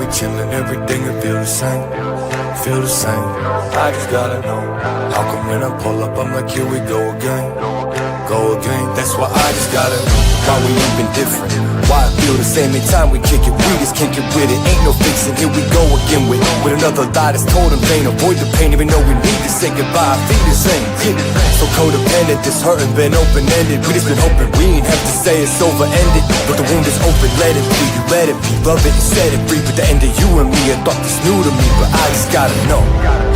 chillin', everything will feel the same. Feel the same. I just gotta know. How come when I pull up, I'm like, here we go again. Go again. That's why I just gotta know. Why we even different. Why I feel the same every time we kick it. We just can't get with it. Ain't no fixing. Here we go again with another lie that's told in vain. Avoid the pain, even though we need to say goodbye. I feel the same. So codependent, this hurting been open-ended. We just been hoping we ain't have to say it's over-ended. But the wound is open, let it be. You let it be, love it and set it free. But the end of you and me, I thought this new to me. But I just gotta know.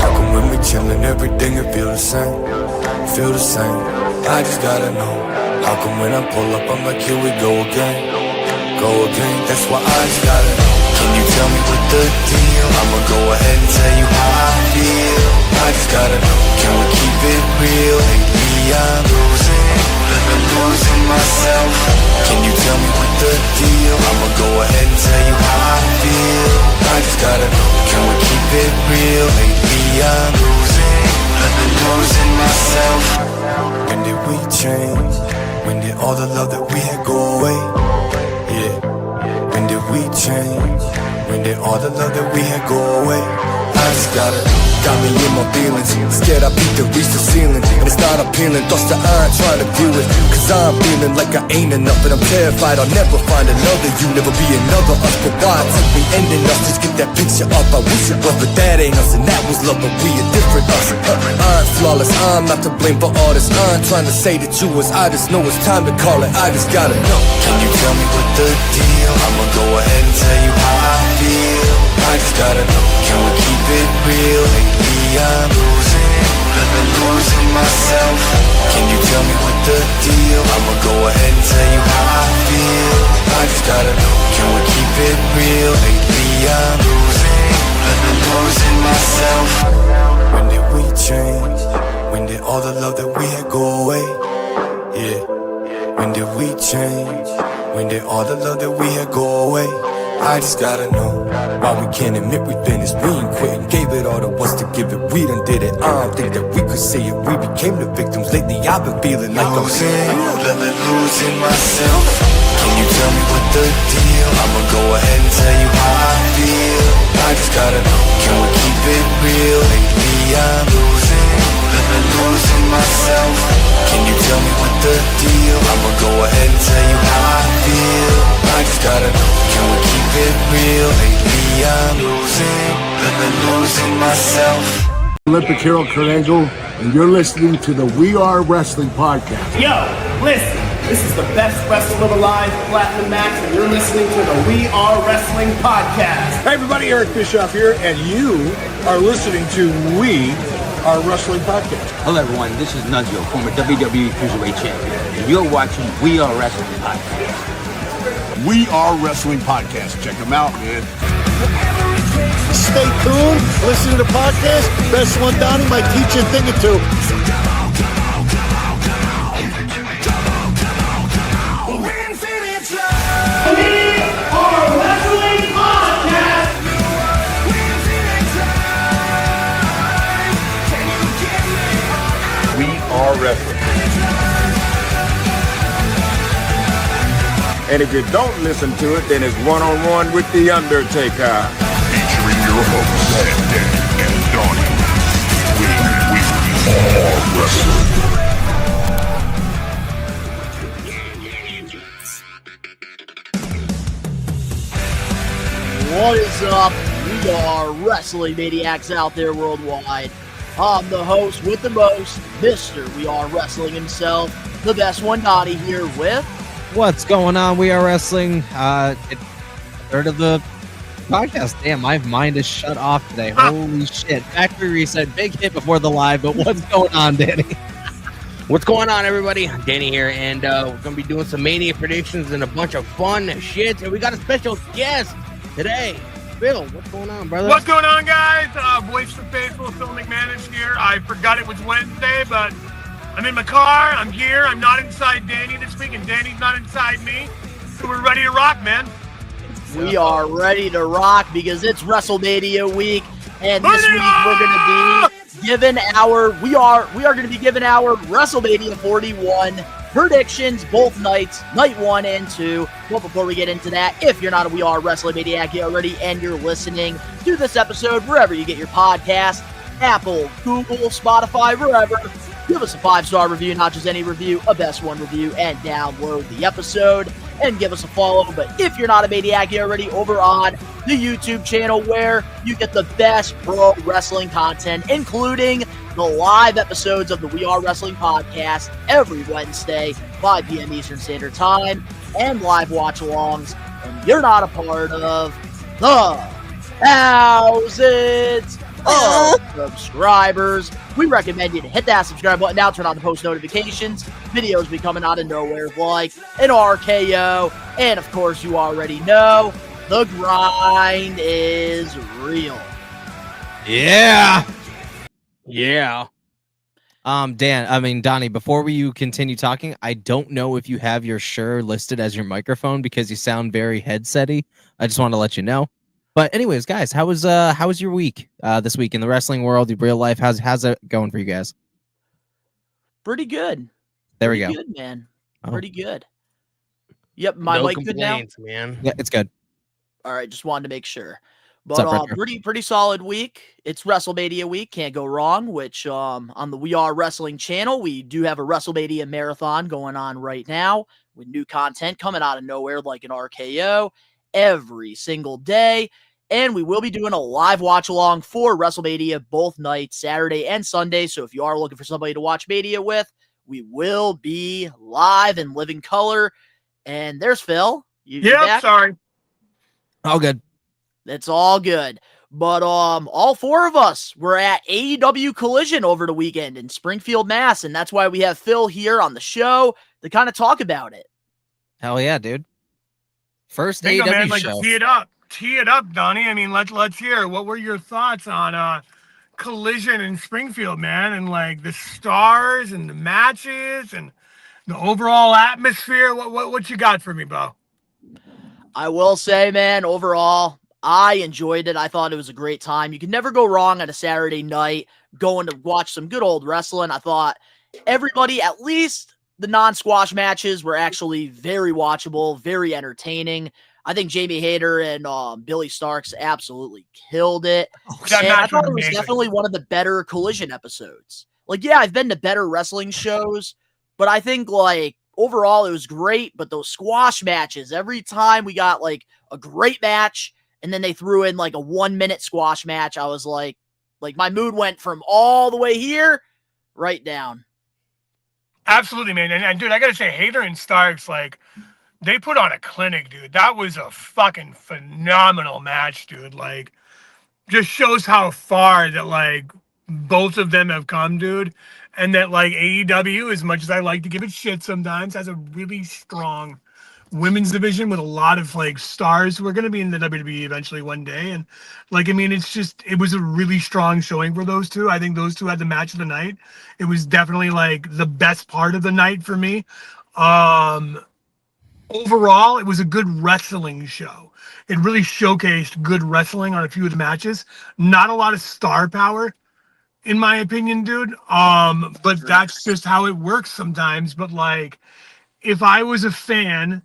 How come when we chillin', everything will feel the same? Feel the same. I just gotta know. How come when I pull up, I'm like, here we go again. Go again, that's why I just gotta know. Can you tell me what the deal? I'ma go ahead and tell you how I feel. I just gotta know. Can we keep it real? Lately I'm losing myself. Can you tell me what the deal? I'ma go ahead and tell you how I feel. I just gotta know. Can we keep it real? Lately I'm losing myself. When did we change? When did all the love that we had go away? Yeah. When did we change? When did all the love that we had go away? I just gotta know. Got me in my feelings. Scared I peaked and reached the ceiling. And it's not appealing. Thoughts that I ain't trying to view it. Cause I'm feeling like I ain't enough. And I'm terrified I'll never find another you. Never be another us. But why it took me ending us? Just get that picture up. I wish it was, but that ain't us. And that was love, but we a different us. I ain't flawless. I'm not to blame for all this. I ain't trying to say that you was. I just know it's time to call it. I just gotta know. Can you tell me what the deal? I'ma go ahead and tell you how I feel. I just gotta know. Can we keep it real? Lately I'm losing myself. Can you tell me what the deal? I'ma go ahead and tell you how I feel. I just gotta know. Can we keep it real? Lately I'm losing myself. When did we change? When did all the love that we had go away? Yeah. When did we change? When did all the love that we had go away? I just gotta know. Why we can't admit we finished. We ain't quitting. Gave it all to us to give it. We done did it. I don't think that we could say it. We became the victims. Lately I've been feeling like I'm losing myself. Can you tell me what the deal? I'ma go ahead and tell you how I feel. I just gotta know. Can we keep it real? Lately I'm losing myself. Can you tell me what the deal? I'ma go ahead and tell you how I feel. I just gotta know. Can we keep it real? Lately I'm losing myself. Olympic hero Kurt Angle, and you're listening to the We Are Wrestling podcast. Yo, listen, this is the best wrestler alive, Platinum Max, and you're listening to the We Are Wrestling podcast. Hey everybody, Eric Bischoff here, and you are listening to We Are Wrestling podcast. Hello everyone, this is Nunzio, former WWE Cruiserweight Champion, and you're watching We Are Wrestling podcast. We Are Wrestling podcast. Check them out, man. Stay tuned, listen to the podcast. Best one, Donnie might teach you a thing or two. We Are Wrestling. And if you don't listen to it, then it's one-on-one with The Undertaker. Featuring your hosts, Danny and Donnie. We Are Wrestling. What is up? We are Wrestling Maniacs out there worldwide. I'm the host with the most, Mr. We Are Wrestling himself, the best one, Donnie, here with... What's going on? We Are Wrestling. Third of the podcast. Damn, my mind is shut off today. Holy shit. Factory reset. Big hit before the live, but what's going on, Danny? What's going on, everybody? Danny here, and we're going to be doing some Mania predictions and a bunch of fun shit, and we got a special guest today. Bill, what's going on, brother? What's going on, guys? Voice of Faithful, Phil McManus here. I forgot it was Wednesday, but I'm in my car, I'm here, I'm not inside Danny this week, and Danny's not inside me. So we're ready to rock, man. We are ready to rock because it's WrestleMania week, and this week we're going to be giving our WrestleMania 41 predictions, both nights, night 1 and 2. But before we get into that, if you're not a We Are Wrestling Maniac here already and you're listening to this episode wherever you get your podcast, Apple, Google, Spotify, wherever, give us a 5-star review, not just any review, a best one review, and download the episode and give us a follow. But if you're not a maniac here already, over on the YouTube channel where you get the best pro wrestling content, including the live episodes of the We Are Wrestling podcast every Wednesday, 5 p.m. Eastern Standard Time, and live watch-alongs, and you're not a part of the thousands of subscribers, we recommend you to hit that subscribe button now, turn on the post notifications. Videos be coming out of nowhere like an RKO, and of course you already know the grind is real. Yeah. Yeah. Donnie, before you continue talking, I don't know if you have your Shure listed as your microphone because you sound very headsetty. I just want to let you know. But anyways, guys, how was your week this week in the wrestling world, in real life? How's it going for you guys? Pretty good. There we go. Good, man. Oh. Pretty good. Yep, my No mic good now? man. Yeah, it's good. All right, just wanted to make sure. What's But up, brother? pretty solid week. It's WrestleMania week, can't go wrong, which on the We Are Wrestling channel, we do have a WrestleMania marathon going on right now with new content coming out of nowhere like an RKO every single day. And we will be doing a live watch along for WrestleMania both nights, Saturday and Sunday. So if you are looking for somebody to watch Mania with, we will be live in living color. And there's Phil. You back? Sorry. All good. It's all good. But all 4 of us were at AEW Collision over the weekend in Springfield, Mass. And that's why we have Phil here on the show to kind of talk about it. Hell yeah, dude. First Bingo, AEW man, like, show. Tee it up, Donnie. I mean, let's hear. What were your thoughts on Collision in Springfield, man? And like the stars and the matches and the overall atmosphere. What you got for me, Bo? I will say, man, overall, I enjoyed it. I thought it was a great time. You can never go wrong on a Saturday night going to watch some good old wrestling. I thought everybody, at least the non-squash matches, were actually very watchable, very entertaining. I think Jamie Hayter and Billy Starks absolutely killed it. And I thought it was definitely one of the better Collision episodes. Like, yeah, I've been to better wrestling shows, but I think, like, overall it was great. But those squash matches, every time we got, like, a great match, and then they threw in, like, a 1-minute squash match, I was like, my mood went from all the way here right down. Absolutely, man. And dude, I got to say, Hayter and Starks, like, they put on a clinic, dude. That was a fucking phenomenal match, dude. Like, just shows how far that, like, both of them have come, dude. And that, like, AEW, as much as I like to give it shit sometimes, has a really strong women's division with a lot of, like, stars who are going to be in the WWE eventually one day. And, like, I mean, it was a really strong showing for those two. I think those two had the match of the night. It was definitely, like, the best part of the night for me. Overall, it was a good wrestling show. It really showcased good wrestling on a few of the matches. Not a lot of star power, in my opinion, dude. But that's just how it works sometimes. But, like, if I was a fan,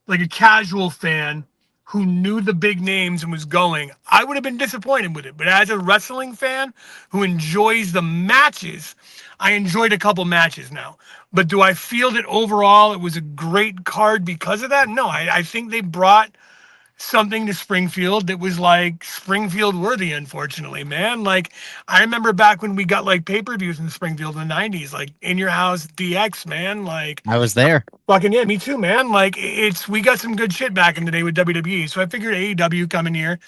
like a casual fan who knew the big names and was going, I would have been disappointed with it. But as a wrestling fan who enjoys the matches, I enjoyed a couple matches now. But do I feel that overall it was a great card because of that? No, I think they brought something to Springfield that was, like, Springfield worthy, unfortunately, man. Like, I remember back when we got, like, pay-per-views in Springfield in the 90s, like In Your House DX, man. Like, I was there. Fucking yeah, me too, man. Like, we got some good shit back in the day with WWE. So I figured AEW coming here,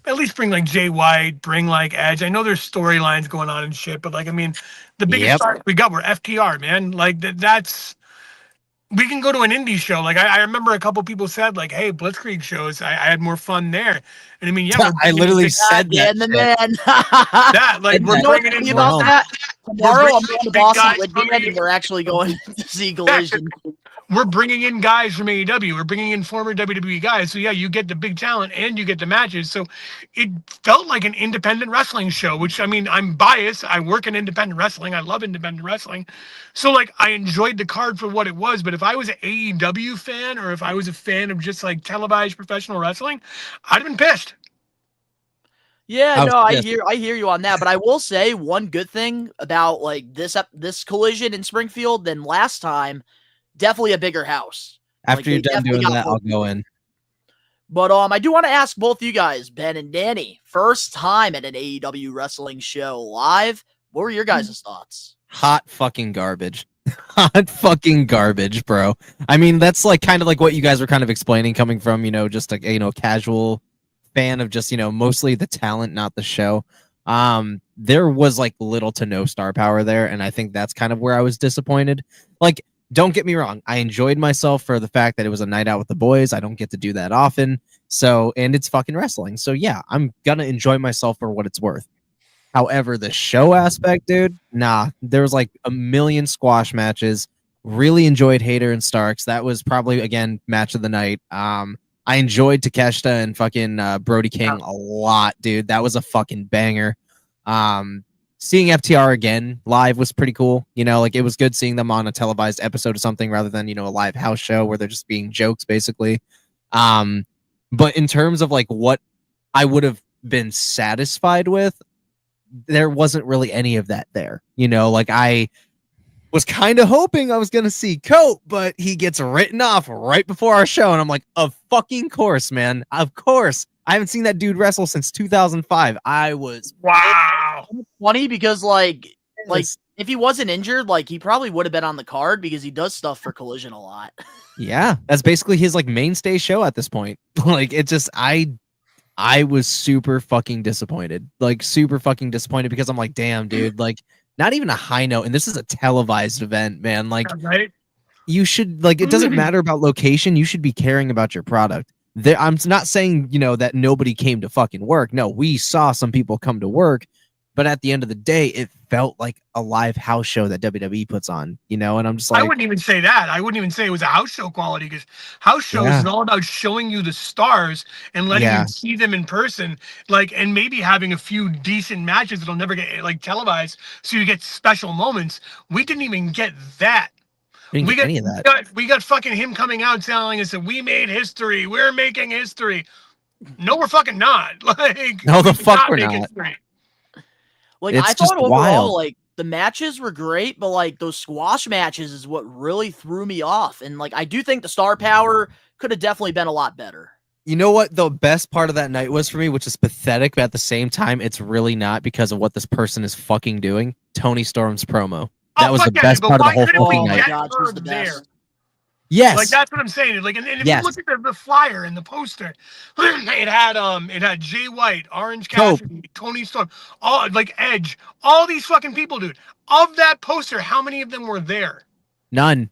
at least bring, like, Jay White, bring, like, Edge. I know there's storylines going on and shit, but, like, I mean, the biggest stars we got were FTR, man. Like, that's... We can go to an indie show. Like, I remember a couple people said, like, hey, Blitzkrieg shows, I had more fun there. And I mean, yeah. I literally said that. The man. That, like, we're bringing in about that. Tomorrow, I'm going to big Boston guys with coming Dan, in. and we're actually going to see Collision. we're bringing in guys from AEW. We're bringing in former WWE guys. So yeah, you get the big talent and you get the matches. So it felt like an independent wrestling show, which, I mean, I'm biased. I work in independent wrestling. I love independent wrestling. So like, I enjoyed the card for what it was. But if I was an AEW fan, or if I was a fan of just like televised professional wrestling, I'd have been pissed. Yeah, no, I hear you on that, but I will say one good thing about like this collision in Springfield than last time, definitely a bigger house. After you're done doing that, I'll go in. But I do want to ask both you guys, Ben and Danny, first time at an AEW wrestling show live. What were your guys' thoughts? Hot fucking garbage. Hot fucking garbage, bro. I mean, that's like kind of like what you guys were kind of explaining, coming from, just like, casual fan of just, mostly the talent, not the show. There was like little to no star power there, and I think that's kind of where I was disappointed. Like, don't get me wrong, I enjoyed myself for the fact that it was a night out with the boys. I don't get to do that often. So, and it's fucking wrestling. So yeah, I'm gonna enjoy myself for what it's worth. However, the show aspect, dude, nah. There was like a million squash matches. Really enjoyed Hayter and Starks. That was probably, again, match of the night. I enjoyed Takeshita and fucking Brody King a lot, dude. That was a fucking banger. Seeing FTR again live was pretty cool. Like, it was good seeing them on a televised episode or something rather than, a live house show where they're just being jokes, basically. But in terms of like what I would have been satisfied with, there wasn't really any of that there. Like, I was kind of hoping I was going to see Coat, but he gets written off right before our show. And I'm like, of fucking course, man. Of course. I haven't seen that dude wrestle since 2005. I was wow. Funny because like if he wasn't injured, like he probably would have been on the card because he does stuff for Collision a lot. Yeah, that's basically his like mainstay show at this point. Like, it just, I was super fucking disappointed. Like, super fucking disappointed because I'm like, damn, dude, like, not even a high note, and this is a televised event, man. Like, right? You should, like, it doesn't matter about location. You should be caring about your product. I'm not saying, that nobody came to fucking work. No, we saw some people come to work, but at the end of the day, it felt like a live house show that WWE puts on, and I'm just like, I wouldn't even say that. I wouldn't even say it was a house show quality, because house shows is all about showing you the stars and letting you see them in person, like, and maybe having a few decent matches that'll never get like televised, so you get special moments. We didn't even get that. We got any of that. We got fucking him coming out telling us that we made history. We're making history. No, we're fucking not. Like, no, the fuck we're not. History. Like, I thought overall, like, the matches were great, but like those squash matches is what really threw me off. And like, I do think the star power could have definitely been a lot better. You know what the best part of that night was for me, which is pathetic, but at the same time, it's really not because of what this person is fucking doing. Tony Storm's promo. That was the best part of the whole fucking night. God, she was the best. Yes, like that's what I'm saying. Like, and if you look at the flyer and the poster, it had Jay White, Orange Cassidy, Tony Storm, all like Edge, all these fucking people, dude. Of that poster, how many of them were there? None.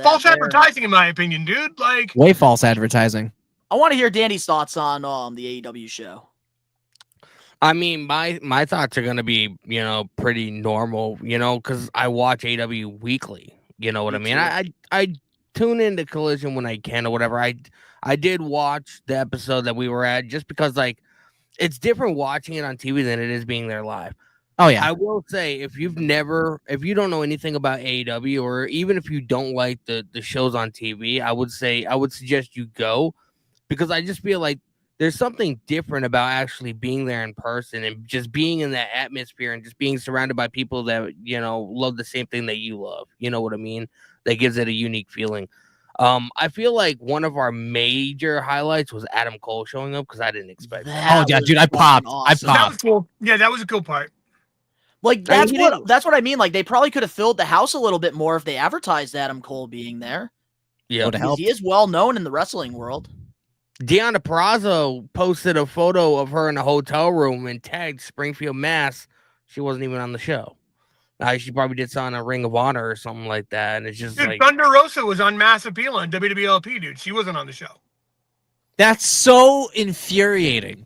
False advertising, in my opinion, dude. Like, way false advertising. I want to hear Danny's thoughts on the AEW show. I mean, my thoughts are gonna be, pretty normal, because I watch AEW weekly. You know what I mean? I tune into Collision when I can or whatever. I did watch the episode that we were at just because, like, it's different watching it on TV than it is being there live. Oh yeah. I will say, if you don't know anything about AEW, or even if you don't like the shows on TV, I would suggest you go, because I just feel like there's something different about actually being there in person and just being in that atmosphere and just being surrounded by people that, love the same thing that you love. You know what I mean? That gives it a unique feeling. I feel like one of our major highlights was Adam Cole showing up, because I didn't expect that. Oh yeah, dude, I popped. Awesome. That was cool. Yeah, that was a cool part. Like, that's what I mean. Like, they probably could have filled the house a little bit more if they advertised Adam Cole being there. Yeah, he is well known in the wrestling world. Deonna Purrazzo posted a photo of her in a hotel room and tagged Springfield, Mass. She wasn't even on the show. She probably did something on Ring of Honor or something like that. And it's just like, Thunder Rosa was on Mass Appeal on WWLP, dude. She wasn't on the show. That's so infuriating.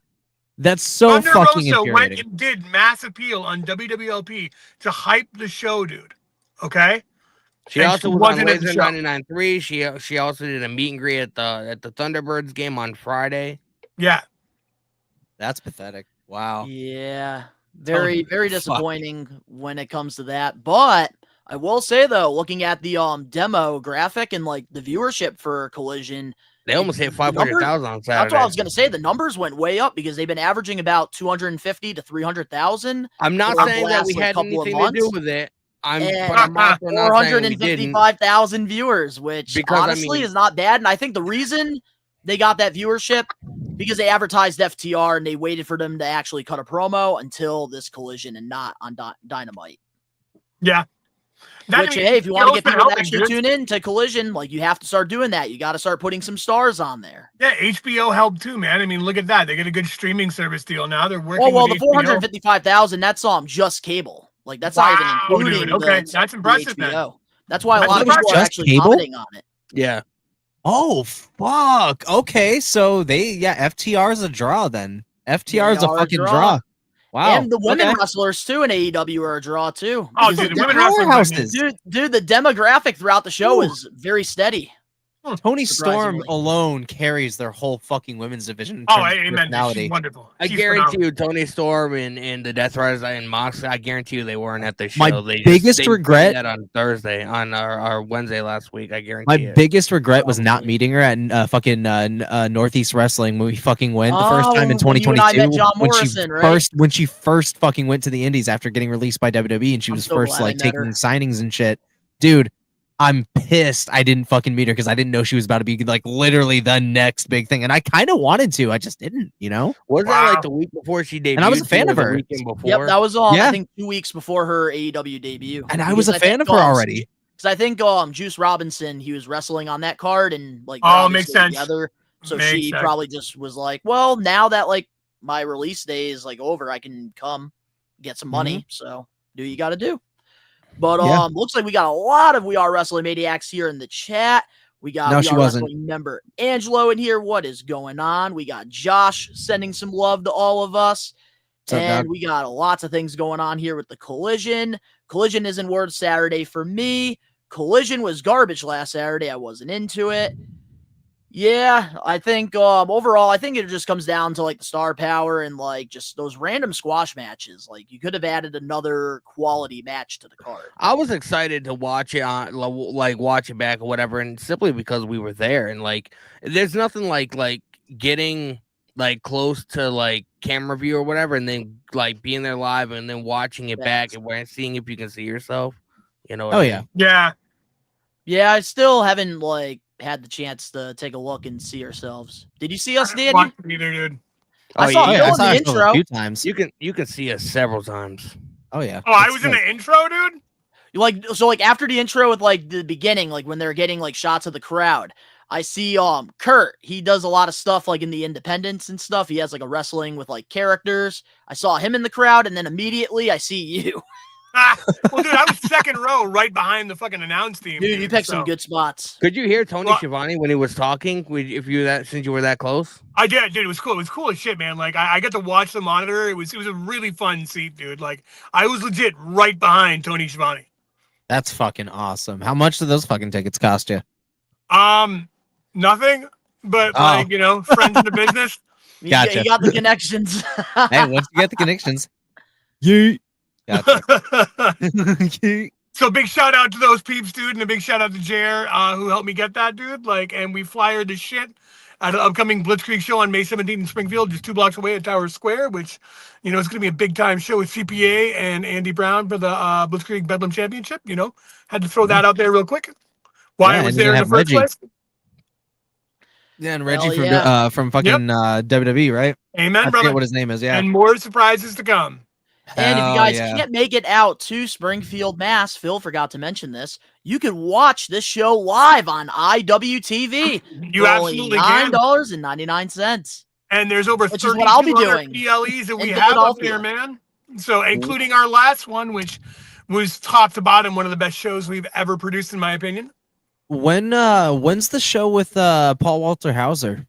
That's so Thunder fucking Rosa infuriating. went and did Mass Appeal on WWLP to hype the show, dude. Okay? She And also she was on wasn't at the Laser show. 99.3. She also did a meet and greet at the Thunderbirds game on Friday. Yeah. That's pathetic. Wow. Yeah, very Fuck. disappointing when it comes to that. But I will say though, looking at the demo graphic and like the viewership for Collision, They almost hit the numbers- 500,000 on Saturday. That's what I was gonna say. The numbers went way up because they've been averaging about 250 to 300,000. I'm not for the saying that we last, had couple of anything to do months. with it. And But I'm also not saying we didn't. 455,000 viewers, which Because, I honestly mean- is not bad. And I think the reason they got that viewership because they advertised FTR and they waited for them to actually cut a promo until this Collision and not on Dynamite. Yeah. Which, hey, if you want to get HBO's been people to helping, actually dude. tune in to Collision, like you have to start doing that. You got to start putting some stars on there. Yeah, HBO helped too, man. I mean, look at that. They get a good streaming service deal now. They're working Oh, well, with the HBO. 455,000, that's just cable. Like, that's not even Wow, including dude. Okay, the, that's impressive, the man. HBO. That's why a That's lot of people impressive. are Just actually cable? commenting on it. Yeah. Oh fuck. Okay, so FTR is a draw then. FTR is They a are a fucking draw. draw. Wow. And the women okay. wrestlers, too, in AEW are a draw, too. Oh, Because dude, the the women wrestling Powerhouses. Dude, the demographic throughout the show Ooh. is very steady. Tony Storm surprisingly. alone carries their whole fucking women's division in Oh, terms of amen. personality. She's wonderful. I She's guarantee phenomenal. you, Tony Storm and the Death Riders and Mox, I guarantee you they weren't at the show. My They biggest they regret- did that on Thursday, on our Wednesday last week. I guarantee My it. biggest regret was not Probably. meeting her at fucking Northeast Wrestling when we fucking went the first time in Oh, when you and I 2022 met John when Morrison, right? when she first fucking went to the Indies after getting released by WWE and she I'm was so first glad I like met taking her. signings and shit. Dude, I'm pissed I didn't fucking meet her because I didn't know she was about to be like literally the next big thing, and I kind of wanted to. I just didn't, you know. Was that Wow. like the week before she debuted? And I was a fan or of the her. weekend before? Yep, that was Yeah. I think 2 weeks before her AEW debut. And I was a Because fan of think, her already. Because I think Juice Robinson, he was wrestling on that card and like Oh, they're makes obviously sense. together. So Makes she sense. probably just was like, well, now that like my release day is like over, I can come get some money. So do what you got to do. But Yeah. looks like we got a lot of We Are Wrestling Maniacs here in the chat. We got No, We she Are wasn't. Wrestling member Angelo in here. What is going on? We got Josh sending some love to all of us. What's up, And dog? we got lots of things going on here with the Collision. Collision isn't Word Saturday for me. Collision was garbage last Saturday. I wasn't into it. Yeah, I think overall, I think it just comes down to like the star power and like just those random squash matches. Like you could have added another quality match to the card. I was excited to watch it on like watch it back or whatever, and simply because we were there, and like there's nothing like getting like close to like camera view or whatever, and then like being there live and then watching it back and seeing if you can see yourself. You know? What Oh I yeah. mean? Yeah. Yeah, I still haven't like had the chance to take a look and see ourselves. Did you see us, I haven't Danny? watched it either, dude. I saw Oh, Bill yeah. I in saw the ourselves intro. a few times. You can see us several times. Oh yeah. Oh, I It's was in like- the intro, dude. Like after the intro with like the beginning, like when they're getting like shots of the crowd, I see Kurt. He does a lot of stuff like in the independents and stuff. He has like a wrestling with like characters. I saw him in the crowd, and then immediately I see you. Well, dude, I was second row, right behind the fucking announce team. Dude, you picked so- some good spots. Could you hear Tony Well- Schiavone when he was talking? If you since you were that close? I did, dude. It was cool. It was cool as shit, man. Like I got to watch the monitor. It was a really fun seat, dude. Like I was legit right behind Tony Schiavone. That's fucking awesome. How much do those fucking tickets cost you? Nothing, but Oh. like friends in the business. You, Gotcha. you got the connections. Hey, once you get the connections, you. Gotcha. Yeet. So big shout out to those peeps, dude, and a big shout out to Jer, who helped me get that, dude. Like, and we flyered the shit at an upcoming Blitzkrieg show on May 17th in Springfield, just 2 blocks away at Tower Square, which, it's going to be a big time show with CPA and Andy Brown for the Blitzkrieg Bedlam Championship. Had to throw that out there real quick. Why Yeah, I was and there you're in gonna the first have Reggie. place. Yeah, and Hell Reggie yeah. from fucking WWE, right? Amen, I brother. forget what his name is. Yeah. And more surprises to come. And if you Hell guys yeah. can't make it out to Springfield, Mass, Phil forgot to mention this. You can watch this show live on IWTV. You for only absolutely can. $9.99. And there's over Which is what I'll be 3,200 doing PLEs that we in have up Philadelphia. there, man. So, including our last one, which was top to bottom one of the best shows we've ever produced, in my opinion. When's the show with Paul Walter Hauser?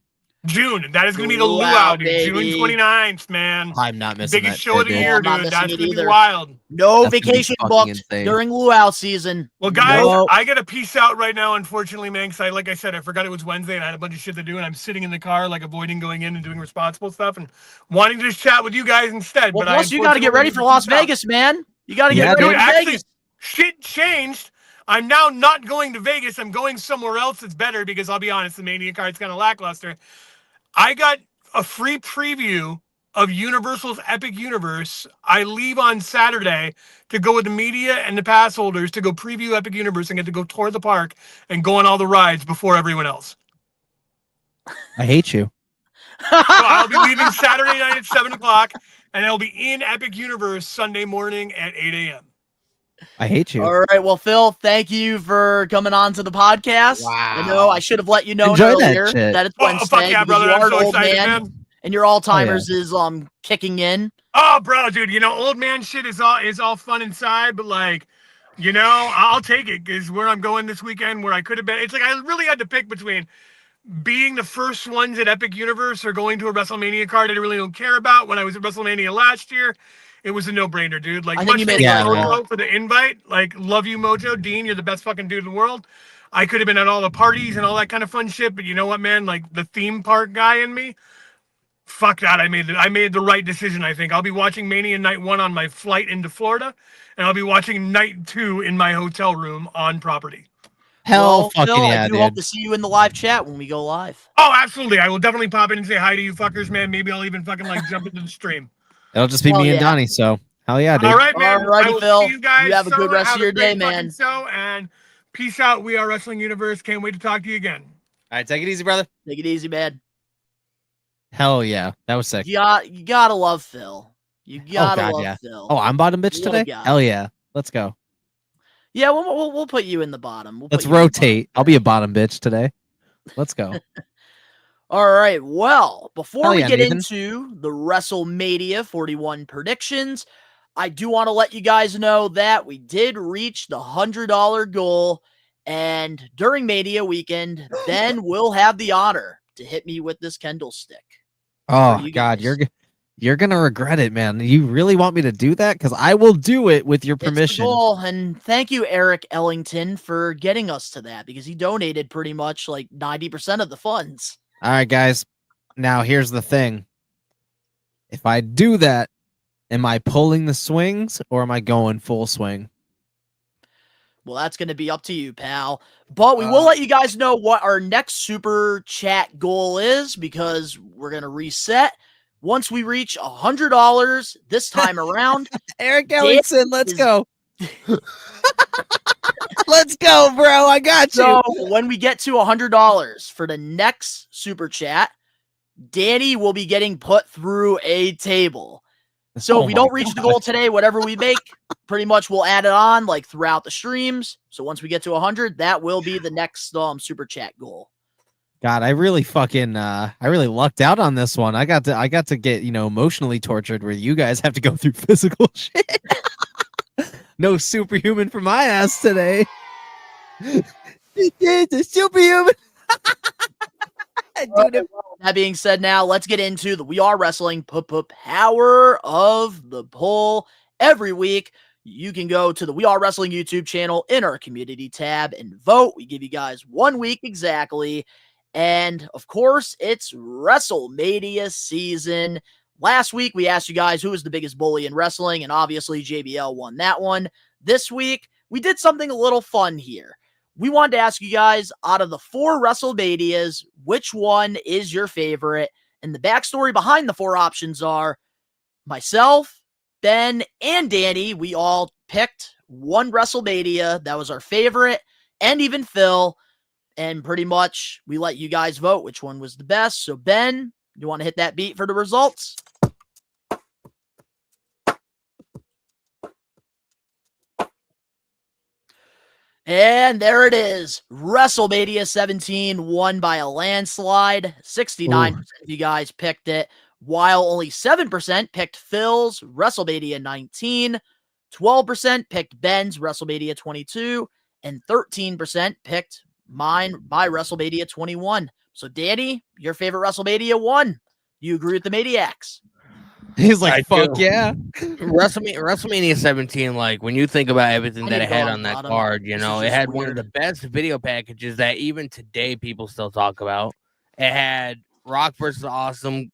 June. That is going to be the Luau, luau, dude. baby. June 29th, man. I'm not missing Biggest that show shit, of the dude. year, I'm not dude. missing That's it going to be either. wild. No That's gonna be vacation fucking booked insane. during luau season. Well, guys, No. I got to peace out right now, unfortunately, man, because like I said, I forgot it was Wednesday and I had a bunch of shit to do, and I'm sitting in the car, like, avoiding going in and doing responsible stuff and wanting to just chat with you guys instead. Well, But plus you got to get ready for Las Vegas, man. You got to get Yeah, ready Dude, for actually, Vegas. shit changed. I'm now not going to Vegas. I'm going somewhere else that's better because I'll be honest, the Mania card's kind of lackluster. I got a free preview of Universal's Epic Universe. I leave on Saturday to go with the media and the pass holders to go preview Epic Universe and get to go tour the park and go on all the rides before everyone else. I hate you. So I'll be leaving Saturday night at 7 o'clock, and I'll be in Epic Universe Sunday morning at 8 a.m. I hate you. All right. Well, Phil, thank you for coming on to the podcast. Wow. I know I should have let you know Enjoy that earlier shit. that it's Oh, Wednesday. fuck yeah, because brother. you I'm are so an old excited, man, man. and your Alzheimer's is kicking in. Oh, bro, dude, you know, old man shit is all fun inside, but like, you know, I'll take it because where I'm going this weekend, where I could have been, it's like I really had to pick between being the first ones at Epic Universe or going to a WrestleMania card I really don't care about. When I was at WrestleMania last year, it was a no-brainer, dude. Like, I think you made a thanks, good Mojo, for the invite. Like, love you, Mojo. Dean, you're the best fucking dude in the world. I could have been at all the parties and all that kind of fun shit, but you know what, man? Like, the theme park guy in me, fuck that. I made the right decision, I think. I'll be watching Mania Night 1 on my flight into Florida, and I'll be watching Night 2 in my hotel room on property. Hell Well, fucking Phil, yeah, I do hope dude. to see you in the live chat when we go live. Oh, absolutely. I will definitely pop in and say hi to you fuckers, man. Maybe I'll even fucking like jump into the stream. It'll just be Hell me and yeah. Donnie, so hell yeah, dude. All right, man. Alrighty, I will Phil. see you guys. You have a good rest of Have your a great day, fucking man. show, and peace out. We are Wrestling Universe. Can't wait to talk to you again. All right, take it easy, brother. Take it easy, man. Hell yeah, that was sick. You gotta love Phil. You gotta God, love yeah. Phil. Oh, I'm bottom bitch What a today. guy. Hell yeah, let's go. Yeah, we'll put you in the bottom. Let's rotate. I'll be a bottom bitch today. Let's go. All right. Well, before Hell we yeah, get Nathan. into the WrestleMania 41 predictions, I do want to let you guys know that we did reach the $100 goal. And during Mania weekend, Ben will have the honor to hit me with this Kendall stick. Oh you God, guys. you're gonna regret it, man. You really want me to do that? Because I will do it with your It's the permission. goal. And thank you, Eric Ellington, for getting us to that because he donated pretty much like 90% of the funds. All right, guys. Now here's the thing. If I do that, am I pulling the swings or am I going full swing? Well, that's going to be up to you, pal. But we will let you guys know what our next super chat goal is because we're going to reset. Once we reach $100 this time around, Eric Ellington, let's go. Let's go, bro. I got you. so when we get to $100 for the next super chat, Danny will be getting put through a table. So if we don't reach the goal today, whatever we make, pretty much we'll add it on like throughout the streams. So once we get to 100, that will be the next super chat goal. God, I really lucked out on this one. I got to get, emotionally tortured where you guys have to go through physical shit. No superhuman for my ass today. It's a superhuman. Dude, That being said, now let's get into the We Are Wrestling power of the poll. Every week, you can go to the We Are Wrestling YouTube channel in our community tab and vote. We give you guys 1 week exactly. And of course, it's WrestleMania season. Last week, we asked you guys who was the biggest bully in wrestling, and obviously JBL won that one. This week, we did something a little fun here. We wanted to ask you guys, out of the 4 WrestleManias, which one is your favorite? And the backstory behind the 4 options are myself, Ben, and Danny. We all picked one WrestleMania that was our favorite, and even Phil. And pretty much, we let you guys vote which one was the best. So, Ben, you want to hit that beat for the results? And there it is. WrestleMania 17 won by a landslide. 69% of you guys picked it, while only 7% picked Phil's WrestleMania 19, 12% picked Ben's WrestleMania 22, and 13% picked mine by WrestleMania 21. So, Danny, your favorite WrestleMania 1. You agree with the Maniacs? He's like, I fuck do. yeah. WrestleMania 17, like when you think about everything I that need it to go had on on that bottom. card, This is it just had one of weird. the best video packages that even today people still talk about. It had Rock versus Austin,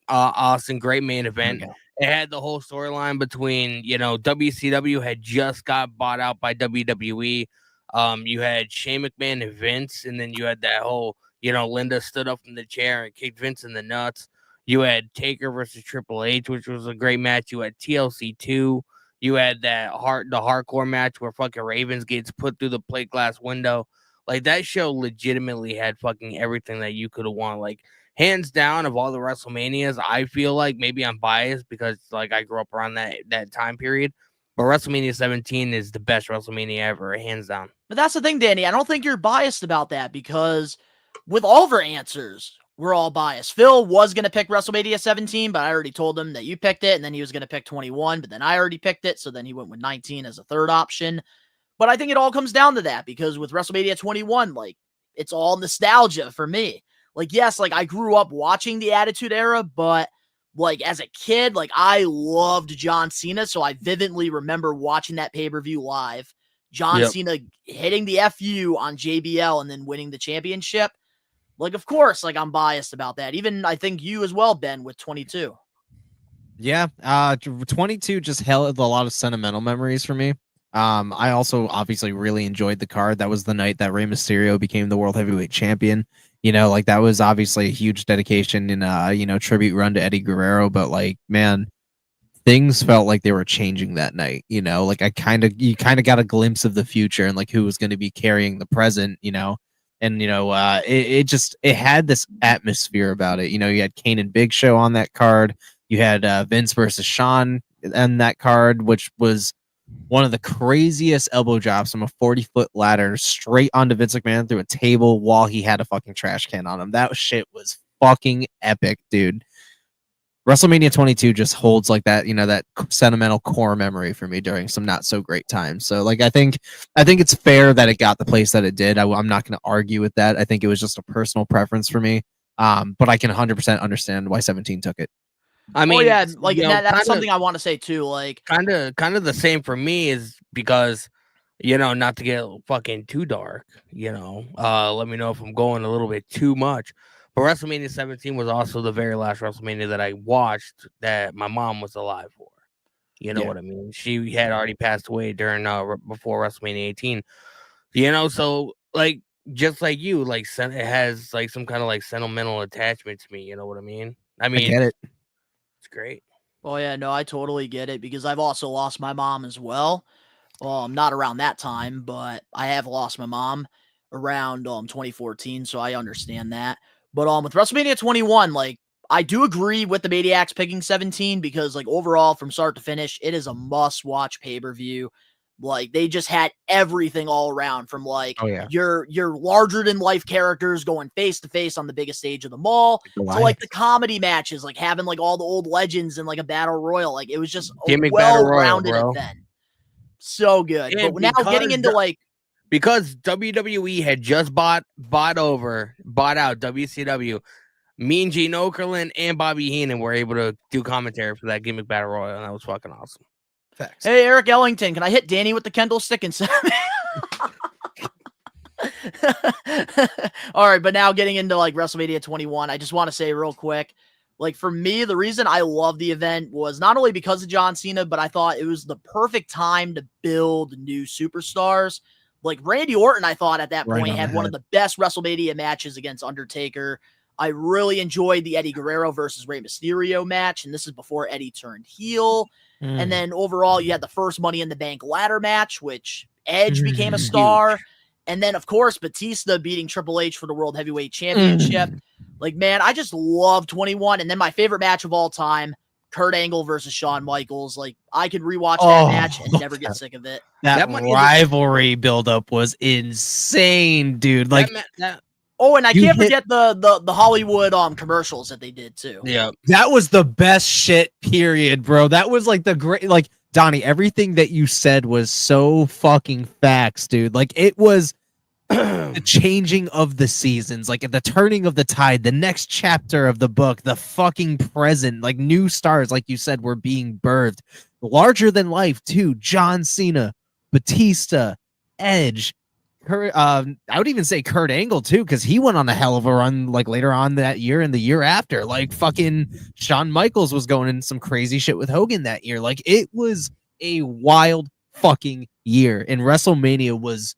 great main event. It had the whole storyline between, WCW had just got bought out by WWE. You had Shane McMahon and Vince, and then you had that whole, Linda stood up from the chair and kicked Vince in the nuts. You had Taker versus Triple H, which was a great match. You had TLC 2. You had the hardcore match where fucking Ravens gets put through the plate glass window. Like, that show legitimately had fucking everything that you could have wanted. Like, hands down, of all the WrestleManias, I feel like, maybe I'm biased because like I grew up around that time period, but WrestleMania 17 is the best WrestleMania ever, hands down. But that's the thing, Danny. I don't think you're biased about that because with all of our answers, we're all biased. Phil was going to pick WrestleMania 17, but I already told him that you picked it, and then he was going to pick 21, but then I already picked it, so then he went with 19 as a third option. But I think it all comes down to that because with WrestleMania 21, like, it's all nostalgia for me. Like, yes, like, I grew up watching the Attitude Era, but, like, as a kid, like, I loved John Cena, so I vividly remember watching that pay-per-view live. John Cena hitting the FU on JBL and then winning the championship. Like, of course, like, I'm biased about that. Even, I think you as well, Ben, with 22. Yeah, 22 just held a lot of sentimental memories for me. I also obviously really enjoyed the card. That was the night that Rey Mysterio became the World Heavyweight Champion. Like, that was obviously a huge dedication and tribute run to Eddie Guerrero. But like, man, things felt like they were changing that night. Like you kind of got a glimpse of the future and like who was going to be carrying the present. And it had this atmosphere about it. You had Kane and Big Show on that card. You had Vince versus Shawn on that card, which was one of the craziest elbow drops from a 40-foot ladder straight onto Vince McMahon through a table while he had a fucking trash can on him. That shit was fucking epic, dude. WrestleMania 22 just holds like that, that sentimental core memory for me during some not so great times. So like, I think it's fair that it got the place that it did. I'm not going to argue with that. I think it was just a personal preference for me. But I can 100% understand why 17 took it. I mean, yeah, like that's something I want to say too. Like, kind of the same for me is because, not to get fucking too dark, let me know if I'm going a little bit too much. But WrestleMania 17 was also the very last WrestleMania that I watched that my mom was alive for. You know what I mean? She had already passed away during before WrestleMania 18. So like, just like you, like, it has like some kind of like sentimental attachment to me. You know what I mean? I get it. It's great. Oh yeah, no, I totally get it because I've also lost my mom as well. Not around that time, but I have lost my mom around 2014, so I understand that. But with WrestleMania 21, like, I do agree with the Maniacs picking 17 because, like, overall, from start to finish, it is a must-watch pay-per-view. Like, they just had everything all around from, like, your larger-than-life characters going face-to-face on the biggest stage of the mall to, like, the comedy matches, like, having, like, all the old legends in, like, a battle royal. Like, it was just a well-rounded event. So good. And but now getting into, like... Because WWE had just bought out WCW, me and Gene Okerlund and Bobby Heenan were able to do commentary for that gimmick battle royal, and that was fucking awesome. Facts. Hey, Eric Ellington, can I hit Danny with the Kendall stick and All right, but now getting into like WrestleMania 21, I just want to say real quick, like for me, the reason I love the event was not only because of John Cena, but I thought it was the perfect time to build new superstars. Like Randy Orton, I thought at that point had one of the best WrestleMania matches against Undertaker. I really enjoyed the Eddie Guerrero versus Rey Mysterio match, and this is before Eddie turned heel. And then overall, you had the first Money in the Bank ladder match, which Edge became a star. And then, of course, Batista beating Triple H for the World Heavyweight Championship. Like, man, I just love 21. And then my favorite match of all time, Kurt Angle versus Shawn Michaels. Like, I could rewatch that match and never get sick of it. That rivalry buildup was insane, dude. Like, and I can't forget the Hollywood commercials that they did too. Yeah, that was the best shit. Period, bro. That was like the great. Like, Donnie, everything that you said was so fucking facts, dude. Like, it was the changing of the seasons, like the turning of the tide, the next chapter of the book, the fucking present, like new stars, like you said, were being birthed. Larger than life, too. John Cena, Batista, Edge. I would even say Kurt Angle, too, because he went on a hell of a run like later on that year and the year after. Like fucking Shawn Michaels was going in some crazy shit with Hogan that year. Like it was a wild fucking year. And WrestleMania was.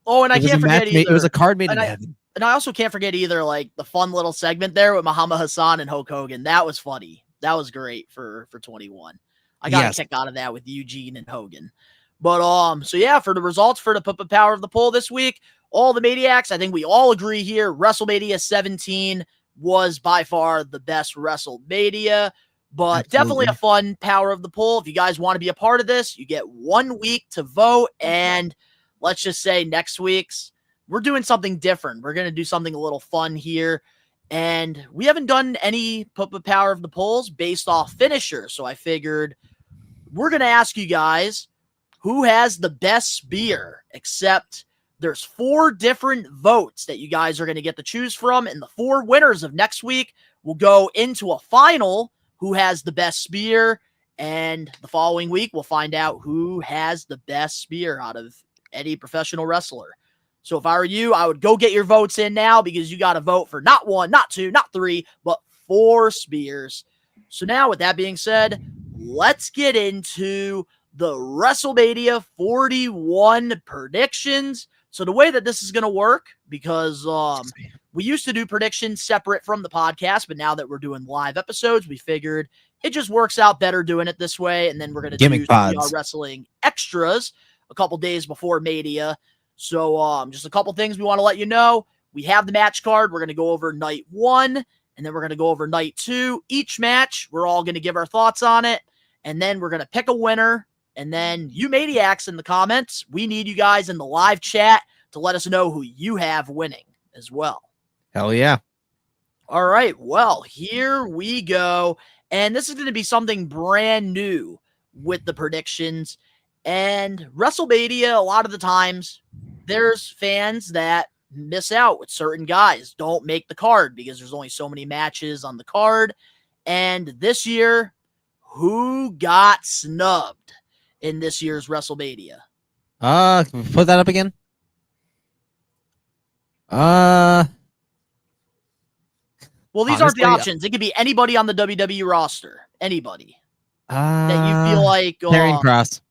Oh, and I can't forget either. It was a card made in heaven. And I also can't forget either, like the fun little segment there with Muhammad Hassan and Hulk Hogan. That was funny. That was great for 21. I got a kick out of that with Eugene and Hogan. But so yeah, for the results for the Put Power of the Poll this week, all the Maniacs, I think we all agree here, WrestleMania 17 was by far the best WrestleMania. But definitely a fun Power of the Poll. If you guys want to be a part of this, you get 1 week to vote. And let's just say next week's, we're doing something different. We're going to do something a little fun here. And we haven't done any Put Power of the Polls based off finishers. So I figured we're going to ask you guys who has the best spear, except there's 4 different votes that you guys are going to get to choose from. And the 4 winners of next week will go into a final who has the best spear. And the following week, we'll find out who has the best spear out of any professional wrestler. So if I were you, I would go get your votes in now because you got to vote for not 1, not 2, not 3, but 4 spears. So now with that being said, let's get into the WrestleMania 41 predictions. So the way that this is going to work, because we used to do predictions separate from the podcast, but now that we're doing live episodes, we figured it just works out better doing it this way. And then we're going to do wrestling extras a couple days before Mania. So just a couple things we want to let you know. We have the match card. We're going to go over night 1, and then we're going to go over night 2. Each match, we're all going to give our thoughts on it, and then we're going to pick a winner. And then you Maniacs in the comments, we need you guys in the live chat to let us know who you have winning as well. Hell yeah. All right, well, here we go. And this is going to be something brand new with the predictions. And WrestleMania, a lot of the times, there's fans that miss out with certain guys, don't make the card because there's only so many matches on the card. And this year, who got snubbed in this year's WrestleMania? Put that up again. Well, these aren't the options. It could be anybody on the WWE roster. Anybody. That you feel like... Karrion Kross.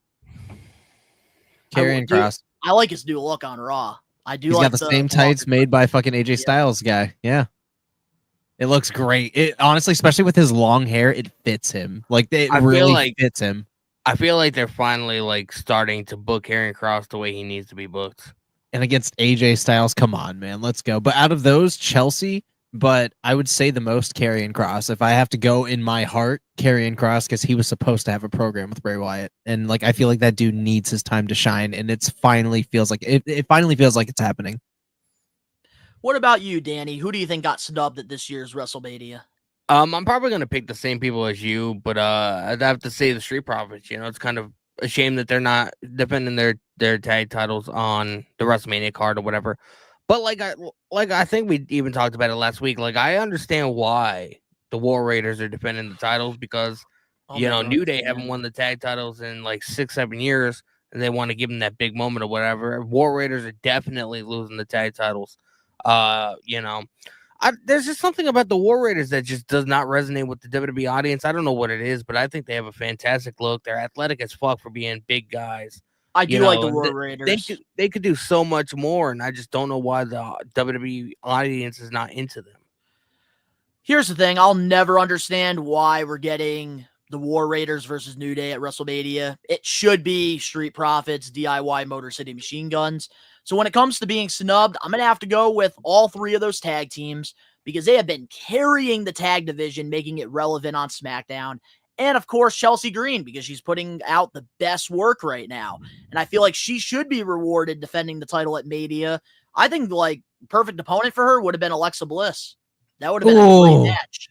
Karrion Kross. I like his new look on Raw. I do. He's got the same tights made by fucking AJ Styles guy. Yeah. It looks great. It honestly, especially with his long hair, it fits him. Like it really fits him. I feel like they're finally like starting to book Karrion Kross the way he needs to be booked. And against AJ Styles, come on, man, let's go. But out of those, Chelsea, but I would say the most Karrion Kross. If I have to go in my heart, Karrion Kross, because he was supposed to have a program with Bray Wyatt. And like I feel like that dude needs his time to shine, and it finally feels like it's happening. What about you, Danny? Who do you think got snubbed at this year's WrestleMania? I'm probably gonna pick the same people as you, but I'd have to say the Street Profits. You know, it's kind of a shame that they're not defending their tag titles on the WrestleMania card or whatever. But like I think we even talked about it last week. Like I understand why the War Raiders are defending the titles because New Day haven't won the tag titles in like 6-7 years, and they want to give them that big moment or whatever. War Raiders are definitely losing the tag titles. There's just something about the War Raiders that just does not resonate with the WWE audience. I don't know what it is, but I think they have a fantastic look. They're athletic as fuck for being big guys. I do like the War Raiders. They could do so much more, and I just don't know why the WWE audience is not into them. Here's the thing. I'll never understand why we're getting the War Raiders versus New Day at WrestleMania. It should be Street Profits, DIY Motor City Machine Guns. So when it comes to being snubbed, I'm going to have to go with all 3 of those tag teams because they have been carrying the tag division, making it relevant on SmackDown. And, of course, Chelsea Green, because she's putting out the best work right now. And I feel like she should be rewarded defending the title at Mania. I think, like, perfect opponent for her would have been Alexa Bliss. That would have been a great match.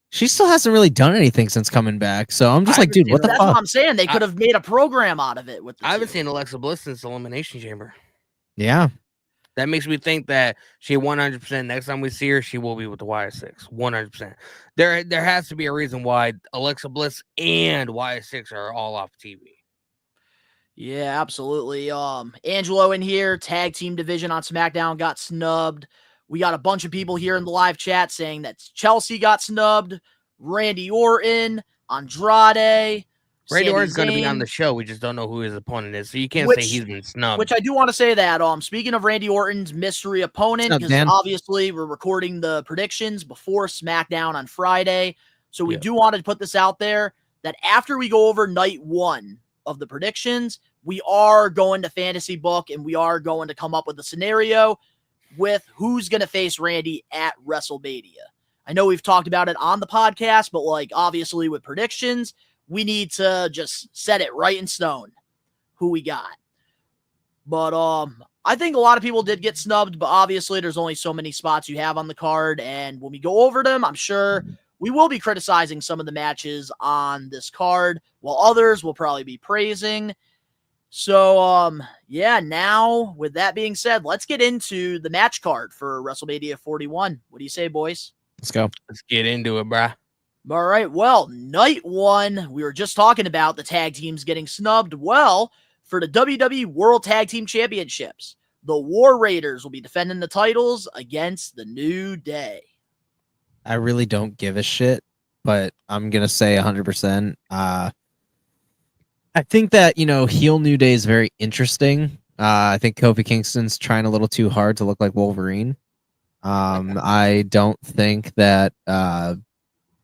She still hasn't really done anything since coming back. So I'm just dude, what the fuck? That's what I'm saying. They could have made a program out of it. I haven't seen Alexa Bliss since Elimination Chamber. Yeah. That makes me think that she 100% next time we see her, she will be with the YS6. 100%. There has to be a reason why Alexa Bliss and YS6 are all off TV. Yeah, absolutely. Angelo in here, tag team division on SmackDown got snubbed. We got a bunch of people here in the live chat saying that Chelsea got snubbed, Randy Orton, Andrade, Randy Sami Orton's going to be on Zayn, the show. We just don't know who his opponent is, so you can't say he's been which snubbed. I do want to say that. Speaking of Randy Orton's mystery opponent, What's up, because Dan? obviously we're recording the predictions before SmackDown on Friday, so we Yeah. do want to put this out there that after we go over night one of the predictions, we are going to fantasy book and we are going to come up with a scenario with who's going to face Randy at WrestleMania. I know we've talked about it on the podcast, but like obviously with predictions, we need to just set it right in stone who we got. But I think a lot of people did get snubbed, but obviously there's only so many spots you have on the card, and when we go over them, I'm sure we will be criticizing some of the matches on this card, while others will probably be praising. So, yeah, now with that being said, let's get into the match card for WrestleMania 41. What do you say, boys? Let's go. Let's get into it, bruh. All right, well, night one, we were just talking about the tag teams getting snubbed. Well, for the WWE World Tag Team Championships, the War Raiders will be defending the titles against the New Day. I really don't give a shit, but I'm going to say 100%. I think that, heel New Day is very interesting. I think Kofi Kingston's trying a little too hard to look like Wolverine. I don't think that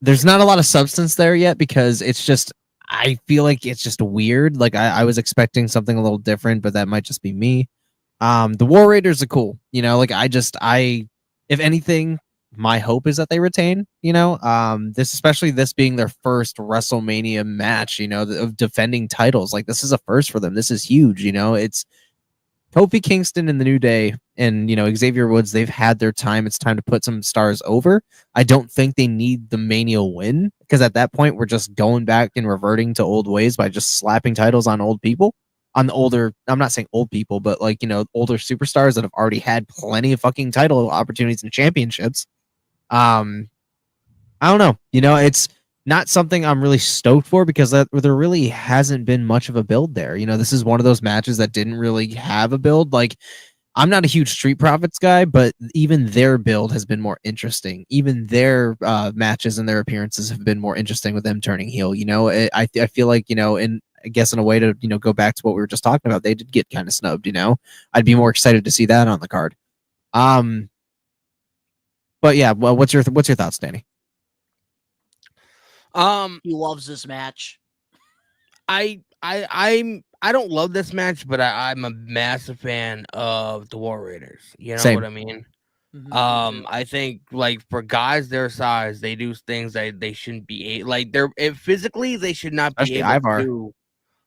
there's not a lot of substance there yet because it's just, I feel like it's just weird. Like I was expecting something a little different, but that might just be me. The War Raiders are cool. If anything, my hope is that they retain, especially this being their first WrestleMania match, of defending titles. Like this is a first for them. This is huge. It's Kofi Kingston and the New Day and, Xavier Woods. They've had their time. It's time to put some stars over. I don't think they need the Mania win because at that point, we're just going back and reverting to old ways by just slapping titles on old people. On the older, I'm not saying old people, but older superstars that have already had plenty of fucking title opportunities and championships. I don't know. It's not something I'm really stoked for because there really hasn't been much of a build there. This is one of those matches that didn't really have a build. Like, I'm not a huge Street Profits guy, but even their build has been more interesting. Even their matches and their appearances have been more interesting with them turning heel. I feel like, and I guess in a way to, go back to what we were just talking about, they did get kind of snubbed, I'd be more excited to see that on the card. But yeah, well, what's your thoughts, Danny? He loves this match. I don't love this match, but I'm a massive fan of the War Raiders. You know Same. what I mean? Mm-hmm. I think like for guys their size, they do things that they shouldn't be physically they should not be Especially able Ivar. to do.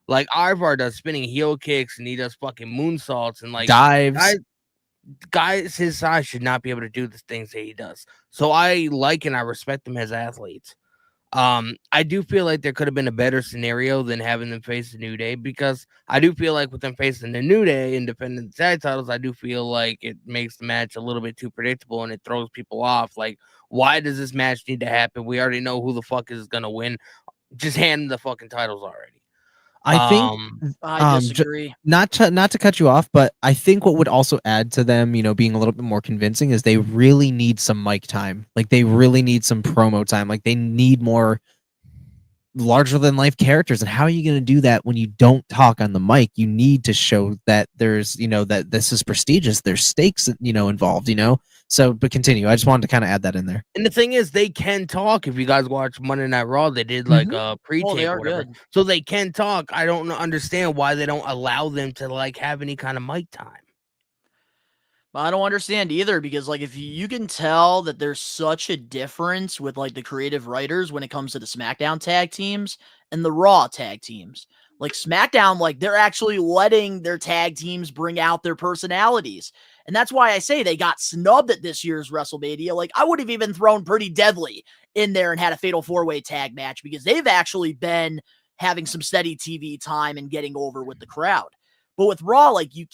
Like Ivar does spinning heel kicks and he does fucking moonsaults and like Dives. Guys his size should not be able to do the things that he does. So I like and I respect them as athletes. I do feel like there could have been a better scenario than having them face the New Day because I do feel like with them facing the New Day and defending the tag titles, I do feel like it makes the match a little bit too predictable and it throws people off. Like, why does this match need to happen? We already know who the fuck is gonna win. Just hand them the fucking titles already. I think I disagree. Not to cut you off, but I think what would also add to them, being a little bit more convincing is they really need some mic time. Like they really need some promo time. Like they need more larger than life characters. And how are you going to do that when you don't talk on the mic? You need to show that there's, that this is prestigious. There's stakes, involved, So, but continue. I just wanted to kind of add that in there. And the thing is, they can talk. If you guys watch Monday Night Raw, they did like a pre-tape they are or whatever. good. So they can talk. I don't understand why they don't allow them to like have any kind of mic time. I don't understand either because like if you can tell that there's such a difference with like the creative writers when it comes to the SmackDown tag teams and the Raw tag teams. Like SmackDown, like they're actually letting their tag teams bring out their personalities. And that's why I say they got snubbed at this year's WrestleMania. Like I would have even thrown Pretty Deadly in there and had a fatal 4-way tag match because they've actually been having some steady TV time and getting over with the crowd. But with Raw, like they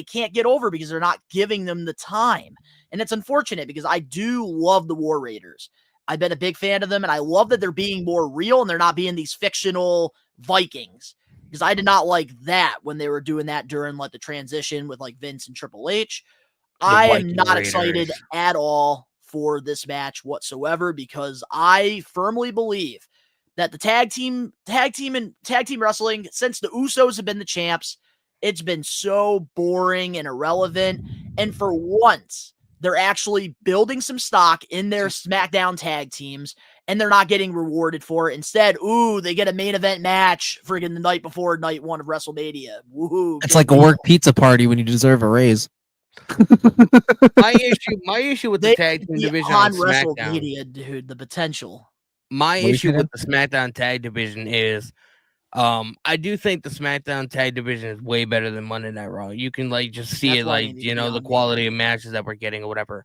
can't get over because they're not giving them the time. And it's unfortunate because I do love the War Raiders. I've been a big fan of them, and I love that they're being more real and they're not being these fictional Vikings. Because I did not like that when they were doing that during like the transition with like Vince and Triple H. I am not excited at all for this match whatsoever because I firmly believe that the tag team wrestling, since the Usos have been the champs, it's been so boring and irrelevant. And for once, they're actually building some stock in their SmackDown tag teams, and they're not getting rewarded for it. Instead, they get a main event match friggin' the night before night one of WrestleMania. Woohoo! It's like a work pizza party when you deserve a raise. my issue with the tag team division on SmackDown, WrestleMania, dude, the potential. My issue with the SmackDown tag division is, I do think the SmackDown tag division is way better than Monday Night Raw. You can like just see it, like the quality of matches that we're getting or whatever.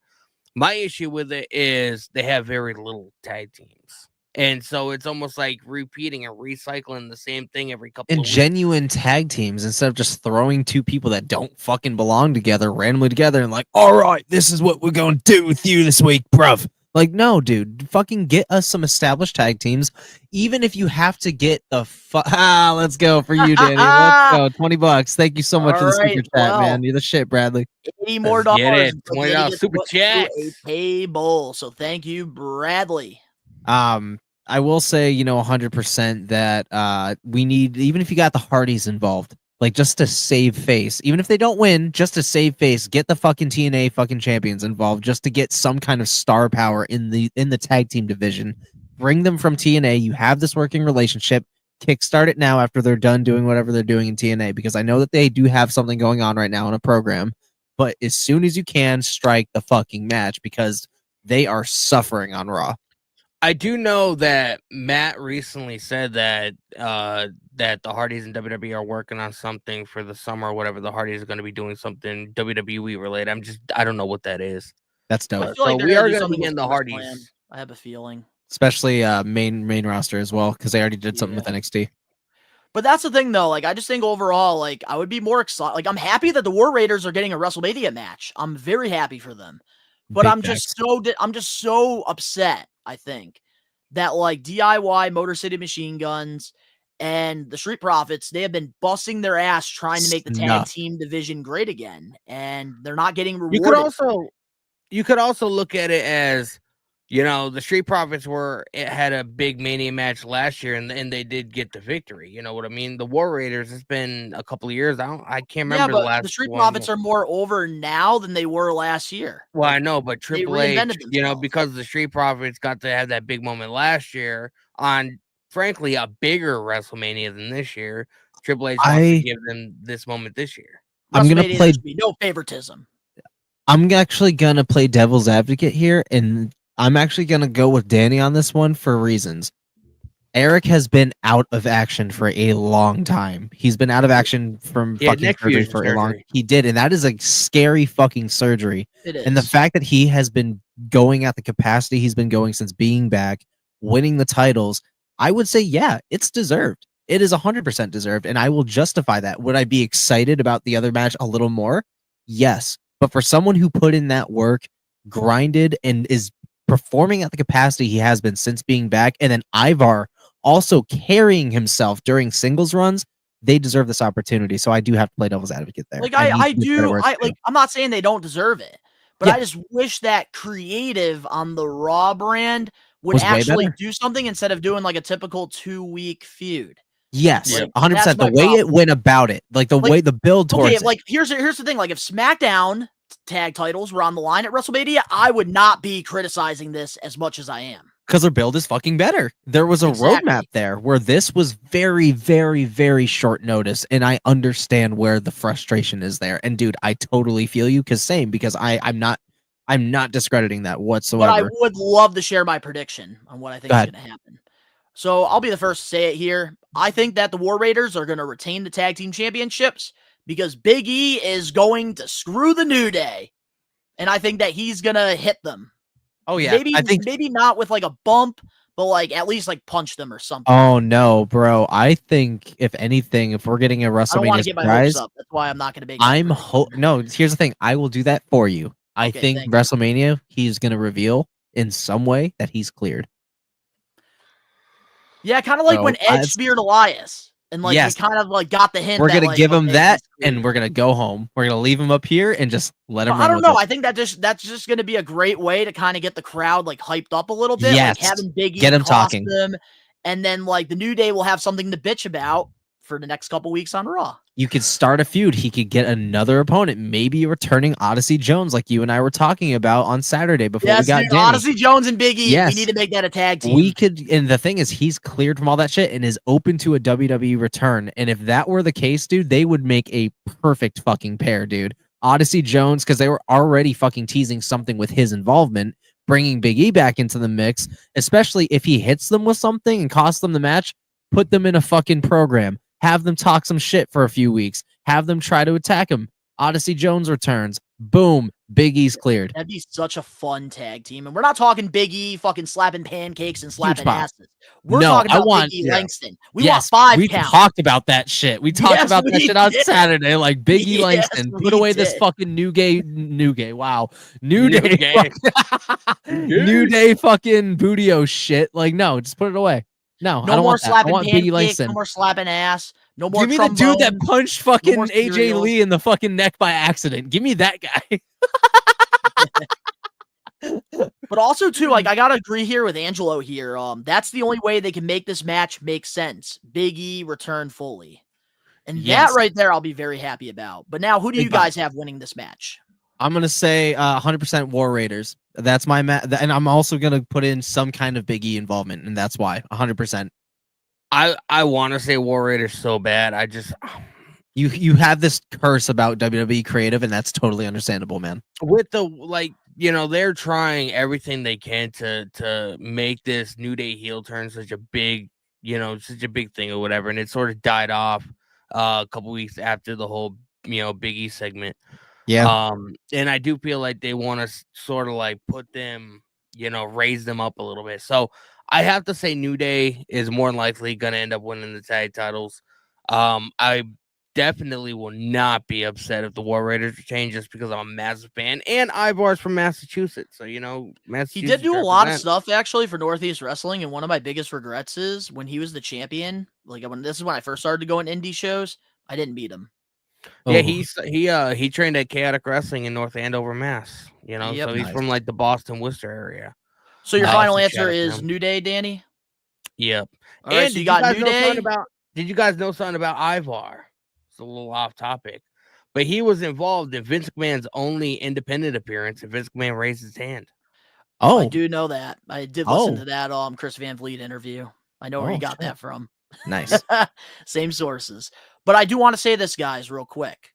My issue with it is they have very little tag teams. And so it's almost like repeating and recycling the same thing every couple of weeks. Genuine tag teams instead of just throwing two people that don't fucking belong together randomly together and like, all right, this is what we're going to do with you this week, bruv. Like, no, dude, fucking get us some established tag teams. Even if you have to get the let's go for you, Danny. Let's go. $20. Thank you so much for the super chat, man. You're the shit, Bradley. $80 more. $20 super chat. A table. So thank you, Bradley. I will say, 100% that we need, even if you got the Hardys involved, like just to save face, even if they don't win, just to save face, get the fucking TNA fucking champions involved, just to get some kind of star power in the tag team division. Bring them from TNA. You have this working relationship. Kickstart it now after they're done doing whatever they're doing in TNA, because I know that they do have something going on right now in a program. But as soon as you can, strike the fucking match because they are suffering on Raw. I do know that Matt recently said that that the Hardys and WWE are working on something for the summer or whatever. The Hardys are going to be doing something WWE related. I don't know what that is. That's dope. So we are going to be in the Hardys. I have a feeling. Especially main roster as well, because they already did something with NXT. But that's the thing, though. Like, I just think overall, like, I would be more excited. Like, I'm happy that the War Raiders are getting a WrestleMania match. I'm very happy for them. But I'm just so upset, I think, that like DIY, Motor City Machine Guns, and the Street Profits, they have been busting their ass trying to make the tag team division great again, and they're not getting rewarded. You could also look at it as, the Street Profits had a big Mania match last year, and they did get the victory. You know what I mean? The War Raiders, it's been a couple of years. I can't remember the last. The Street Profits are more over now than they were last year. Well, I know, but Triple H, because the Street Profits got to have that big moment last year on, frankly, a bigger WrestleMania than this year. Triple H wants to give them this moment this year. I'm gonna play no favoritism. I'm actually gonna play devil's advocate here, and I'm actually going to go with Danny on this one for reasons. Eric has been out of action for a long time. He's been out of action from fucking surgery for a long time. He did, and that is a scary fucking surgery. It is. And the fact that he has been going at the capacity he's been going since being back, winning the titles, I would say, yeah, it's deserved. It is 100% deserved, and I will justify that. Would I be excited about the other match a little more? Yes. But for someone who put in that work, grinded, and is performing at the capacity he has been since being back, and then Ivar also carrying himself during singles runs, they deserve this opportunity. So I do have to play devil's advocate there. Like I'm not saying they don't deserve it, but I just wish that creative on the Raw brand would actually do something instead of doing like a typical 2-week feud. Yes, 100%. The way it went about it, like the way the build towards it. Like here's the thing. Like if SmackDown tag titles were on the line at WrestleMania, I would not be criticizing this as much as I am. Because their build is fucking better. There was a roadmap there where this was very, very, very short notice, and I understand where the frustration is there. And dude, I totally feel you. Because I'm not discrediting that whatsoever. But I would love to share my prediction on what I think is going to happen. So I'll be the first to say it here. I think that the War Raiders are going to retain the tag team championships because Big E is going to screw the New Day. And I think that he's going to hit them. Oh yeah, Maybe I think. maybe not with like a bump, but like at least like punch them or something. Oh no, bro! I think if anything, if we're getting a I don't want WrestleMania to get my hopes surprise, up. That's why I'm not going to make. No. Here's the thing: I will do that for you. I Okay, think thank you. WrestleMania, he's gonna reveal in some way that he's cleared. Yeah, kind of like So, when Edge speared Elias, and like Yes. we kind of like got the hint. We're that, gonna like, give him okay, that, he's and we're gonna go home. We're gonna leave him up here and just let him. But run I don't with know. it. I think that's just going to be a great way to kind of get the crowd like hyped up a little bit. Yes. Like having Big E Get him cost talking. them, and then like the New Day will have something to bitch about for the next couple weeks on Raw. You could start a feud. He could get another opponent, maybe returning Odyssey Jones, like you and I were talking about on Saturday before we got dude, Danny. Odyssey Jones and Big E. Yes. We need to make that a tag team. We could, and the thing is, he's cleared from all that shit and is open to a WWE return. And if that were the case, dude, they would make a perfect fucking pair, dude. Odyssey Jones, because they were already fucking teasing something with his involvement, bringing Big E back into the mix, especially if he hits them with something and costs them the match. Put them in a fucking program. Have them talk some shit for a few weeks. Have them try to attack him. Odyssey Jones returns. Boom. Big E's cleared. That'd be such a fun tag team. And we're not talking Big E fucking slapping pancakes and slapping pop. asses. We're talking about Big E Langston. We want 5 we count. talked about that shit. We talked about that shit on Saturday. Like Big E Yes, Langston, we put away this did. fucking new day. Wow. New day. Day. New day fucking bootio shit. Like, no, just put it away. No, I No don't more want that. I slapping want Big E pancakes. Langston. No more slapping ass. No more Give me the trombone. dude that punched fucking more AJ cereals. Lee in the fucking neck by accident. Give me that guy. But also too, like I gotta agree here with Angelo here. That's the only way they can make this match make sense. Big E return fully. And Yes. that right there I'll be very happy about. But now who do Big you guys have winning this match? I'm gonna say 100% War Raiders. That's my and I'm also gonna put in some kind of Big E involvement, and that's why 100%. I want to say War Raiders so bad. I just You have this curse about WWE creative, and that's totally understandable, man. with the like, you know, they're trying everything they can to make this New Day heel turn such a big, you know, such a big thing or whatever, and it sort of died off a couple weeks after the whole, you know, Big E segment. Yeah. And I do feel like they want to sort of like put them, you know, raise them up a little bit. So I have to say New Day is more than likely going to end up winning the tag titles. I definitely will not be upset if the War Raiders retain just because I'm a massive fan. And Ivar's from Massachusetts. So, you know, He Massachusetts did do a lot of represent. stuff actually for Northeast Wrestling, and one of my biggest regrets is when he was the champion. Like this is when I first started going indie shows. I didn't beat him. Yeah, Oh. he trained at Chaotic Wrestling in North Andover, Mass. You know, Yep. so he's Nice. from like the Boston Worcester area. So your Nice. final Shout answer out to is him. New Day, Danny? Yep. All right, And so you got New Day. Did you guys know something about Ivar? It's a little off topic, but he was involved in Vince McMahon's only independent appearance, and Vince McMahon raised his hand. I Oh, do know that. I did listen Oh. to that Chris Van Vliet interview. I know where Oh, you got shit. that from. nice. Same sources. But I do want to say this, guys, real quick.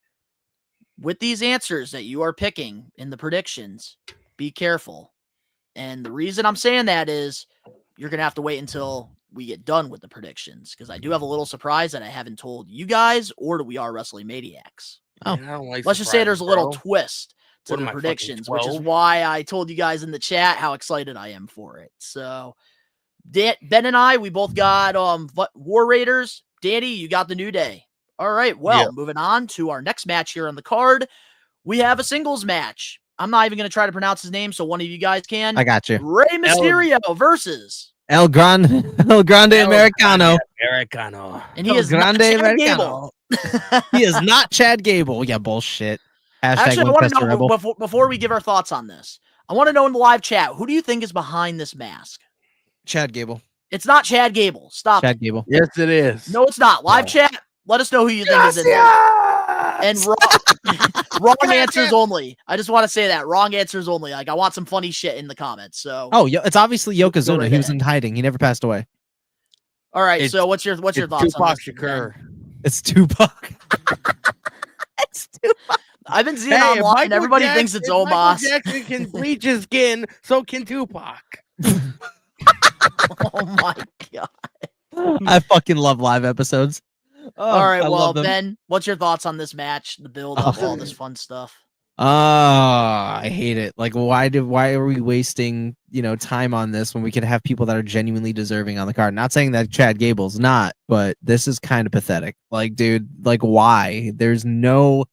With these answers that you are picking in the predictions, be careful. And the reason I'm saying that is you're going to have to wait until we get done with the predictions, because I do have a little surprise that I haven't told you guys or the We Are Wrestling Maniacs. Oh. Man, I don't like Let's just say surprises, there's a little bro. twist to What the am I, fucking predictions, which is 12? why I told you guys in the chat how excited I am for it. So Ben and I, we both got War Raiders. Danny, you got the New Day. All right, well, moving on to our next match here on the card. We have a singles match. I'm not even going to try to pronounce his name, so one of you guys can. I got you. Rey Mysterio versus. El Grande Americano. Americano. And he El is not Grande Chad Americano. Gable. He is not Chad Gable. Yeah, bullshit. Actually, I Hashtag want Winchester to know Rebel. before we give our thoughts on this. I want to know in the live chat, who do you think is behind this mask? Chad Gable. It's not Chad Gable. Stop. Chad Gable. Yes, it is. No, it's not. Live chat. Let us know who you think is in there. And wrong answers only. I just want to say that. Wrong answers only. Like, I want some funny shit in the comments. So, Oh, it's obviously Yokozuna. right He was ahead. in hiding. He never passed away. all right. It's- So, what's your thoughts on Tupac this? Ben? Shakur. It's Tupac. It's Tupac. I've been seeing Hey, if online. Michael Everybody Jackson- thinks it's if Michael Omos. Jackson can bleach his skin, so can Tupac. Oh my god. I fucking love live episodes. Oh, All right. I Well, love them. Ben, what's your thoughts on this match? The build up, all this fun stuff. I hate it. Like, why are we wasting, time on this when we could have people that are genuinely deserving on the card? Not saying that Chad Gable's not, but this is kind of pathetic. Like, dude, like, why? There's no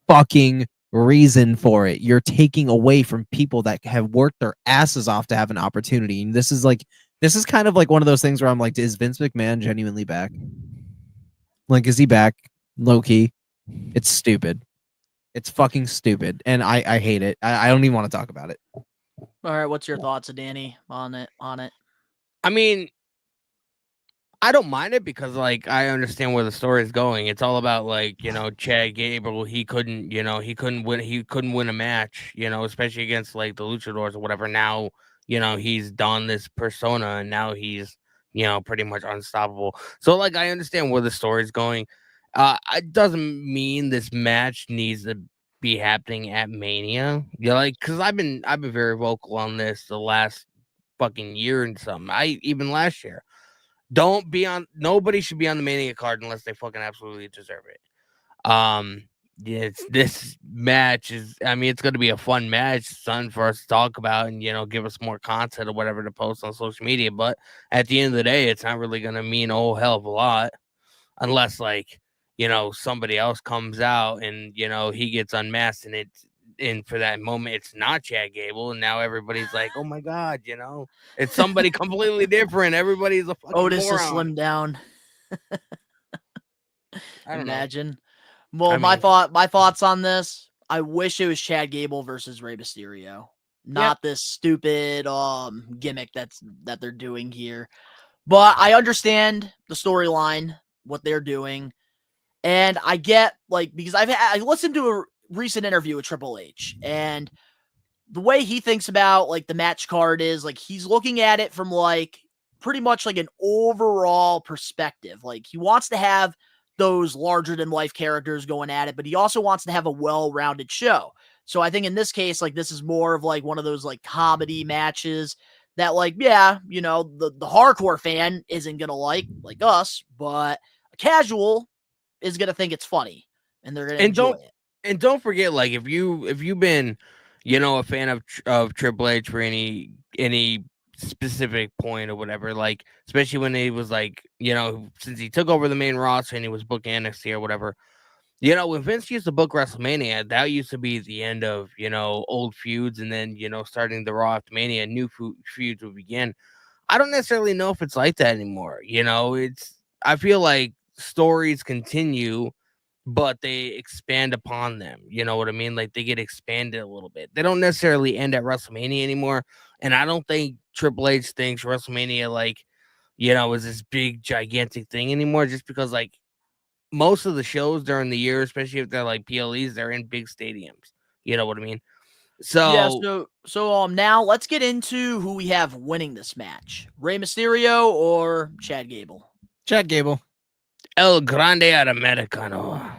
fucking reason for it. You're taking away from people that have worked their asses off to have an opportunity. And this is kind of like one of those things where I'm like, is Vince McMahon genuinely back? Like, is he back? Low key. It's stupid. It's fucking stupid, and I hate it. I don't even want to talk about it. All right, what's your thoughts, Danny, on it? I mean, I don't mind it because, like, I understand where the story is going. It's all about, like, Chad Gable. He couldn't win a match, especially against like the Luchadors or whatever. Now, he's done this persona, and now he's, pretty much unstoppable. So, like, I understand where the story is going. It doesn't mean this match needs to be happening at Mania. Because I've been very vocal on this the last fucking year and something. Even last year. Nobody should be on the Mania card unless they fucking absolutely deserve it. This match is, it's going to be a fun match, son, for us to talk about and, give us more content or whatever to post on social media. But at the end of the day, it's not really going to mean a whole hell of a lot unless, like, somebody else comes out and, he gets unmasked and for that moment, it's not Chad Gable. And now everybody's like, oh my God, it's somebody completely different. Everybody's a fucking Otis moron. is slimmed down. I don't Imagine. Know. Well, my thoughts on this, I wish it was Chad Gable versus Rey Mysterio. Not this stupid gimmick that they're doing here. But I understand the storyline, what they're doing. And I get, like, because I listened to a recent interview with Triple H, and the way he thinks about, like, the match card is, like, he's looking at it from, like, pretty much like an overall perspective. Like, he wants to have those larger than life characters going at it, but he also wants to have a well-rounded show. So I think in this case, like, this is more of like one of those like comedy matches that, like, yeah, the hardcore fan isn't gonna like us, but a casual is gonna think it's funny and they're gonna enjoy it. And don't forget, like, if you've been, a fan of Triple H for any specific point or whatever, like, especially when he was like, since he took over the main roster and he was booking NXT or whatever, when Vince used to book WrestleMania, that used to be the end of, old feuds, and then, starting the Raw after Mania, new feuds would begin. I don't necessarily know if it's like that anymore. I feel like stories continue, but they expand upon them. You know what I mean? Like, they get expanded a little bit. They don't necessarily end at WrestleMania anymore. And I don't think Triple H thinks WrestleMania, like, is this big, gigantic thing anymore, just because, like, most of the shows during the year, especially if they're like PLEs, they're in big stadiums. You know what I mean? So, now let's get into who we have winning this match. Rey Mysterio or Chad Gable? Chad Gable. El Grande Americano.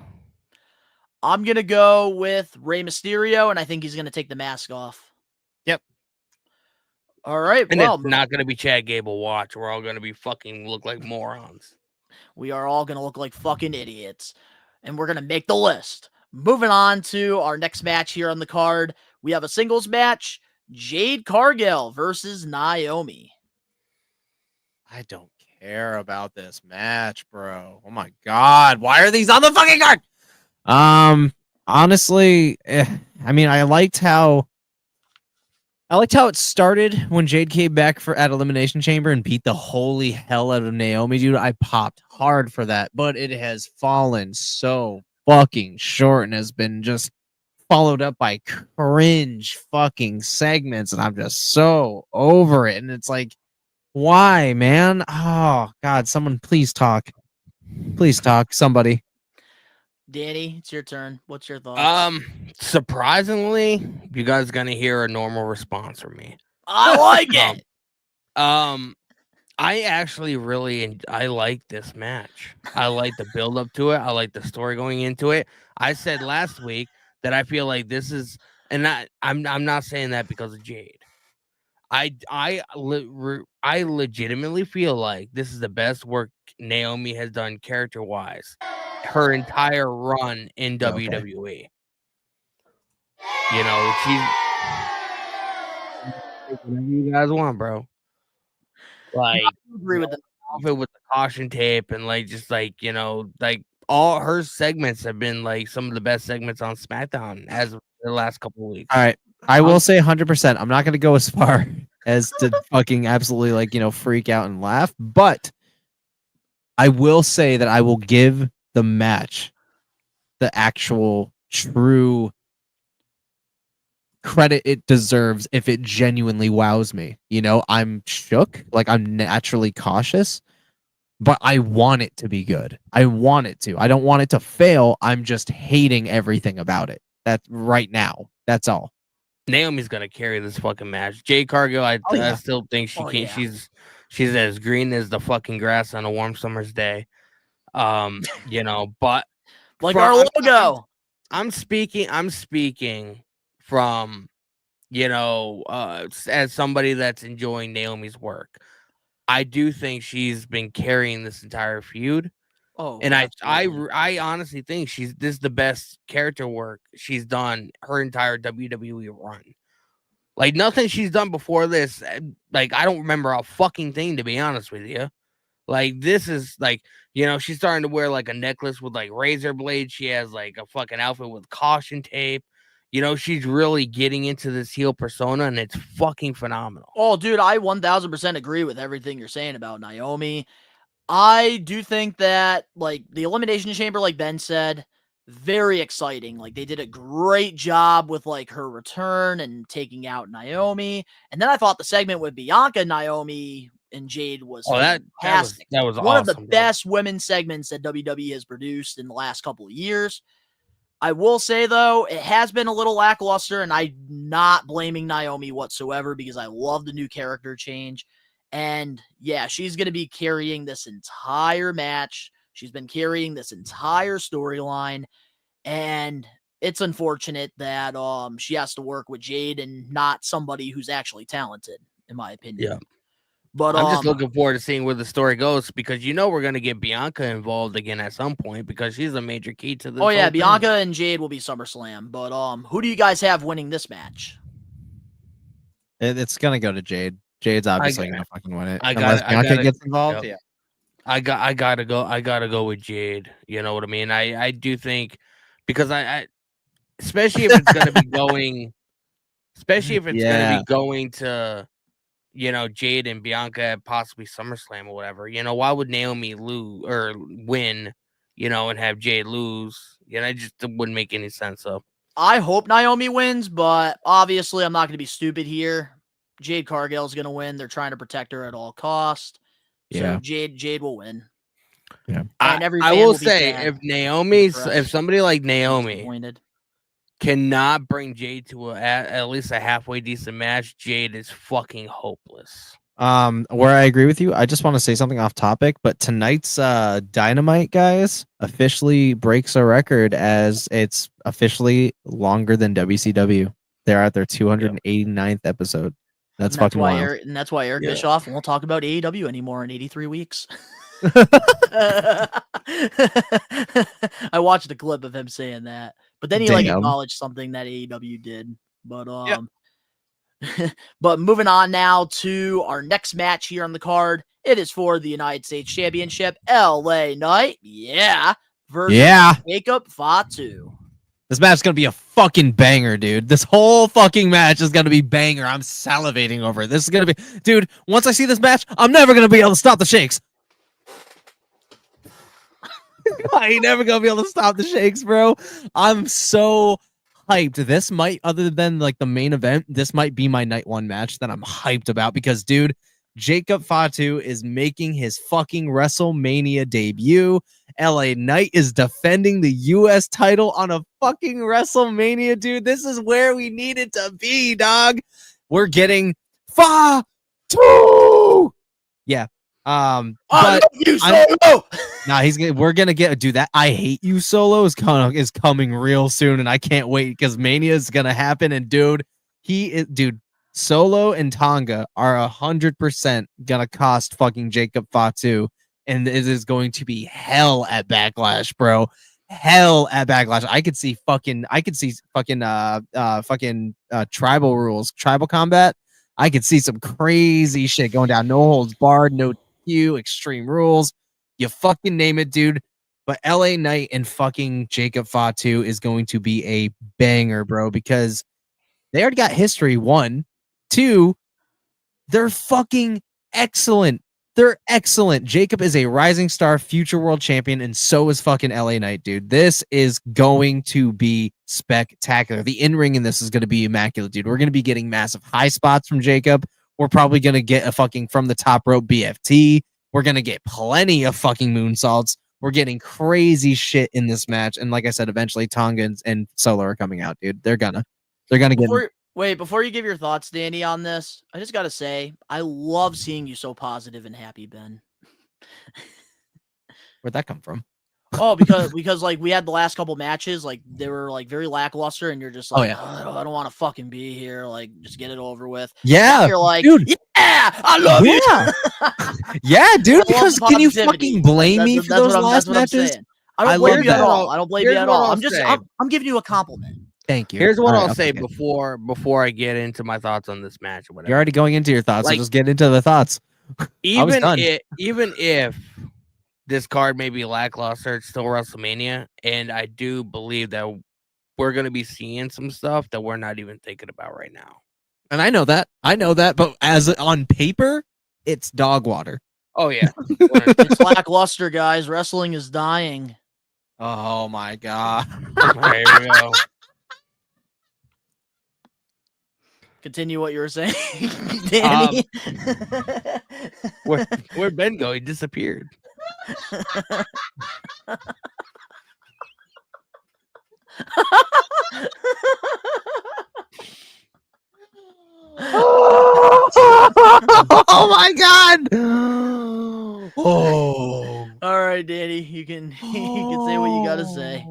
I'm going to go with Rey Mysterio, and I think he's going to take the mask off. Yep. All right. And it's not going to be Chad Gable. Watch. We're all going to be fucking look like morons. We are all going to look like fucking idiots. And we're going to make the list. Moving on to our next match here on the card. We have a singles match. Jade Cargill versus Naomi. I don't care about this match, bro. Oh my God. Why are these on the fucking card? Honestly, I liked how it started when Jade came back at Elimination Chamber and beat the holy hell out of Naomi, dude. I popped hard for that, but it has fallen so fucking short and has been just followed up by cringe fucking segments, and I'm just so over it. And it's like, why, man? Oh God, someone please talk. Please talk, somebody. Danny, it's your turn. What's your thoughts? Surprisingly, you guys are gonna hear a normal response from me. I like it. I actually I like this match. I like the build up to it. I like the story going into it. I said last week that I feel like this is, and I'm not saying that because of Jade. I legitimately feel like this is the best work Naomi has done character wise her entire run in WWE. You know, she's whatever you guys want, bro. Like, I agree with that. outfit with the caution tape and like just like like all her segments have been like some of the best segments on SmackDown as of the last couple of weeks. All right. I will say 100%. I'm not going to go as far as to fucking absolutely freak out and laugh, but I will say that I will give the match the actual true credit it deserves if it genuinely wows me. I'm shook, like I'm naturally cautious, but I want it to be good. I want it to. I don't want it to fail. I'm just hating everything about it. That's right now. That's all. Naomi's gonna carry this fucking match. Jade Cargill, I still think she can't. Yeah. She's as green as the fucking grass on a warm summer's day. But like our logo. I'm speaking from as somebody that's enjoying Naomi's work. I do think she's been carrying this entire feud. Oh, and I honestly think this is the best character work she's done her entire WWE run. Like nothing she's done before this. Like I don't remember a fucking thing, to be honest with you. Like this is like she's starting to wear like a necklace with like razor blades. She has like a fucking outfit with caution tape. She's really getting into this heel persona, and it's fucking phenomenal. Oh, dude, I 1000% agree with everything you're saying about Naomi. I do think that, like, the Elimination Chamber, like Ben said, very exciting. Like, they did a great job with, like, her return and taking out Naomi. And then I thought the segment with Bianca, Naomi, and Jade was fantastic. That was one awesome, of the best women's segments that WWE has produced in the last couple of years. I will say, though, it has been a little lackluster, and I'm not blaming Naomi whatsoever because I love the new character change. And yeah, she's going to be carrying this entire match. She's been carrying this entire storyline. And it's unfortunate that she has to work with Jade and not somebody who's actually talented, in my opinion. Yeah. But I'm just looking forward to seeing where the story goes because we're going to get Bianca involved again at some point because she's a major key to this. Oh, yeah, Bianca and Jade will be SummerSlam. But who do you guys have winning this match? It's going to go to Jade. Jade's obviously gonna fucking win it. Unless Bianca gets involved. Yeah. I gotta go with Jade. You know what I mean? I do think because I especially if it's gonna be going gonna be going to Jade and Bianca at possibly SummerSlam or whatever. Why would Naomi lose or win, and have Jade lose? It just wouldn't make any sense. So I hope Naomi wins, but obviously I'm not gonna be stupid here. Jade Cargill is going to win. They're trying to protect her at all costs. Yeah. So Jade will win. Yeah. And I will say if somebody like Naomi cannot bring Jade to at least a halfway decent match, Jade is fucking hopeless. Where I agree with you, I just want to say something off topic, but tonight's Dynamite, guys, officially breaks a record as it's officially longer than WCW. They're at their 289th episode. That's fucking wild. And that's why Eric Bischoff won't talk about AEW anymore in 83 weeks. I watched a clip of him saying that, but then he acknowledged something that AEW did. But but moving on now to our next match here on the card. It is for the United States Championship. LA Knight, versus Jacob Fatu. This match is going to be a fucking banger, dude. This whole fucking match is going to be banger. I'm salivating over it. This is going to be... Dude, once I see this match, I'm never going to be able to stop the shakes. I ain't never going to be able to stop the shakes, bro. I'm so hyped. This might, other than like the main event, this might be my night one match that I'm hyped about because, dude, Jacob Fatu is making his fucking WrestleMania debut. LA Knight is defending the U.S. title on a fucking WrestleMania, dude. This is where we needed to be, dog. We're getting Fatu. Yeah. But Solo. We're gonna get that. I hate you Solo is coming real soon, and I can't wait because Mania is gonna happen. And dude, Solo and Tonga are 100% gonna cost fucking Jacob Fatu, and it is going to be hell at Backlash, bro. hell at Backlash. I could see fucking tribal rules, tribal combat. I could see some crazy shit going down. No holds barred, no Q, extreme rules. You fucking name it, dude. But LA Knight and fucking Jacob Fatu is going to be a banger, bro, because they already got history. 1, 2, they're fucking excellent. They're excellent. Jacob is a rising star, future world champion, and so is fucking LA Knight, dude. This is going to be spectacular. The in-ring in this is going to be immaculate, dude. We're going to be getting massive high spots from Jacob. We're probably going to get a fucking from the top rope BFT. We're going to get plenty of fucking moonsaults. We're getting crazy shit in this match. And like I said, eventually Tonga and Solo are coming out, dude. They're gonna get. Wait, before you give your thoughts, Danny, on this, I just gotta say, I love seeing you so positive and happy, Ben. Where'd that come from? Oh, because like we had the last couple matches, like they were like very lackluster, and you're just like, I don't want to fucking be here. Like, just get it over with. Yeah, now you're like, dude. Yeah, I love it. Yeah, dude. Because can you fucking blame me for those last matches? I don't blame you at all. I don't blame you at all. I'm giving you a compliment. Thank you. Here's what I'll say before I get into my thoughts on this match or whatever. You're already going into your thoughts, Like, so just get into the thoughts. Even if this card may be lackluster, it's still WrestleMania, and I do believe that we're going to be seeing some stuff that we're not even thinking about right now. And I know that, but as on paper, it's dog water. Oh yeah, it's lackluster, guys. Wrestling is dying. Oh my god! There we go. Continue what you were saying, Danny. Where'd Ben go? He disappeared. Oh my god! Oh. All right, Danny, you can say what you gotta say.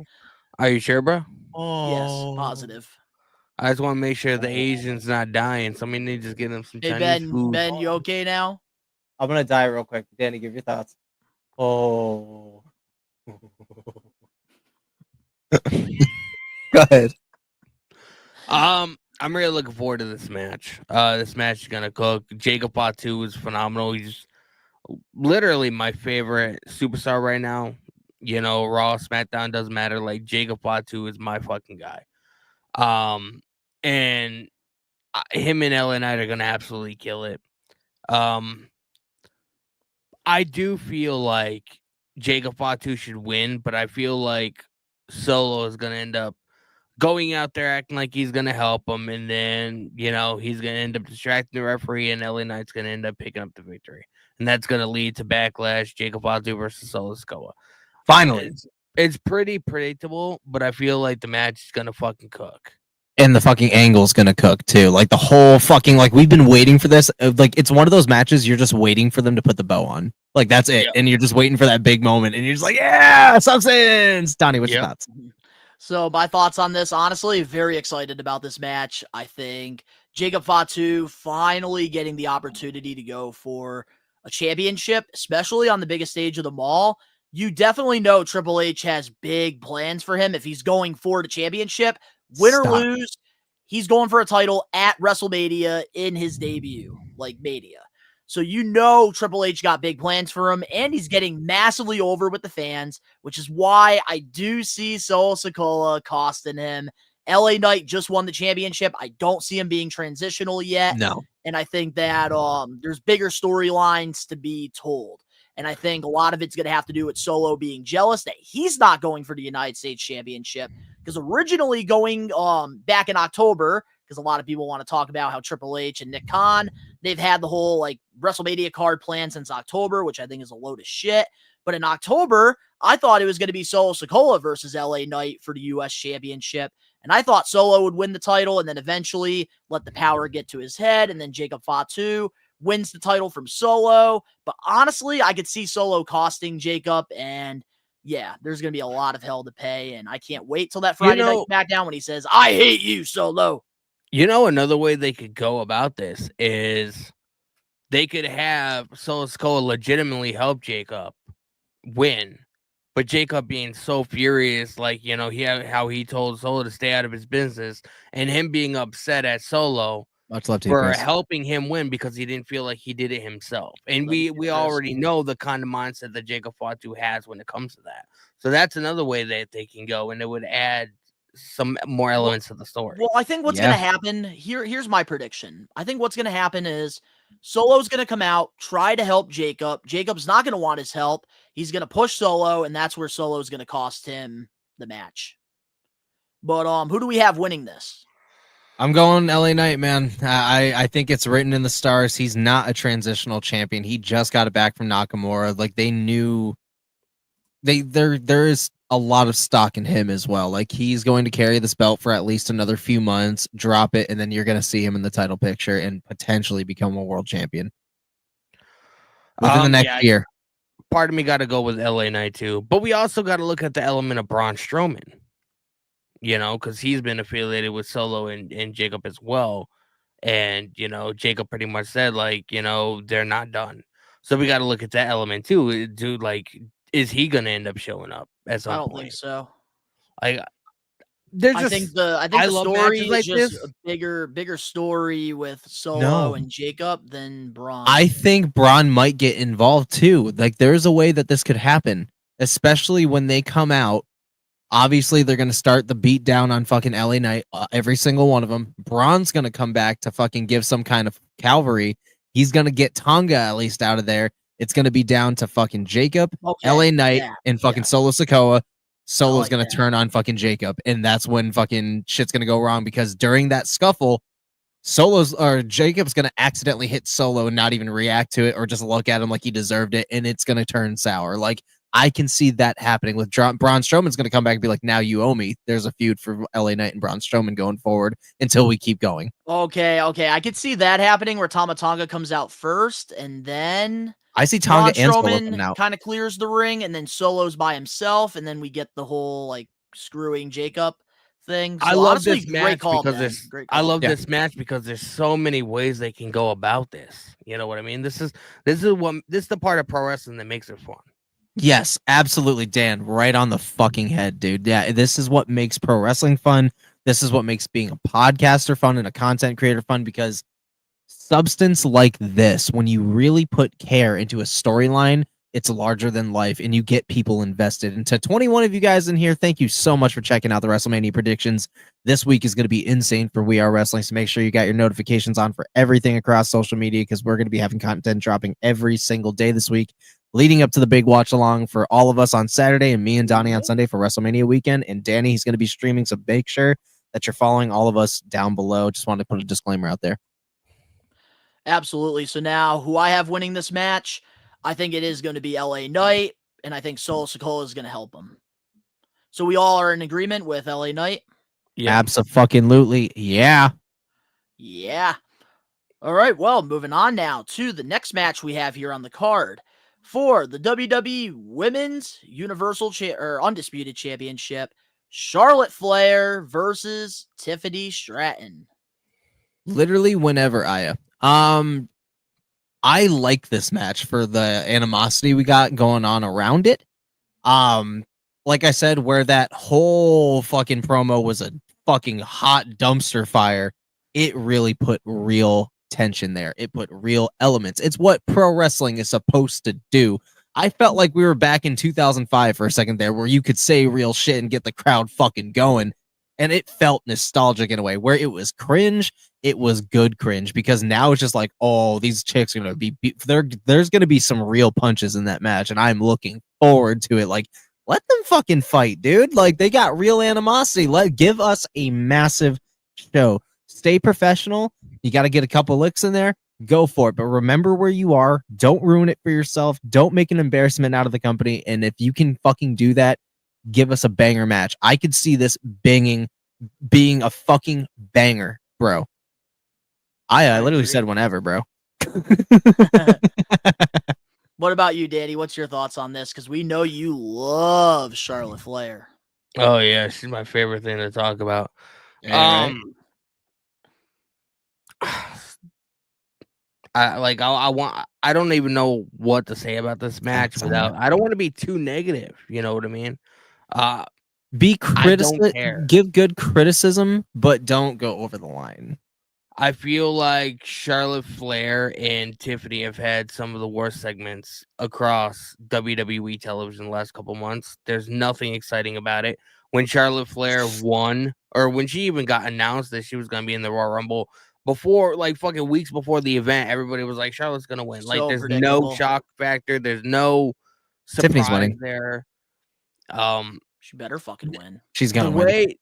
Are you sure, bro? Yes, positive. I just want to make sure the Asian's not dying. So we need to just get him some Chinese food. Ben, you okay now? I'm gonna die real quick. Danny, give your thoughts. Oh. Go ahead. I'm really looking forward to this match. This match is gonna cook. Jacob Fatu is phenomenal. He's literally my favorite superstar right now. You know, Raw, SmackDown doesn't matter. Like Jacob Fatu is my fucking guy. And him and LA Knight are gonna absolutely kill it. I do feel like Jacob Fatu should win, but I feel like Solo is gonna end up going out there acting like he's gonna help him, and then he's gonna end up distracting the referee, and LA Knight's gonna end up picking up the victory, and that's gonna lead to Backlash: Jacob Fatu versus Solo Sikoa. Finally, it's pretty predictable, but I feel like the match is gonna fucking cook. And the fucking angle's gonna cook too. Like the whole fucking we've been waiting for this. Like it's one of those matches you're just waiting for them to put the bow on. Like that's it, and you're just waiting for that big moment, and you're just like, yeah, substance. Donnie, what's your thoughts? So my thoughts on this, honestly, very excited about this match. I think Jacob Fatu finally getting the opportunity to go for a championship, especially on the biggest stage of them all. You definitely know Triple H has big plans for him if he's going for the championship. Win or lose, he's going for a title at WrestleMania in his debut, like Mania. So you know Triple H got big plans for him, and he's getting massively over with the fans, which is why I do see Solo Sikoa costing him. LA Knight just won the championship. I don't see him being transitional yet. No. And I think that there's bigger storylines to be told. And I think a lot of it's going to have to do with Solo being jealous that he's not going for the United States Championship. Because originally going back in October, because a lot of people want to talk about how Triple H and Nick Khan, they've had the whole WrestleMania card plan since October, which I think is a load of shit. But in October, I thought it was going to be Solo Sikoa versus LA Knight for the U.S. Championship. And I thought Solo would win the title and then eventually let the power get to his head. And then Jacob Fatu wins the title from Solo. But honestly, I could see Solo costing Jacob. And yeah, there's going to be a lot of hell to pay. And I can't wait till that Friday night SmackDown when he says, I hate you, Solo. Another way they could go about this is they could have Solo Sikoa legitimately help Jacob win. But Jacob being so furious, like, how he told Solo to stay out of his business, and him being upset at Solo Much love to you, for Chris. helping him win because he didn't feel like he did it himself. And we already know the kind of mindset that Jacob Fatu has when it comes to that. So that's another way that they can go, and it would add some more elements to the story. Well, I think what's going to happen here's my prediction. I think what's going to happen is Solo's going to come out, try to help Jacob. Jacob's not going to want his help. He's going to push Solo, and that's where Solo's going to cost him the match. But who do we have winning this? I'm going LA Knight, man. I think it's written in the stars. He's not a transitional champion. He just got it back from Nakamura. Like, they knew there is a lot of stock in him as well. Like, he's going to carry this belt for at least another few months, drop it, and then you're going to see him in the title picture and potentially become a world champion within the next year. Part of me got to go with LA Knight too, but we also got to look at the element of Braun Strowman, because he's been affiliated with Solo and Jacob as well. And, Jacob pretty much said, like, they're not done. So we got to look at that element too. Dude, like, is he going to end up showing up at some point? I don't think so. I think the story is just a bigger story with Solo and Jacob than Braun. I think Braun might get involved too. Like, there's a way that this could happen, especially when they come out. Obviously, they're going to start the beat down on fucking LA Knight, every single one of them. Braun's going to come back to fucking give some kind of cavalry. He's going to get Tonga at least out of there. It's going to be down to fucking Jacob, LA Knight, and fucking Solo Sikoa. Solo's going to turn on fucking Jacob, and that's when fucking shit's going to go wrong, because during that scuffle, Jacob's going to accidentally hit Solo and not even react to it or just look at him like he deserved it, and it's going to turn sour. Like, I can see that happening with Braun Strowman's going to come back and be like, now you owe me. There's a feud for LA Knight and Braun Strowman going forward until we keep going. Okay. I could see that happening where Tama Tonga comes out first, and then I see Tonga and Solo coming out. Kind of clears the ring, and then Solo's by himself, and then we get the whole like screwing Jacob thing. So I love honestly, this match this match because there's so many ways they can go about this. You know what I mean? This is the part of pro wrestling that makes it fun. Yes, absolutely, Dan. Right on the fucking head, dude. Yeah, this is what makes pro wrestling fun. This is what makes being a podcaster fun and a content creator fun, because substance like this, when you really put care into a storyline, it's larger than life, and you get people invested. And to 21 of you guys in here, thank you so much for checking out the WrestleMania predictions. This week is going to be insane for We Are Wrestling, so make sure you got your notifications on for everything across social media, because we're going to be having content dropping every single day this week, leading up to the big watch along for all of us on Saturday, and me and Donnie on Sunday for WrestleMania weekend. And Danny, he's going to be streaming, so make sure that you're following all of us down below. Just wanted to put a disclaimer out there. Absolutely. So now, who I have winning this match, I think it is going to be LA Knight, and I think Solo Sikoa is going to help him. So we all are in agreement with LA Knight? Yeah. Abso-fucking-lutely. Yeah. Yeah. All right. Well, moving on now to the next match we have here on the card for the WWE Women's Universal Undisputed Championship. Charlotte Flair versus Tiffany Stratton. Literally whenever, Aya. I like this match for the animosity we got going on around it. Like I said, where that whole fucking promo was a fucking hot dumpster fire, it really put real tension there. It put real elements. It's what pro wrestling is supposed to do. I felt like we were back in 2005 for a second there, where you could say real shit and get the crowd fucking going. And it felt nostalgic in a way where it was cringe. It was good cringe, because now it's just like, oh, these chicks are going to be, there's going to be some real punches in that match. And I'm looking forward to it. Like, let them fucking fight, dude. Like, they got real animosity. Give us a massive show. Stay professional. You got to get a couple licks in there. Go for it. But remember where you are. Don't ruin it for yourself. Don't make an embarrassment out of the company. And if you can fucking do that, give us a banger match. I could see this being a fucking banger, bro. I literally said whenever, bro. What about you, Danny? What's your thoughts on this? Because we know you love Charlotte Flair. Oh yeah, she's my favorite thing to talk about. I don't even know what to say about this match without. I don't want to be too negative. You know what I mean? Be I don't care. give good criticism, but don't go over the line. I feel like Charlotte Flair and Tiffany have had some of the worst segments across WWE television the last couple months. There's nothing exciting about it. When Charlotte Flair won, or when she even got announced that she was going to be in the Royal Rumble, before, like, fucking weeks before the event, everybody was like, Charlotte's going to win. Like, So there's no predictable. shock factor. There's no Tiffany's surprise winning. there. She better fucking win. She's The gonna win. way,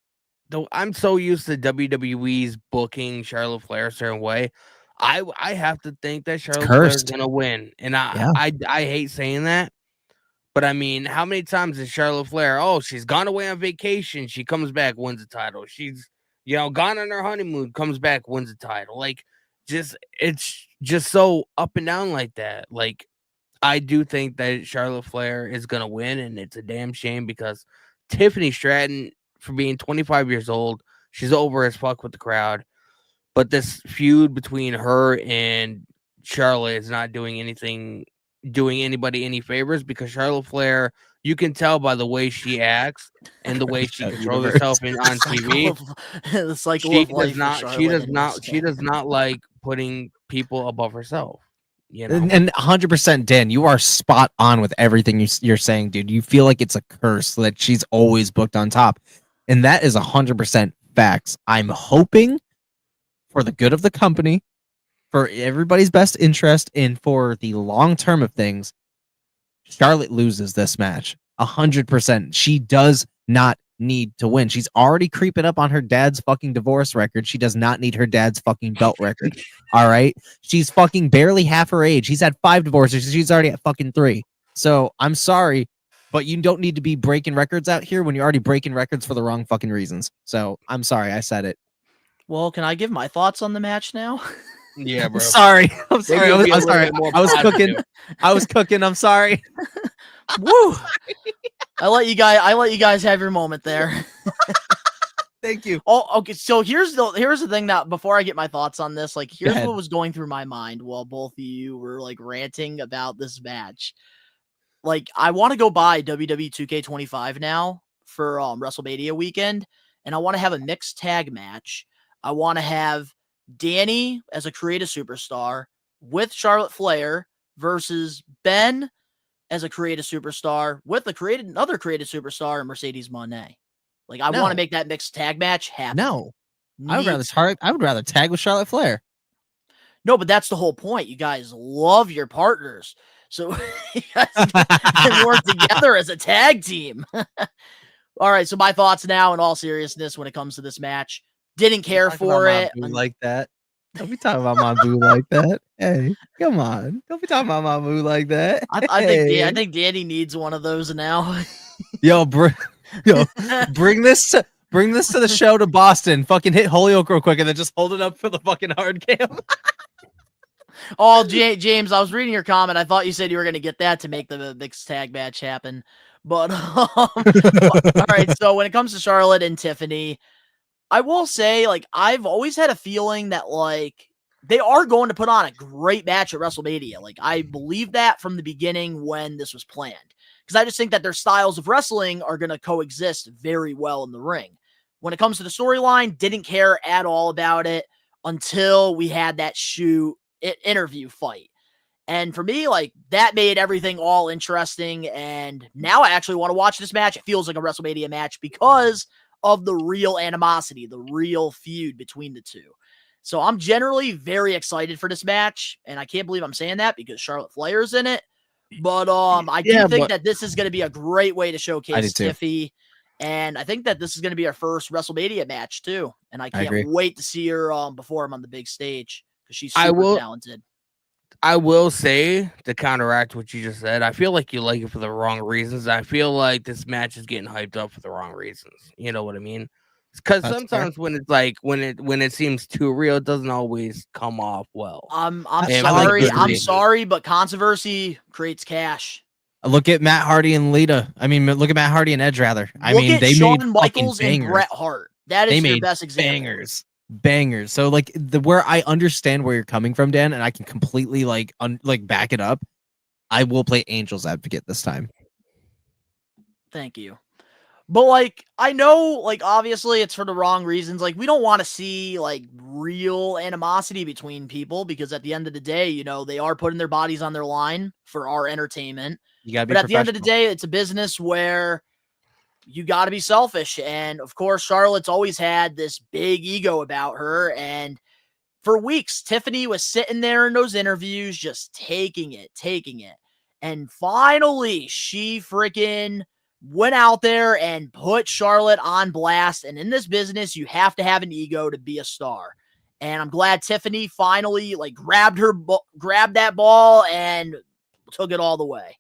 though, I'm so used to WWE's booking Charlotte Flair a certain way. I have to think that Charlotte Flair is cursed. gonna win, and Yeah. I hate saying that, but I mean, how many times is Charlotte Flair? Oh, she's gone away on vacation, she comes back, wins the title. She's gone on her honeymoon, comes back, wins the title. Like, it's just so up and down like that. Like, I do think that Charlotte Flair is gonna win, and it's a damn shame because Tiffany Stratton, for being 25 years old, she's over as fuck with the crowd. But this feud between her and Charlotte is not doing anybody any favors, because Charlotte Flair, you can tell by the way she acts and the way she controls herself on TV. The cycle of life. She does not like putting people above herself. You know? And 100%, Dan, you are spot on with everything you're saying, dude. You feel like it's a curse that she's always booked on top. And that is 100% facts. I'm hoping for the good of the company, for everybody's best interest, and for the long term of things, Charlotte loses this match. 100%. She does not need to win. She's already creeping up on her dad's fucking divorce record. She does not need her dad's fucking belt record. All right? She's fucking barely half her age. He's had 5 divorces. She's already at fucking 3. So I'm sorry, but you don't need to be breaking records out here when you're already breaking records for the wrong fucking reasons. So I'm sorry, I said it. Well, can I give my thoughts on the match now? Yeah, bro. Sorry. I'm sorry. I'm sorry. I was positive. cooking. I was cooking. I'm sorry. Woo! I let you guys have your moment there. Thank you. Oh, okay. So here's the thing that before I get my thoughts on this, like, here's ahead. what was going through my mind while both of you were like ranting about this match. Like, I want to go buy WWE 2K25 now for WrestleMania weekend, and I want to have a mixed tag match. I want to have Danny as a creative superstar with Charlotte Flair versus Ben as a creative superstar with another creative superstar and Mercedes Moné. Like, I want to make that mixed tag match happen. No. I would rather tag with Charlotte Flair. No, but that's the whole point. You guys love your partners. So you guys can work together as a tag team. All right, so my thoughts now, in all seriousness, when it comes to this match. Didn't care for it. Like that. Don't be talking about my boo like that. Hey, come on. Don't be talking about my boo like that. I think Danny needs one of those now. Bring this to the show to Boston. Fucking hit Holyoke real quick and then just hold it up for the fucking hard cam. Oh, James, I was reading your comment. I thought you said you were going to get that to make the mixed tag match happen. But all right, so when it comes to Charlotte and Tiffany, I will say, like, I've always had a feeling that, like, they are going to put on a great match at WrestleMania. Like, I believe that from the beginning when this was planned. Because I just think that their styles of wrestling are going to coexist very well in the ring. When it comes to the storyline, didn't care at all about it until we had that interview fight. And for me, like, that made everything all interesting. And now I actually want to watch this match. It feels like a WrestleMania match because of the real animosity, the real feud between the two. So I'm generally very excited for this match, and I can't believe I'm saying that because Charlotte Flair is in it. But I do think that this is going to be a great way to showcase Tiffy, and I think that this is going to be our first WrestleMania match too. And I can't wait to see her perform on the big stage because she's super talented. I will say, to counteract what you just said, I feel like you like it for the wrong reasons. I feel like this match is getting hyped up for the wrong reasons. You know what I mean? Because sometimes when it's like when it seems too real, it doesn't always come off well. I'm sorry, but controversy creates cash. Look at Matt Hardy and Lita. I mean, look at Matt Hardy and Edge, rather. Look at Shawn Michaels and Bret Hart. That is your best example. Bangers. bangers. So like where I understand where you're coming from, Dan, and I can completely like back it up. I will play Angel's Advocate this time. Thank you. But like, I know, like, obviously it's for the wrong reasons. Like, we don't want to see like real animosity between people because at the end of the day, you know, they are putting their bodies on their line for our entertainment. You gotta be But at the end of the day, it's a business where you got to be selfish. And of course, Charlotte's always had this big ego about her. And for weeks, Tiffany was sitting there in those interviews, just taking it. And finally, she freaking went out there and put Charlotte on blast. And in this business, you have to have an ego to be a star. And I'm glad Tiffany finally like grabbed that ball and took it all the way.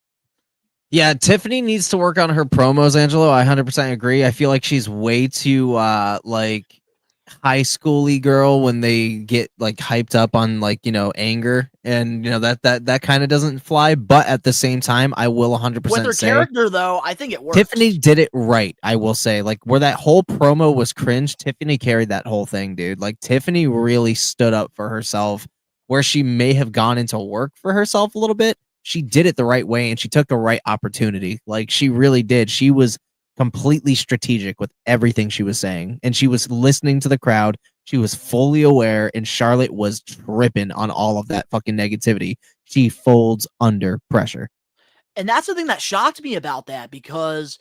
Yeah, Tiffany needs to work on her promos, Angelo. I 100% agree. I feel like she's way too like high schooly girl when they get like hyped up on like, you know, anger, and you know that kind of doesn't fly. But at the same time, I will 100% with her say character though, I think it works. Tiffany did it right. I will say, like, where that whole promo was cringe, Tiffany carried that whole thing, dude. Like, Tiffany really stood up for herself where she may have gone into work for herself a little bit. She did it the right way, and she took the right opportunity. Like, she really did. She was completely strategic with everything she was saying, and she was listening to the crowd. She was fully aware, and Charlotte was tripping on all of that fucking negativity. She folds under pressure. And that's the thing that shocked me about that, because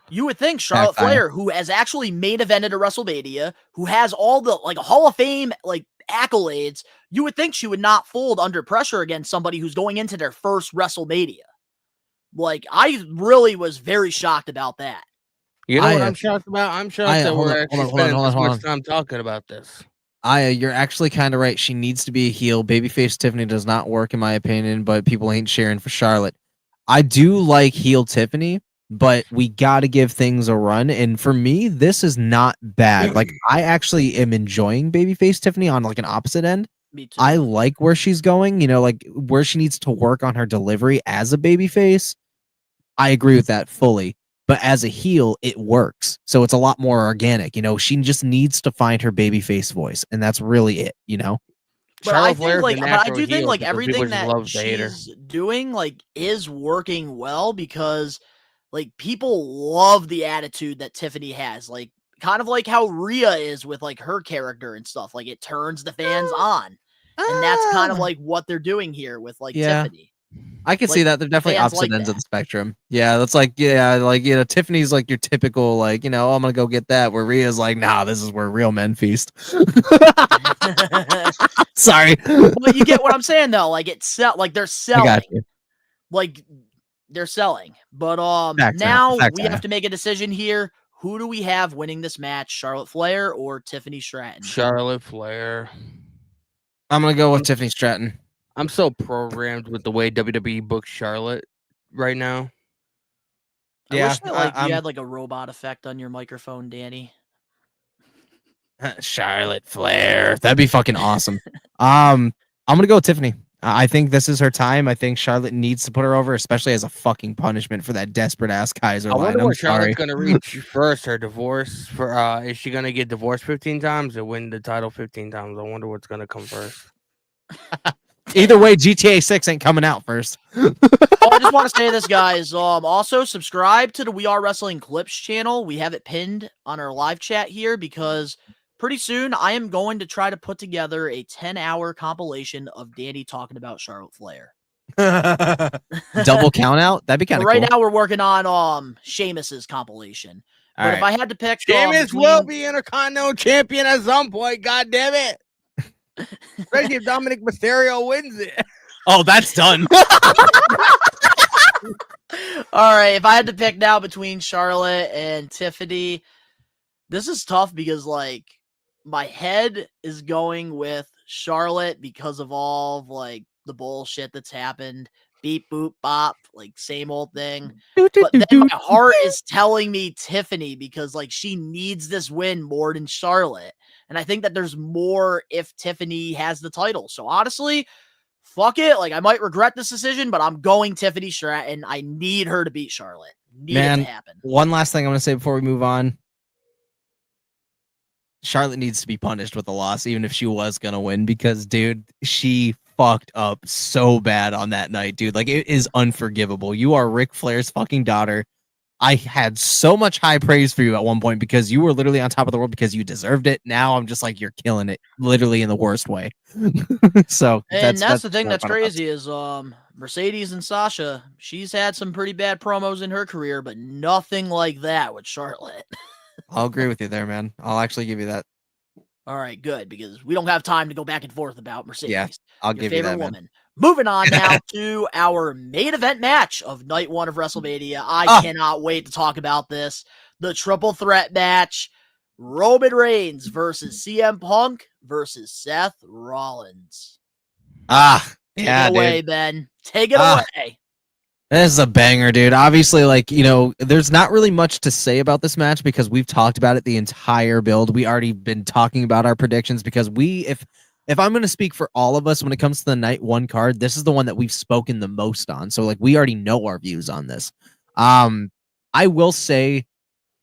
you would think Charlotte Flair, who has actually main evented a WrestleMania, who has all the like Hall of Fame like accolades, you would think she would not fold under pressure against somebody who's going into their first WrestleMania. Like, I really was very shocked about that. You know what I'm shocked about? I'm shocked that we're actually spending this much time talking about this. You're actually kind of right. She needs to be a heel. Babyface Tiffany does not work, in my opinion, but people ain't cheering for Charlotte. I do like heel Tiffany, but we got to give things a run. And for me, this is not bad. Like, I actually am enjoying Babyface Tiffany on like an opposite end. Me too. I like where she's going, you know, like where she needs to work on her delivery as a babyface. I agree with that fully. But as a heel, it works. So it's a lot more organic. You know, she just needs to find her babyface voice, and that's really it, you know? But I do think like everything that she's doing like is working well, because like people love the attitude that Tiffany has, like kind of like how Rhea is with like her character and stuff. Like, it turns the fans on, and that's kind of like what they're doing here with like Tiffany. I can see that. They're definitely opposite ends of the spectrum. Yeah, that's like, like, you know, Tiffany's like your typical, like, you know, I'm gonna go get that, where Rhea's like, nah, this is where real men feast. Sorry. But you get what I'm saying though. Like, they're selling. I got you. Like, they're selling. But we have to make a decision here. Who do we have winning this match? Charlotte Flair or Tiffany Stratton? Charlotte Flair. I'm gonna go with Tiffany Stratton. I'm so programmed with the way WWE books Charlotte right now. I wish that, you had like a robot effect on your microphone, Danny. Charlotte Flair. That'd be fucking awesome. I'm gonna go with Tiffany. I think this is her time. I think Charlotte needs to put her over, especially as a fucking punishment for that desperate ass Kaiser line. I wonder what Charlotte's gonna reach first. Her divorce is she gonna get divorced 15 times or win the title 15 times? I wonder what's gonna come first. Either way, GTA 6 ain't coming out first. I just want to say this, guys. Also, subscribe to the We Are Wrestling Clips channel. We have it pinned on our live chat here, because pretty soon I am going to try to put together a 10-hour compilation of Danny talking about Charlotte Flair. Double count out? That'd be kind of cool. Right now, we're working on Sheamus's compilation. But if I had to pick, Sheamus will be Intercontinental Champion at some point. God damn it! Especially if Dominic Mysterio wins it. Oh, that's done. All right, if I had to pick now between Charlotte and Tiffany, this is tough because like my head is going with Charlotte because of all of, like, the bullshit that's happened. Beep, boop, bop, like same old thing. But then my heart is telling me Tiffany, because like she needs this win more than Charlotte. And I think that there's more if Tiffany has the title. So honestly, fuck it. Like, I might regret this decision, but I'm going Tiffany Stratton. I need her to beat Charlotte. Need it to happen. One last thing I'm going to say before we move on. Charlotte needs to be punished with a loss, even if she was gonna win, because dude, she fucked up so bad on that night, dude. Like, it is unforgivable. You are Ric Flair's fucking daughter. I had so much high praise for you at one point because you were literally on top of the world because you deserved it. Now I'm just like, you're killing it, literally in the worst way. So And that's the thing what that's I'm about. crazy is Mercedes and Sasha, she's had some pretty bad promos in her career, but nothing like that with Charlotte. I'll agree with you there, man. I'll actually give you that. All right, good, because we don't have time to go back and forth about Mercedes. Yeah, I'll your give you favorite that, man. woman. Moving on now to our main event match of night 1 of WrestleMania. I cannot wait to talk about this. The triple threat match. Roman Reigns versus CM Punk versus Seth Rollins. Yeah, Take it away, dude. Ben. Take it away. This is a banger, dude. Obviously, like, there's not really much to say about this match because we've talked about it the entire build. We already been talking about our predictions because if I'm going to speak for all of us when it comes to the night 1 card, this is the one that we've spoken the most on. So, like, we already know our views on this. I will say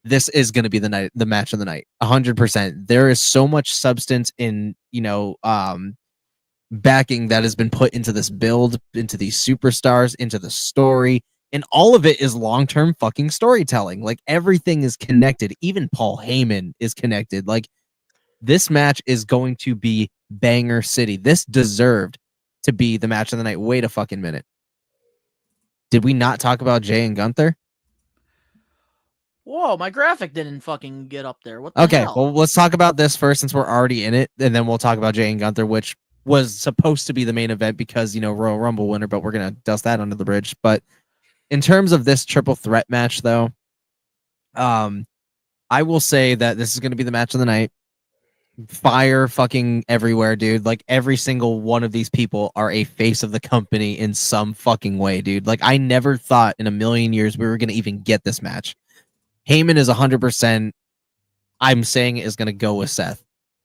this is going to be the match of the night, 100%. There is so much substance in, backing that has been put into this build, into these superstars, into the story, and all of it is long-term fucking storytelling. Like, everything is connected. Even Paul Heyman is connected. Like, this match is going to be banger city. This deserved to be the match of the night. Wait a fucking minute. Did we not talk about Jay and Gunther? Whoa, my graphic didn't fucking get up there. What the hell? Well, let's talk about this first since we're already in it, and then we'll talk about Jay and Gunther, which was supposed to be the main event because, Royal Rumble winner, but we're going to dust that under the bridge. But in terms of this triple threat match, though, I will say that this is going to be the match of the night. Fire fucking everywhere, dude. Like, every single one of these people are a face of the company in some fucking way, dude. Like, I never thought in a million years we were going to even get this match. Heyman is 100%, I'm saying, is going to go with Seth.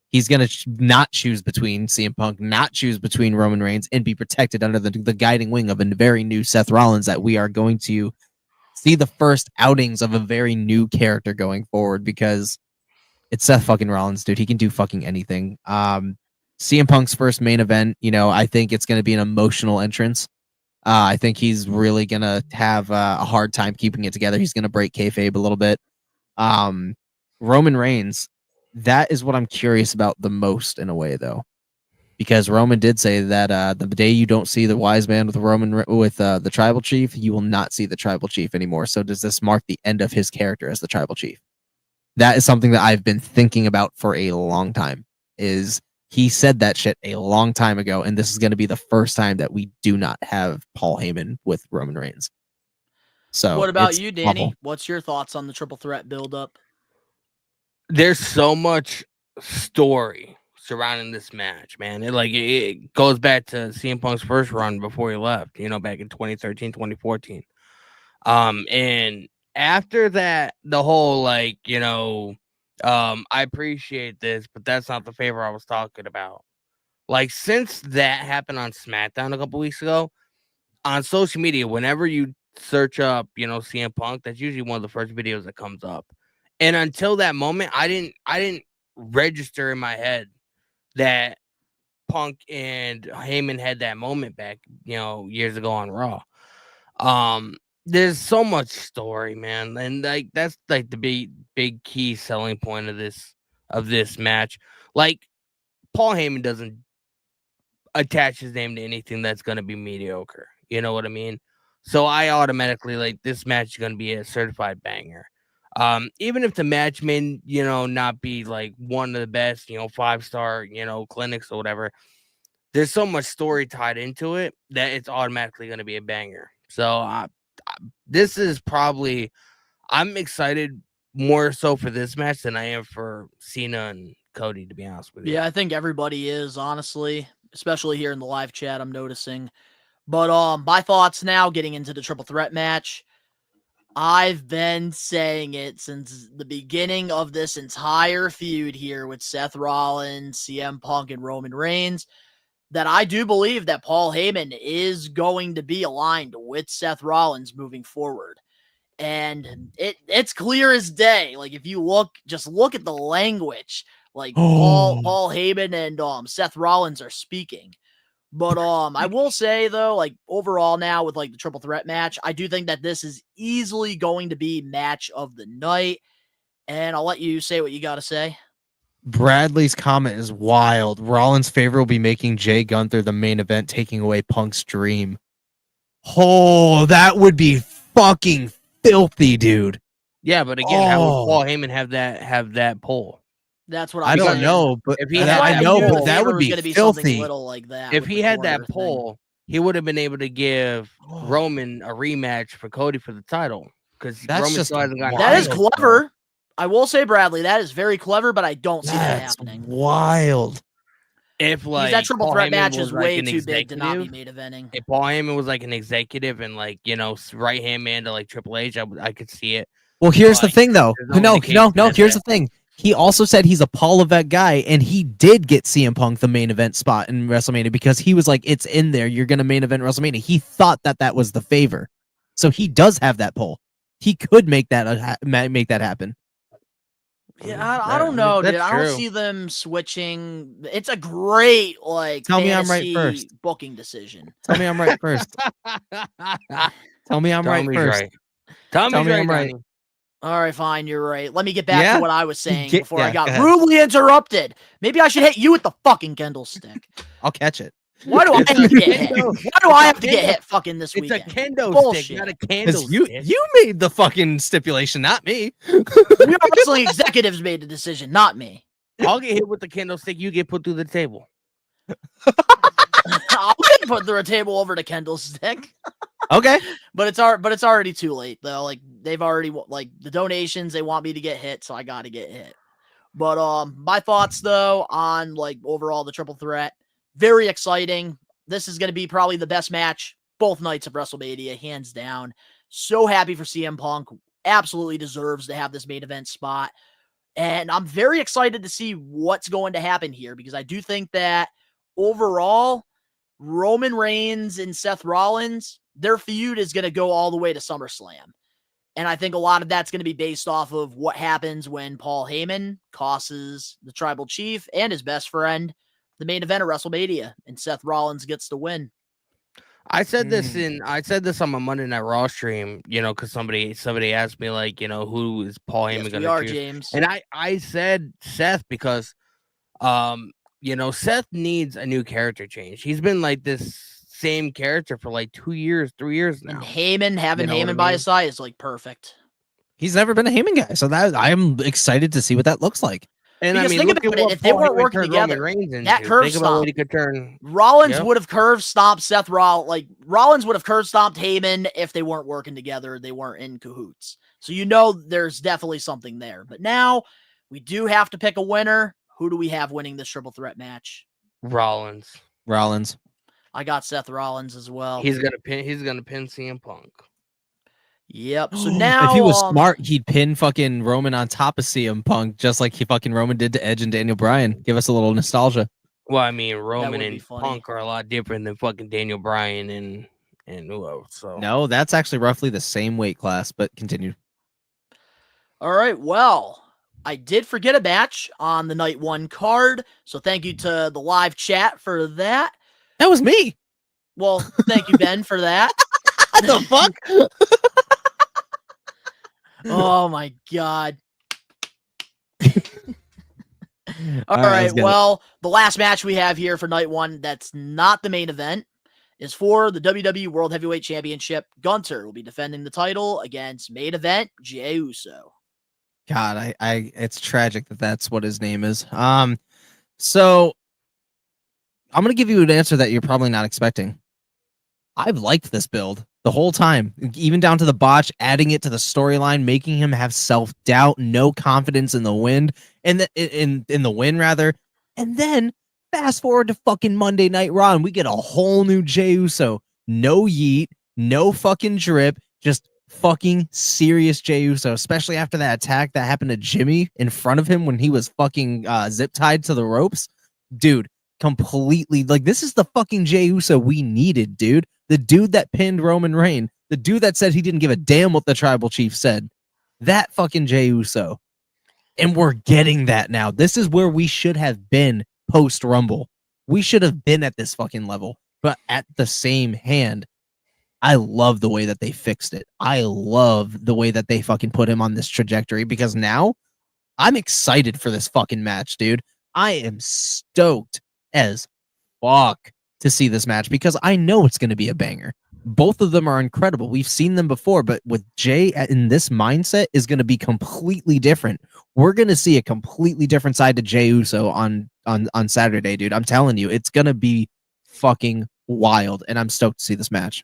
He's going to not choose between CM Punk, not choose between Roman Reigns, and be protected under the guiding wing of a very new Seth Rollins that we are going to see the first outings of a very new character going forward because it's Seth fucking Rollins, dude. He can do fucking anything. CM Punk's first main event, I think it's going to be an emotional entrance. I think he's really going to have a hard time keeping it together. He's going to break kayfabe a little bit. Roman Reigns, that is what I'm curious about the most in a way, though, because Roman did say that the day you don't see the wise man with the tribal chief, you will not see the tribal chief anymore. So does this mark the end of his character as the tribal chief? That is something that I've been thinking about for a long time. He said that shit a long time ago, and this is going to be the first time that we do not have Paul Heyman with Roman Reigns. So what about you, Danny? awful. What's your thoughts on the triple threat buildup? There's so much story surrounding this match, man. It goes back to CM Punk's first run before he left, back in 2013, 2014. And after that, the whole I appreciate this, but that's not the favor I was talking about. Like, since that happened on SmackDown a couple weeks ago, on social media, whenever you search up, CM Punk, that's usually one of the first videos that comes up. And until that moment, I didn't register in my head that Punk and Heyman had that moment back, years ago on Raw. There's so much story, man, and that's the big key selling point of this match. Like, Paul Heyman doesn't attach his name to anything that's gonna be mediocre. You know what I mean? So I automatically this match is gonna be a certified banger. Even if the match may, not be one of the best, 5-star, clinics or whatever, there's so much story tied into it that it's automatically going to be a banger. So this is probably, I'm excited more so for this match than I am for Cena and Cody, to be honest with you. Yeah, I think everybody is, honestly, especially here in the live chat, I'm noticing. But my thoughts now, getting into the triple threat match. I've been saying it since the beginning of this entire feud here with Seth Rollins, CM Punk, and Roman Reigns, that I do believe that Paul Heyman is going to be aligned with Seth Rollins moving forward. And it's clear as day. Like if you look at the language. Like Paul Heyman and Seth Rollins are speaking. But I will say though, like overall now with like the triple threat match, I do think that this is easily going to be match of the night. And I'll let you say what you got to say. Bradley's comment is wild. Rollins' favor will be making Jay Gunther the main event, taking away Punk's dream. Oh, that would be fucking filthy, dude. Yeah, but again, how would Paul Heyman have that pull? That's what I don't know, but if he I know, but that would be filthy. Little like that if he had that pull, he would have been able to give Roman a rematch for Cody for the title because Roman still hasn't gotten. That is clever. I will say, Bradley, that is very clever, but I don't see that happening. Wild. If like that triple Paul threat Heyman match is like way too big to not be main eventing. If Paul Heyman was like an executive and like right hand man to like Triple H, I could see it. Well, here's the thing, though. No. Here's the thing. He also said he's a Paul Levesque guy, and he did get CM Punk the main event spot in WrestleMania because he was like, "It's in there. You're gonna main event WrestleMania." He thought that was the favor, so he does have that pull. He could make that happen. Yeah, I don't know, dude. I don't see them switching. It's a great Tell me I'm right first. Booking decision. Tell me I'm right first. Tell me I'm right first. Right. Tell me I'm right. All right, fine, you're right. Let me get back to what I was saying before I got go rudely interrupted. Maybe I should hit you with the fucking Kendall stick. I'll catch it. Why do I have to get hit? Why do I have to get hit fucking this weekend? It's a kendo stick, not a candle stick. You made the fucking stipulation, not me. We are wrestling executives made the decision, not me. I'll get hit with the kendo stick. You get put through the table. I'll get put through a table over the Kendall stick. Okay, but it's already too late though. Like they've already the donations. They want me to get hit, so I got to get hit. But my thoughts though on like overall the triple threat, very exciting. This is going to be probably the best match both nights of WrestleMania, hands down. So happy for CM Punk. Absolutely deserves to have this main event spot, and I'm very excited to see what's going to happen here because I do think that overall, Roman Reigns and Seth Rollins, their feud is going to go all the way to SummerSlam. And I think a lot of that's going to be based off of what happens when Paul Heyman causes the Tribal Chief and his best friend the main event of WrestleMania, and Seth Rollins gets the win. I said this on my Monday Night Raw stream, because somebody asked me like, who is Paul Heyman going to choose? James. And I said Seth because Seth needs a new character change. He's been like this same character for like 2 years, 3 years now. And having Heyman by his side is like perfect. He's never been a Heyman guy, so that I'm excited to see what that looks like. And because think about it, if they weren't working together, that curve stomp, Rollins would have curve stomped Seth Rollins. Like Rollins would have curve stomped Heyman if they weren't working together. They weren't in cahoots. So there's definitely something there. But now we do have to pick a winner. Who do we have winning this triple threat match? Rollins. I got Seth Rollins as well. He's gonna pin CM Punk. Yep. So now, if he was smart, he'd pin fucking Roman on top of CM Punk, just like he fucking Roman did to Edge and Daniel Bryan. Give us a little nostalgia. Well, I mean, Roman and Punk are a lot different than fucking Daniel Bryan and who else. So no, that's actually roughly the same weight class. But continue. All right. Well, I did forget a match on the night one card, so thank you to the live chat for that. That was me. Well, thank you, Ben, for that. What the fuck? Oh my god. All right. Well, the last match we have here for night one that's not the main event is for the WWE World Heavyweight Championship. Gunther will be defending the title against main event Jey Uso. God, it's tragic that that's what his name is. So I'm gonna give you an answer that you're probably not expecting. I've liked this build the whole time, even down to the botch, adding it to the storyline, making him have self-doubt, no confidence in the win, and in the win rather. And then fast forward to fucking Monday Night Raw, and we get a whole new Jey Uso. No yeet, no fucking drip, just fucking serious Jey Uso, especially after that attack that happened to Jimmy in front of him when he was fucking zip tied to the ropes. Dude, completely, like, this is the fucking Jey Uso we needed, dude. The dude that pinned Roman Reigns, The dude that said he didn't give a damn what the tribal chief said. That fucking Jey Uso. And we're getting that now. This is where we should have been post Rumble. We should have been at this fucking level. But at the same hand, I love the way that they fixed it. I love the way that they fucking put him on this trajectory, because now I'm excited for this fucking match, dude. I am stoked as fuck to see this match because I know it's going to be a banger. Both of them are incredible. We've seen them before, but with Jey in this mindset is going to be completely different. We're going to see a completely different side to Jey Uso on Saturday, dude. I'm telling you, it's going to be fucking wild, and I'm stoked to see this match.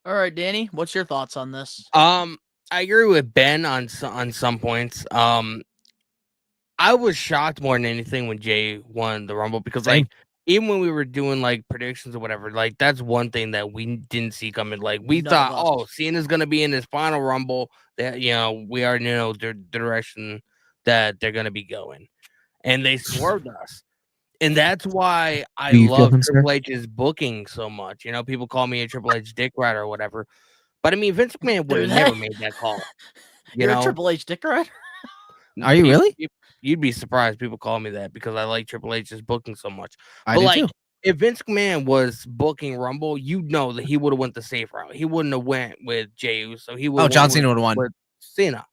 All right, Danny, what's your thoughts on this? I agree with Ben on some points. I was shocked more than anything when Jey won the Rumble because, like, even when we were doing like predictions or whatever, like that's one thing that we didn't see coming. Like we thought, oh, Cena's gonna be in his final Rumble. That we already know the direction that they're gonna be going, and they swerved us. And that's why I love Triple H's booking so much. You know, people call me a Triple H dick rider or whatever. But I mean, Vince McMahon would have never made that call. You're a Triple H dick rider? Are you really? You'd be surprised people call me that because I like Triple H's booking so much. I do too. If Vince McMahon was booking Rumble, you'd know that he would have went the safe route. He wouldn't have went with Jey Uso. John Cena would have won with Cena.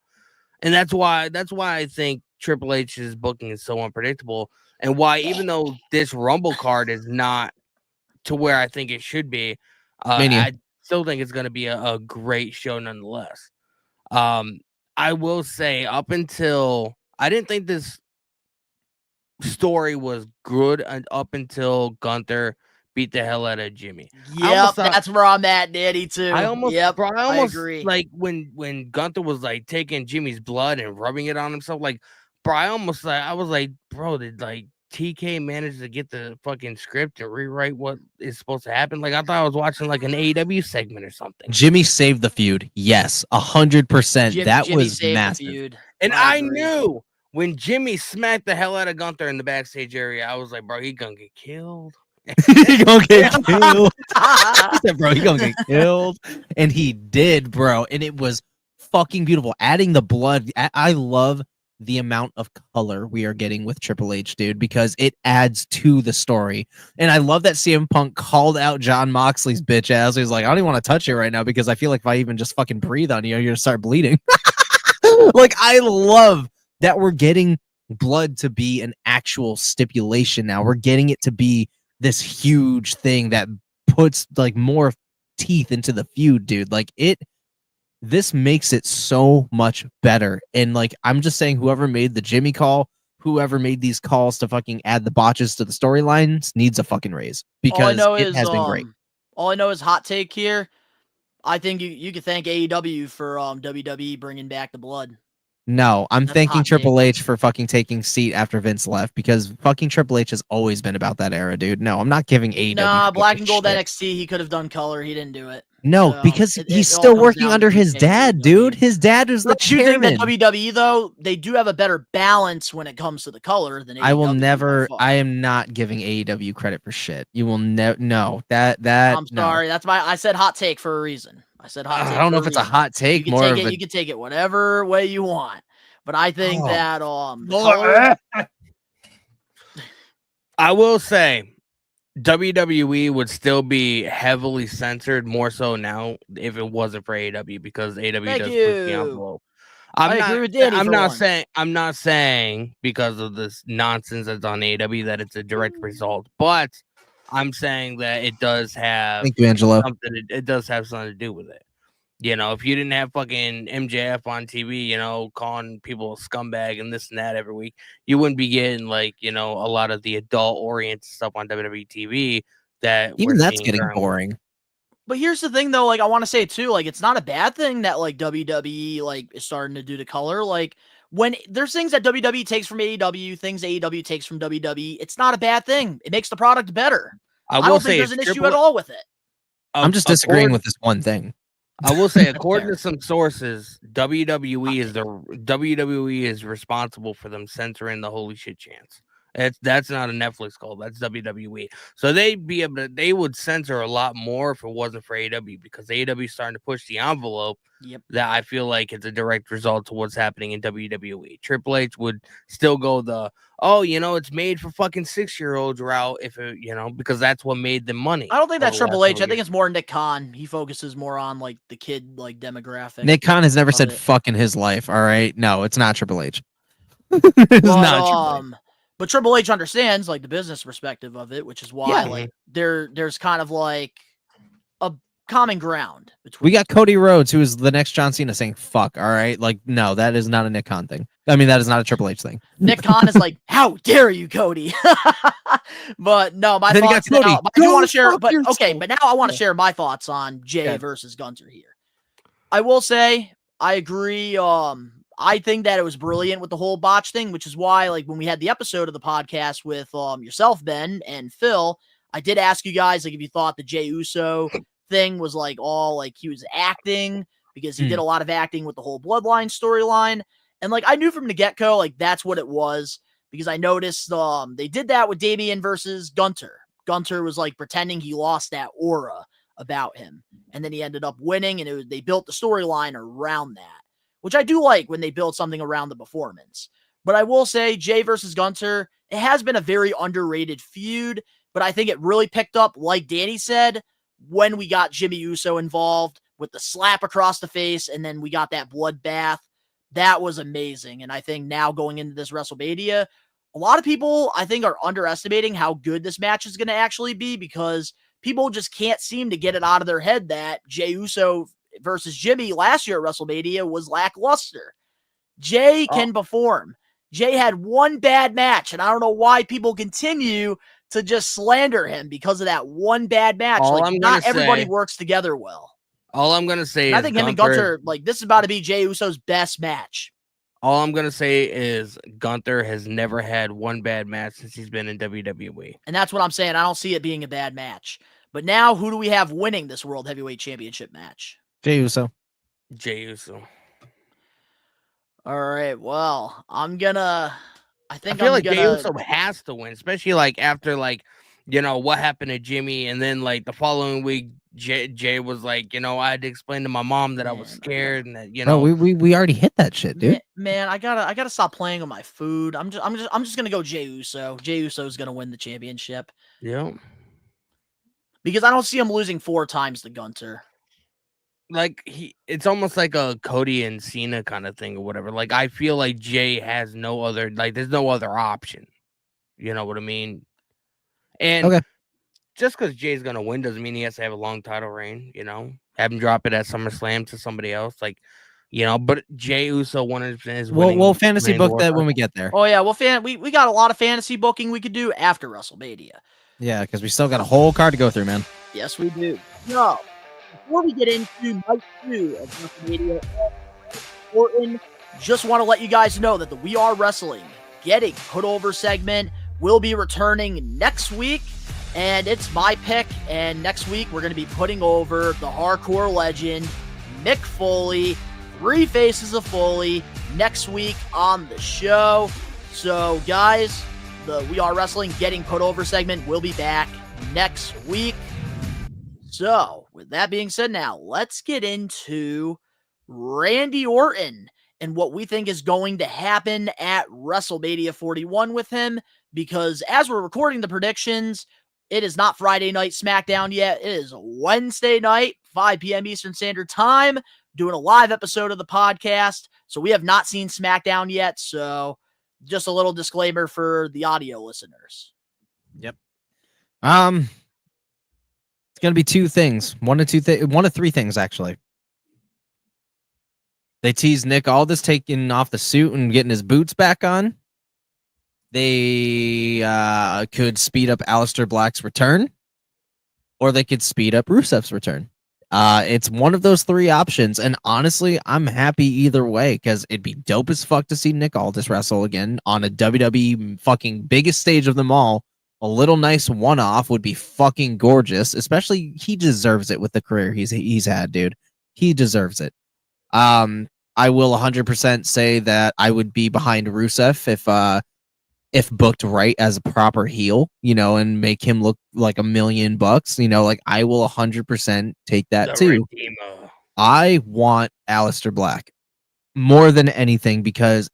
And that's why I think Triple H's booking is so unpredictable. And why, even though this Rumble card is not to where I think it should be, I still think it's going to be a great show nonetheless. I will say, up until I didn't think this story was good up until Gunther beat the hell out of Jimmy. Yep, that's where I'm at, Daddy, too. I almost agree. Like when Gunther was like taking Jimmy's blood and rubbing it on himself, like, bro, I was like, bro, did like TK manage to get the fucking script and rewrite what is supposed to happen? Like, I thought I was watching like an AEW segment or something. Jimmy saved the feud. Yes, 100%. That was massive. And I knew when Jimmy smacked the hell out of Gunther in the backstage area, I was like, bro, he gonna get killed. He gonna get killed. I said, bro, he gonna get killed. And he did, bro. And it was fucking beautiful. Adding the blood. I love the amount of color we are getting with Triple H, dude, because it adds to the story. And I love that CM Punk called out John Moxley's bitch ass. He's like, I don't even want to touch it right now because I feel like if I even just fucking breathe on you, you're gonna start bleeding. Like, I love that we're getting blood to be an actual stipulation now. We're getting it to be this huge thing that puts like more teeth into the feud, dude. Like, this makes it so much better. And like, I'm just saying, whoever made the Jimmy call, whoever made these calls to fucking add the botches to the storylines needs a fucking raise, because it has been great. All I know is hot take here. I think you could thank AEW for WWE bringing back the blood. No, I'm thanking Triple H for fucking taking seat after Vince left, because fucking Triple H has always been about that era, dude. No, I'm not giving AEW. Nah, Black and Gold NXT, he could have done color. He didn't do it. No, so because he's still working under his dad, dude. His dad is the chairman. That WWE, though, they do have a better balance when it comes to the color than AEW. I am not giving AEW credit for shit. You will never. No, that. I'm sorry. That's why I said hot take for a reason. I said hot take. I don't know if it's a hot take. You can take it whatever way you want. But I think that I will say WWE would still be heavily censored more so now if it wasn't for AEW, because AEW does push the envelope. I agree with Danny. I'm not saying because of this nonsense that's on AEW that it's a direct result, but I'm saying that it does have it does have something to do with it. You know, if you didn't have fucking MJF on TV, you know, calling people a scumbag and this and that every week, you wouldn't be getting, like, you know, a lot of the adult-oriented stuff on WWE TV that even that's getting boring. But here's the thing, though, like, I want to say, too, like, it's not a bad thing that, like, WWE, like, is starting to do the color. Like, when there's things that WWE takes from AEW, things AEW takes from WWE, it's not a bad thing. It makes the product better. I don't think there's an issue at all with it. I'm just disagreeing with this one thing. I will say, according to some sources, WWE is responsible for them censoring the Holy Shit chants. That's not a Netflix call. That's WWE. So they would censor a lot more if it wasn't for AEW, because AEW is starting to push the envelope. Yep. That I feel like it's a direct result to what's happening in WWE. Triple H would still go it's made for fucking 6-year-olds route because that's what made them money. I don't think that's Triple H. I think it's more Nick Khan. He focuses more on like the kid demographic. Nick Khan has never said fuck in his life. All right, no, it's not Triple H. It's not Triple H. But Triple H understands like the business perspective of it, which is why there's kind of like a common ground between. We got Cody Rhodes, who is the next John Cena, saying fuck. All right, like no, that is not a Nick Khan thing. I mean, that is not a Triple H thing. Nick Khan is like, how dare you, Cody? But no, my thoughts now. I do want to share, but now I want to share my thoughts on Jay versus Gunther here. I will say I agree. I think that it was brilliant with the whole botch thing, which is why, like, when we had the episode of the podcast with yourself, Ben, and Phil, I did ask you guys, like, if you thought the Jey Uso thing was, like, all, like, he was acting, because he did a lot of acting with the whole Bloodline storyline. And, like, I knew from the get-go, like, that's what it was, because I noticed they did that with Damian versus Gunther. Gunther was, like, pretending he lost that aura about him, and then he ended up winning, and they built the storyline around that, which I do like when they build something around the performance. But I will say, Jay versus Gunther, it has been a very underrated feud, but I think it really picked up, like Danny said, when we got Jimmy Uso involved with the slap across the face, and then we got that bloodbath. That was amazing. And I think now going into this WrestleMania, a lot of people, I think, are underestimating how good this match is going to actually be, because people just can't seem to get it out of their head that Jey Uso versus Jimmy last year at WrestleMania was lackluster. Jay can perform. Jay had one bad match, and I don't know why people continue to just slander him because of that one bad match. Not everybody works together well. All I'm going to say is I think him and Gunther, like, this is about to be Jey Uso's best match. All I'm going to say is Gunther has never had one bad match since he's been in WWE. And that's what I'm saying. I don't see it being a bad match. But now, who do we have winning this World Heavyweight Championship match? Jey Uso. Jey Uso. All right. Well, I feel like Jey Uso has to win, especially like after what happened to Jimmy, and then like the following week, Jay was like, I had to explain to my mom that I was scared, and that we already hit that shit, dude. Man, I gotta stop playing with my food. I'm just gonna go Jey Uso. Jey Uso is gonna win the championship. Yeah. Because I don't see him losing 4 times to Gunther. Like it's almost like a Cody and Cena kind of thing or whatever. Like I feel like Jay has no other, there's no other option. You know what I mean? And just because Jay's gonna win doesn't mean he has to have a long title reign. Have him drop it at SummerSlam to somebody else. But Jey Uso is winning. We'll fantasy book that when we get there. Oh yeah, we got a lot of fantasy booking we could do after WrestleMania. Yeah, because we still got a whole card to go through, man. Yes, we do. No. Before we get into night 2 of WrestleMania, Orton, just want to let you guys know that the We Are Wrestling Getting Put Over segment will be returning next week, and it's my pick. And next week, we're going to be putting over the hardcore legend, Mick Foley, 3 Faces of Foley, next week on the show. So, guys, the We Are Wrestling Getting Put Over segment will be back next week. So, with that being said, now let's get into Randy Orton and what we think is going to happen at WrestleMania 41 with him, because as we're recording the predictions, it is not Friday night SmackDown yet. It is Wednesday night, 5 p.m. Eastern Standard Time, doing a live episode of the podcast. So we have not seen SmackDown yet. So just a little disclaimer for the audio listeners. Yep. It's going to be 2 things. One of 3 things, actually. They tease Nick Aldis taking off the suit and getting his boots back on. They could speed up Aleister Black's return, or they could speed up Rusev's return. It's one of those 3 options, and honestly, I'm happy either way, because it'd be dope as fuck to see Nick Aldis wrestle again on a WWE fucking biggest stage of them all. A little nice one-off would be fucking gorgeous. Especially, he deserves it with the career he's had, dude. He deserves it. I will 100% say that I would be behind Rusev if booked right as a proper heel, and make him look like $1 million, like I will 100% take that too. Redeemer. I want Aleister Black more than anything because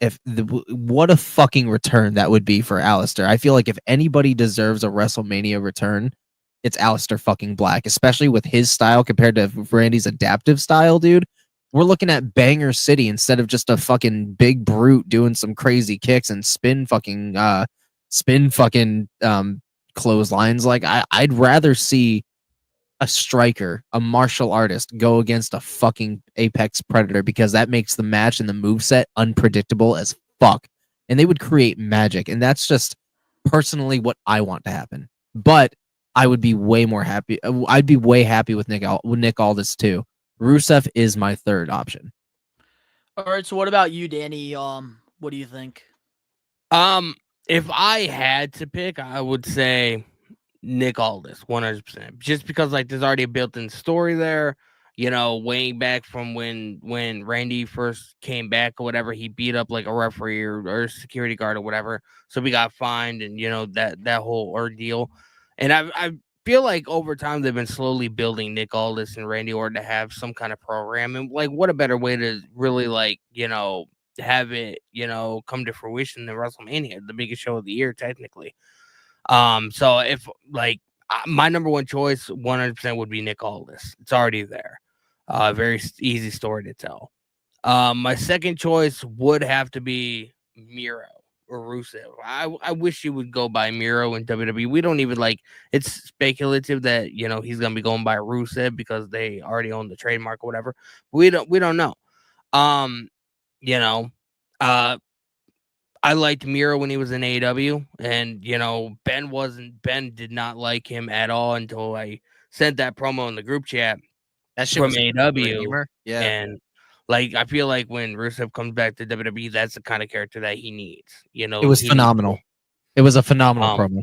what a fucking return that would be for Aleister. I feel like if anybody deserves a WrestleMania return, it's Aleister fucking Black, especially with his style compared to Randy's adaptive style, dude. We're looking at Banger City instead of just a fucking big brute doing some crazy kicks and spin fucking clotheslines. Like I'd rather see a striker, a martial artist go against a fucking apex predator because that makes the match and the moveset unpredictable as fuck. And they would create magic. And that's just personally what I want to happen. But I would be way more happy. I'd be way happy with Nick Aldis too. Rusev is my third option. All right, so what about you, Danny? What do you think? If I had to pick, I would say Nick Aldis, 100%. Just because like there's already a built-in story there. Way back from when Randy first came back or whatever, he beat up like a referee or security guard or whatever. So we got fined and that whole ordeal. And I feel like over time they've been slowly building Nick Aldis and Randy Orton to have some kind of program. And like what a better way to really like, have it, come to fruition than WrestleMania, the biggest show of the year, technically. So if like my number one choice 100% would be Nick Aldis. It's already there. Very easy story to tell. My second choice would have to be Miro or Rusev. I wish he would go by Miro in WWE. We don't even it's speculative that he's gonna be going by Rusev because they already own the trademark or whatever. We don't know. I liked Miro when he was in AEW, and Ben did not like him at all until I sent that promo in the group chat. That shit from was AEW. Yeah. And I feel like when Rusev comes back to WWE, that's the kind of character that he needs. It was phenomenal. It was a phenomenal promo.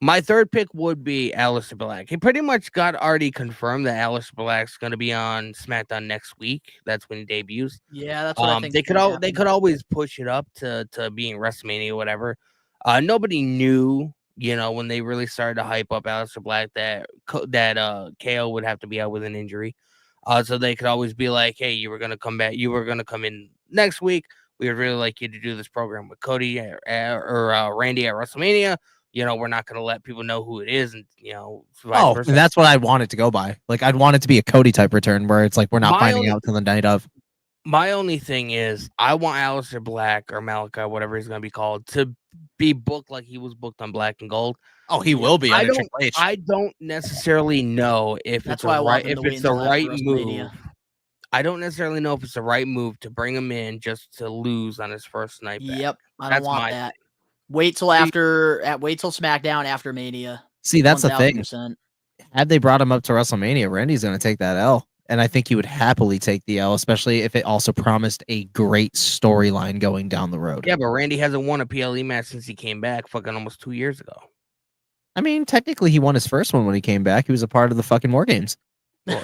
My third pick would be Aleister Black. He pretty much got already confirmed that Aleister Black's going to be on SmackDown next week. That's when he debuts. Yeah, that's what I think. They could always push it up to being WrestleMania or whatever. Nobody knew, when they really started to hype up Aleister Black that KO would have to be out with an injury. So they could always be like, hey, you were going to come back. You were going to come in next week. We would really like you to do this program with Cody or Randy at WrestleMania. We're not going to let people know who it is. And, vice versa. And that's what I want it to go by. Like, I'd want it to be a Cody type return where it's like, we're not finding out till the night of. My only thing is I want Aleister Black or Malachi, whatever he's going to be called, to be booked like he was booked on Black and Gold. Oh, he will be. I don't necessarily know if it's the right move. I don't necessarily know if it's the right move to bring him in just to lose on his first night back. Yep, I don't want that. Wait till SmackDown after Mania. See, that's 1000%. The thing. Had they brought him up to WrestleMania, Randy's going to take that L. And I think he would happily take the L, especially if it also promised a great storyline going down the road. Yeah, but Randy hasn't won a PLE match since he came back fucking almost 2 years ago. I mean, technically, he won his first one when he came back. He was a part of the fucking War Games. Well,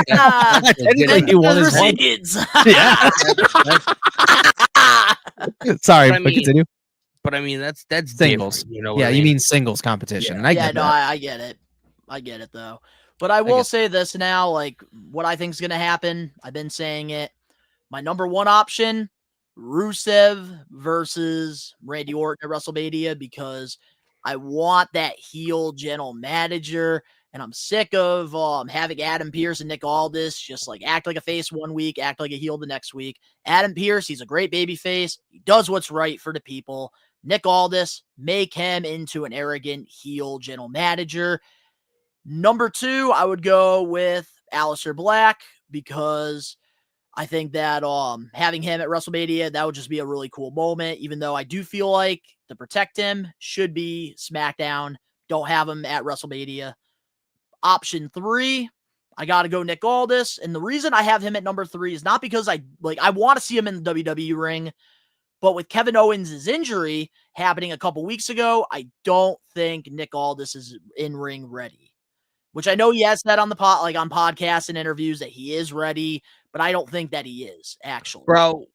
yeah, technically, he won his one. Yeah. Sorry, but continue. But I mean, that's singles. You mean singles competition. Yeah, I get it. I get it though. But I will say this now, like what I think is going to happen. I've been saying it. My number one option, Rusev versus Randy Orton at WrestleMania, because I want that heel general manager. And I'm sick of having Adam Pearce and Nick Aldis just like act like a face one week, act like a heel the next week. Adam Pearce, he's a great baby face. He does what's right for the people. Nick Aldis, make him into an arrogant heel general manager. Number two, I would go with Aleister Black because I think that having him at WrestleMania, that would just be a really cool moment, even though I do feel like to protect him should be SmackDown. Don't have him at WrestleMania. Option three, I got to go Nick Aldis. And the reason I have him at number three is not because I want to see him in the WWE ring, but with Kevin Owens' injury happening a couple weeks ago, I don't think Nick Aldis is in ring ready. Which I know he has said on the on podcasts and interviews that he is ready, but I don't think that he is actually. Bro,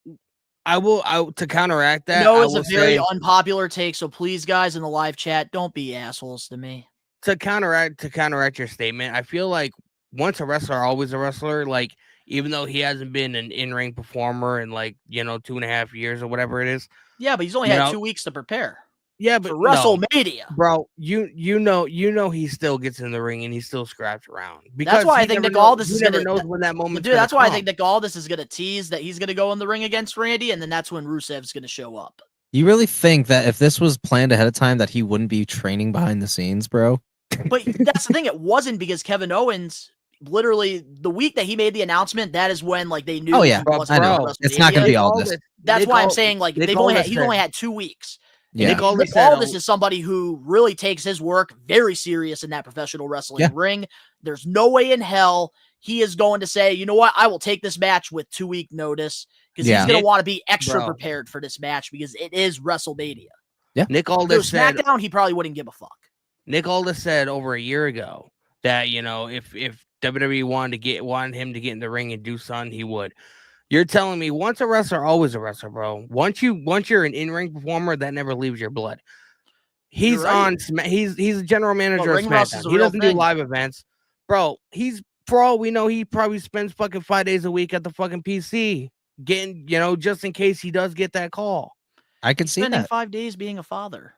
to counteract that. No, I it's a will very say, unpopular take, so please, guys in the live chat, don't be assholes to me. to counteract your statement. I feel like once a wrestler, always a wrestler. Like even though he hasn't been an in-ring performer in like 2.5 years or whatever it is. Yeah, but he's only had 2 weeks to prepare. Yeah, but for WrestleMania, bro, you know he still gets in the ring and he still scraps around. Because that's why I think Nick Aldis is never knows when that moment. Dude, that's why I think Nick Aldis is gonna tease that he's gonna go in the ring against Randy, and then that's when Rusev's gonna show up. You really think that if this was planned ahead of time, that he wouldn't be training behind the scenes, bro? But that's the thing; it wasn't, because Kevin Owens, literally the week that he made the announcement, that is when like they knew. Oh yeah, I know. It's not gonna be Aldis. That's why I'm saying like he's only had 2 weeks. Yeah. Nick Aldis is somebody who really takes his work very serious in that professional wrestling ring. There's no way in hell he is going to say, you know what, I will take this match with 2-week notice, because he's going to want to be extra prepared for this match, because it is WrestleMania. Yeah. Nick Aldis said SmackDown, he probably wouldn't give a fuck. Nick Aldis said over a year ago that if WWE wanted him to get in the ring and do something, he would. You're telling me once a wrestler, always a wrestler, bro. Once you're an in-ring performer, that never leaves your blood. He's on. He's a general manager of SmackDown. He doesn't do live events, bro. For all we know, he probably spends fucking 5 days a week at the fucking PC, getting just in case he does get that call. I can see spending that. 5 days being a father.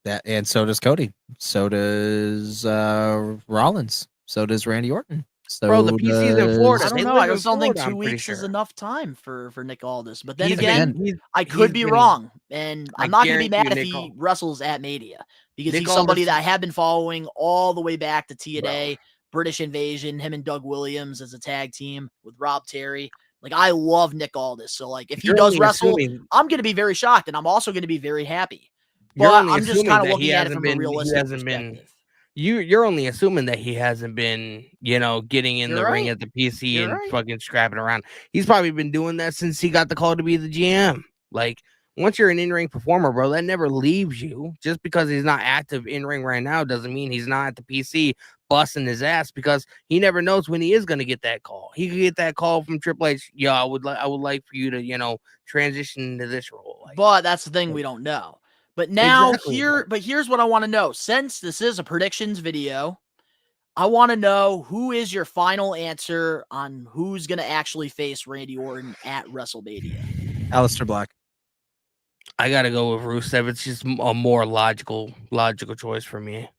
That, and so does Cody. So does Rollins. So does Randy Orton. So bro, the PC's in Florida. I don't know. I just don't think 2 weeks is enough time for Nick Aldis. But then again, I could be wrong, and I'm not going to be mad if he wrestles at Mania, because he's somebody that I have been following all the way back to TNA, British Invasion, him and Doug Williams as a tag team with Rob Terry. Like, I love Nick Aldis. So, like, if he does wrestle, I'm going to be very shocked, and I'm also going to be very happy. But I'm just kind of looking at it from a realistic perspective. You're only assuming that he hasn't been, getting in the ring at the PC and fucking scrapping around. He's probably been doing that since he got the call to be the GM. Like, once you're an in-ring performer, bro, that never leaves you. Just because he's not active in-ring right now doesn't mean he's not at the PC busting his ass, because he never knows when he is going to get that call. He could get that call from Triple H. Yo, I would like for you to, transition into this role. Like, but that's the thing, we don't know. But now here's what I want to know. Since this is a predictions video, I want to know, who is your final answer on who's going to actually face Randy Orton at WrestleMania? Aleister Black. I got to go with Rusev. It's just a more logical choice for me.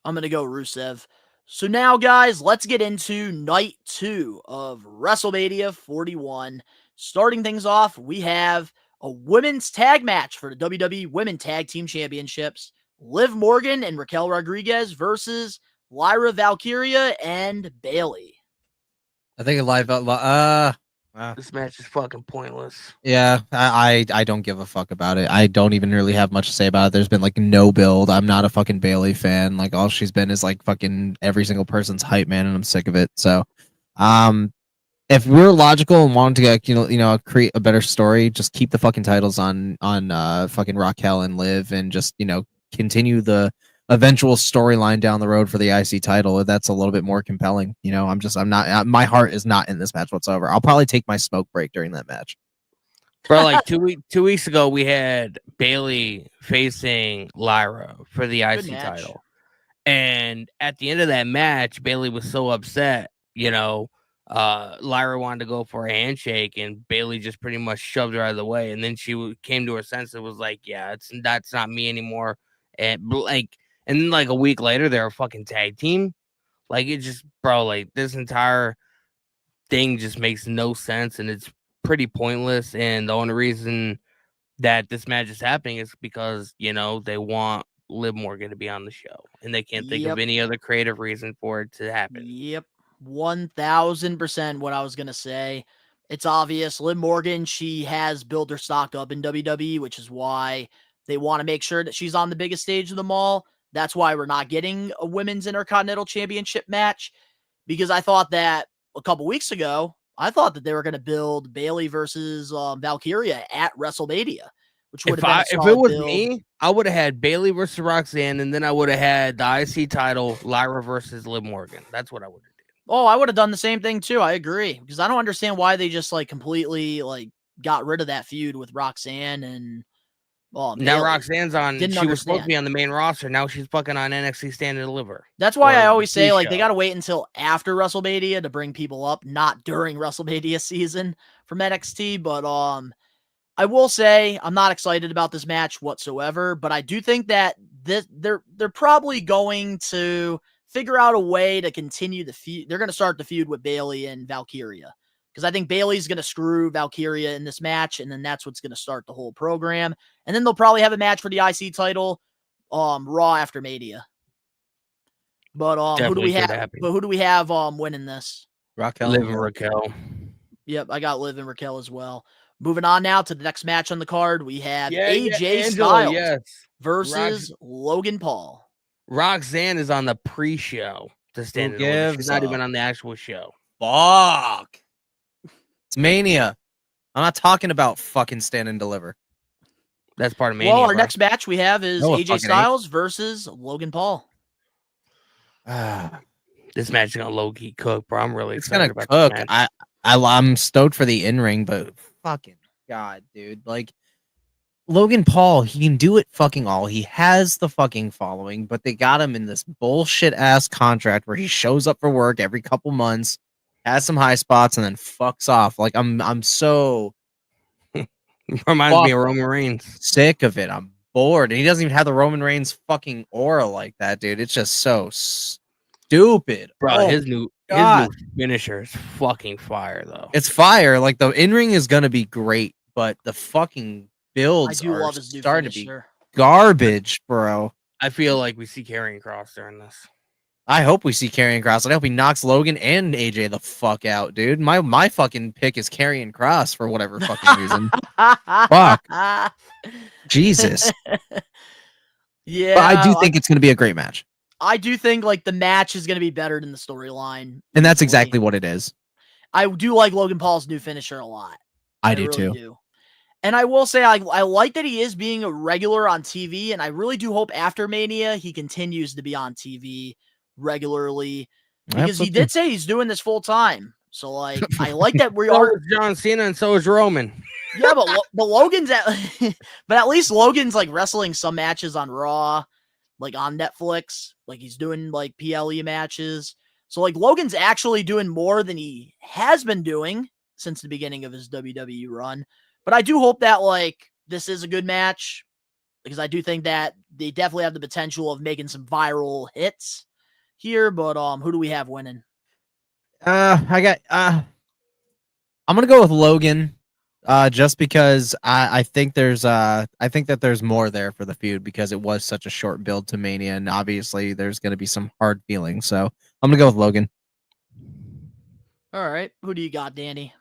I'm going to go Rusev. So now, guys, let's get into night 2 of WrestleMania 41. Starting things off, we have a women's tag match for the WWE Women Tag Team Championships. Liv Morgan and Raquel Rodriguez versus Lyra Valkyria and Bayley. I think this match is fucking pointless. Yeah, I don't give a fuck about it. I don't even really have much to say about it. There's been like no build. I'm not a fucking Bayley fan. Like, all she's been is like fucking every single person's hype man, and I'm sick of it. So, if we're logical and want to get, create a better story, just keep the fucking titles on fucking Raquel and Liv, and just, continue the eventual storyline down the road for the IC title. That's a little bit more compelling. My heart is not in this match whatsoever. I'll probably take my smoke break during that match. Bro, like 2 weeks ago, we had Bayley facing Lyra for the IC title. And at the end of that match, Bayley was so upset, Lyra wanted to go for a handshake, and Bayley just pretty much shoved her out of the way. And then she came to her senses and was like, yeah, that's not me anymore. And then like a week later, they're a fucking tag team. Like, it just, bro, like, this entire thing just makes no sense, and it's pretty pointless. And the only reason that this match is happening is because, they want Liv Morgan to be on the show, and they can't think of any other creative reason for it to happen. Yep. 1000% what I was going to say. It's obvious. Liv Morgan, she has built her stock up in WWE, which is why they want to make sure that she's on the biggest stage of them all. That's why we're not getting a Women's Intercontinental Championship match, because I thought that a couple weeks ago, I thought that they were going to build Bayley versus Valkyria at WrestleMania, which would have been if it was me, I would have had Bayley versus Roxanne, and then I would have had the IC title, Lyra versus Liv Morgan. That's what I would have done. Oh, I would have done the same thing too. I agree, because I don't understand why they just like completely like got rid of that feud with Roxanne and Now Bayley. Roxanne's on. Didn't She was supposed to understand. be on the main roster. Now she's fucking on NXT Stand and Deliver. That's why Or I always say, like, they pre-show. got to wait until after WrestleMania to bring people up, not during WrestleMania season from NXT. But I will say I'm not excited about this match whatsoever. But I do think that they're probably going to figure out a way to continue the feud. They're going to start the feud with Bayley and Valkyria, because I think Bayley's going to screw Valkyria in this match, and then that's what's going to start the whole program. And then they'll probably have a match for the IC title, Raw after Mania. But who do we have? But who do we have winning this? Raquel. Liv and Raquel. Yep, I got Liv and Raquel as well. Moving on now to the next match on the card, we have AJ Angela, Styles versus Logan Paul. Roxanne is on the pre-show to Stand and Deliver. She's not even on the actual show. Fuck. It's Mania. I'm not talking about fucking Stand and Deliver. That's part of Mania. Well, our next match we have is No, it AJ fucking Styles versus Logan Paul. This match is gonna low-key cook, bro. I'm really It's excited gonna about cook. this match. I'm stoked for the in-ring, but fucking God, dude. Like, Logan Paul, he can do it fucking all. He has the fucking following, but they got him in this bullshit ass contract where he shows up for work every couple months, has some high spots, and then fucks off. Like, I'm so Reminds me of Roman Reigns. sick of it. I'm bored. And he doesn't even have the Roman Reigns fucking aura like that, dude. It's just so stupid. Bro, Oh, his new God. finisher is fucking fire, though. It's fire. Like, the in-ring is gonna be great, but the fucking builds I do are love his new starting to be finisher. garbage, bro. I feel like we see Karrion Kross during this. I hope we see Karrion Kross. I hope he knocks Logan and AJ the fuck out, dude. My fucking pick is Karrion Kross for whatever fucking reason. Fuck. Jesus. Yeah. But I do think it's gonna be a great match. I do think like the match is going to be better than the storyline. And that's easily. exactly what it is. I do like Logan Paul's new finisher a lot. I do really too. do. And I will say I like that he is being a regular on TV, and I really do hope after Mania he continues to be on TV regularly, because he did say he's doing this full time. So like I like that we So are is John Cena and so is Roman. Yeah, but Logan's but at least Logan's like wrestling some matches on Raw, like on Netflix. Like he's doing like PLE matches. So like Logan's actually doing more than he has been doing since the beginning of his WWE run. But I do hope that like this is a good match, because I do think that they definitely have the potential of making some viral hits here. But who do we have winning? I'm gonna go with Logan. Just because I think that there's more there for the feud, because it was such a short build to Mania, and obviously there's gonna be some hard feelings. So I'm gonna go with Logan. All right, who do you got, Danny?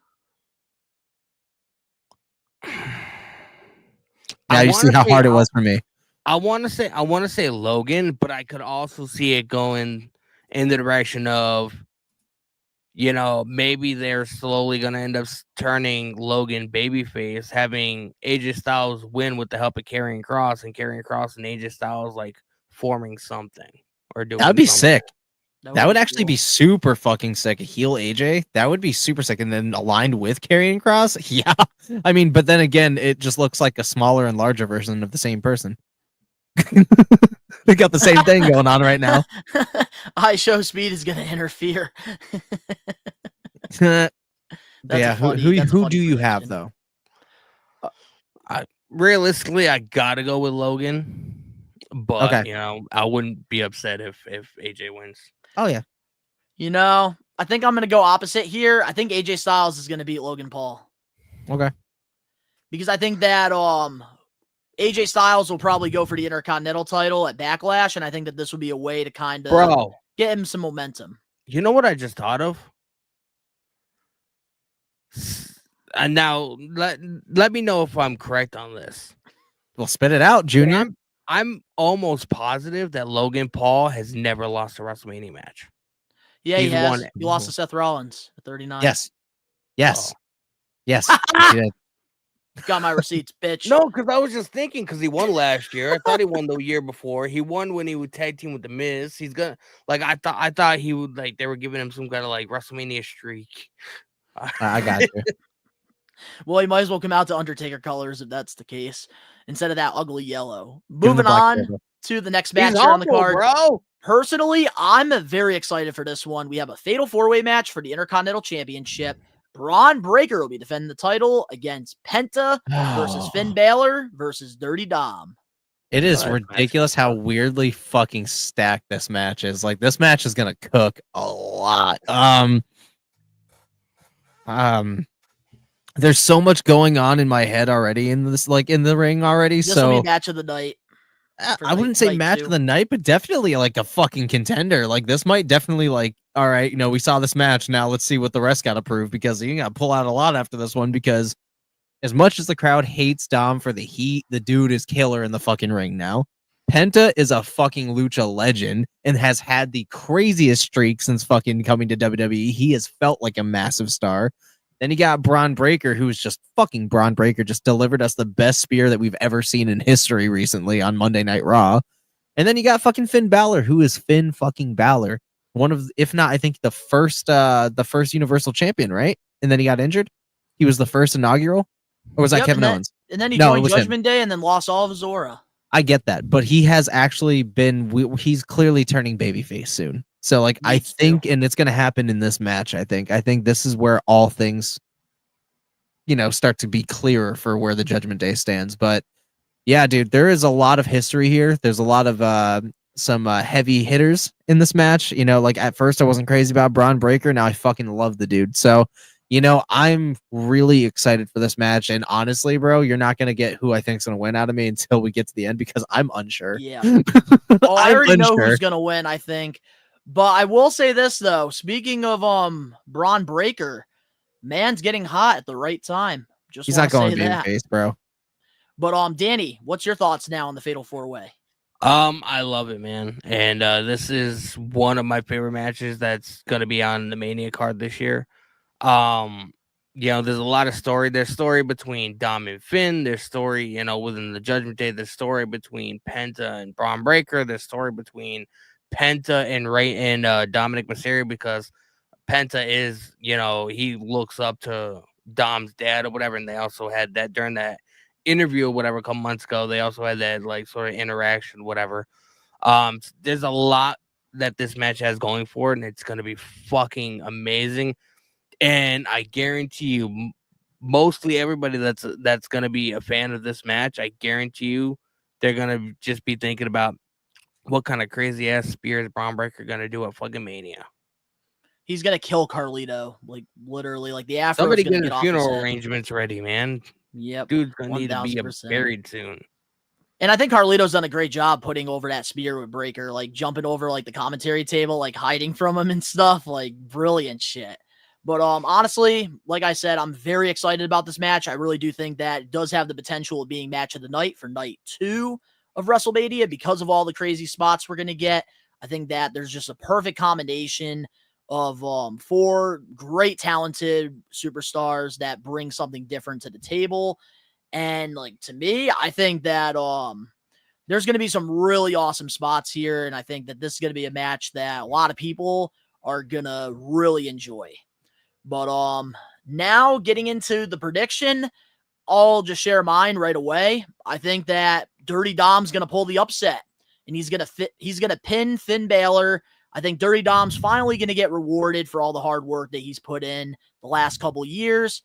Now you see how hard it was for me. I want to say Logan, but I could also see it going in the direction of, you know, maybe they're slowly going to end up turning Logan babyface, having AJ Styles win with the help of Karrion Kross, and Karrion Kross and AJ Styles like forming something or doing. That'd be something. sick. That would actually be super fucking sick. A heel AJ, that would be super sick, and then aligned with Karrion Kross. Yeah, I mean, but then again, it just looks like a smaller and larger version of the same person. They got the same thing going on right now. High show speed is going to interfere. Yeah, who do you have though? Realistically, I gotta go with Logan, but Okay. you know, I wouldn't be upset if AJ wins. Oh yeah. You know, I think I'm going to go opposite here. I think AJ Styles is going to beat Logan Paul. Okay. Because I think that AJ Styles will probably go for the Intercontinental title at Backlash, and I think that this would be a way to kind of get him some momentum. You know what I just thought of? And now let me know if I'm correct on this. Well, spit it out, Junior. I'm almost positive that Logan Paul has never lost a WrestleMania match. Yeah, he He's has. won it. He lost to Seth Rollins at 39. Yes. Yes. Oh. Yes. He did. Got my receipts, bitch. No, because I was just thinking, because he won last year. I thought he won the year before. He won when he would tag team with the Miz. He's gonna I thought he would, like, they were giving him some kind of like WrestleMania streak. I got you. Well, he might as well come out to Undertaker colors if that's the case, instead of that ugly yellow. Give him the Moving black on label. to the next match He's here on the humble, card. bro. Personally, I'm very excited for this one. We have a fatal four-way match for the Intercontinental Championship. Braun Breaker will be defending the title against Penta versus Finn Balor versus Dirty Dom. It is Nice. ridiculous how weirdly fucking stacked this match is. Like, this match is gonna cook a lot. There's so much going on in my head already in this, like in the ring already. This will So be match of the night. I wouldn't say night match two. of the night, but definitely like a fucking contender. Like, this might definitely, like, all right, you know, we saw this match. Now let's see what the rest got to prove, because you got to pull out a lot after this one. Because as much as the crowd hates Dom for the heat, the dude is killer in the fucking ring now. Penta is a fucking lucha legend and has had the craziest streak since fucking coming to WWE. He has felt like a massive star. Then you got Braun Breaker, who is just fucking Braun Breaker, just delivered us the best spear that we've ever seen in history recently on Monday Night Raw. And then you got fucking Finn Balor, who is Finn fucking Balor. One of, if not, I think the first Universal Champion, right? And then he got injured. He was the first inaugural, or was that Kevin Owens? And then he No, it joined was him. Judgment Day and then lost all of his aura. I get that, but he has actually been. He's clearly turning babyface soon. So, like, I Needs to. think, and it's going to happen in this match. I think this is where all things, you know, start to be clearer for where the Judgment Day stands. But yeah, dude, there is a lot of history here. There's a lot of some heavy hitters in this match. You know, like at first I wasn't crazy about Braun Breaker. Now I fucking love the dude. So, you know, I'm really excited for this match. And honestly, bro, you're not going to get who I think's going to win out of me until we get to the end, because I'm unsure. Yeah. Oh, I I'm already know unsure. who's going to win, I think. But I will say this, though. Speaking of Braun Breaker, man's getting hot at the right time. Just He's not wanna going say that. babyface, bro. But Danny, what's your thoughts now on the Fatal 4-Way? I love it, man. And this is one of my favorite matches that's gonna be on the Mania card this year. You know, there's a lot of story. There's story between Dom and Finn. There's story, you know, within the Judgment Day. There's story between Penta and Braun Breaker. There's story between Penta and Dominic Mysterio, because Penta is, you know, he looks up to Dom's dad or whatever, and they also had that during that interview or whatever a couple months ago. They also had that like sort of interaction, whatever. There's a lot that this match has going for it, and it's gonna be fucking amazing. And I guarantee you, mostly everybody that's gonna be a fan of this match, I guarantee you, they're gonna just be thinking about what kind of crazy ass spear is Braun Breaker gonna do at fucking Mania. He's going to kill Carlito. Like, literally. Like, the afro Somebody is going get to get his off his funeral head. arrangements ready, man. Yep. Dude's gonna need to be 1000%. buried soon. And I think Carlito's done a great job putting over that spear with Breaker, like jumping over like the commentary table, like hiding from him and stuff. Like, brilliant shit. But honestly, like I said, I'm very excited about this match. I really do think that it does have the potential of being match of the night for night 2 of WrestleMania because of all the crazy spots we're going to get. I think that there's just a perfect combination of 4 great talented superstars that bring something different to the table. And like, to me, I think that there's going to be some really awesome spots here. And I think that this is going to be a match that a lot of people are going to really enjoy. But now getting into the prediction, I'll just share mine right away. I think that Dirty Dom's going to pull the upset, and he's going to pin Finn Balor. I think Dirty Dom's finally going to get rewarded for all the hard work that he's put in the last couple years.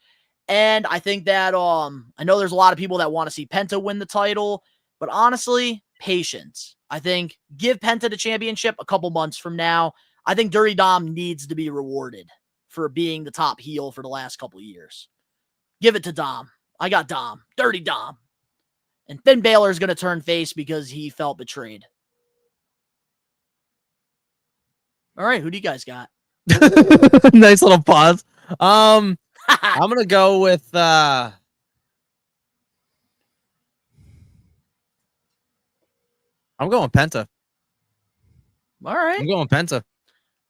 And I think that I know there's a lot of people that want to see Penta win the title, but honestly, patience. I think give Penta the championship a couple months from now. I think Dirty Dom needs to be rewarded for being the top heel for the last couple years. Give it to Dom. I got Dom. Dirty Dom. And Finn Balor is going to turn face because he felt betrayed. All right, who do you guys got? Nice little pause. I'm gonna go with I'm going Penta. All right. I'm going Penta.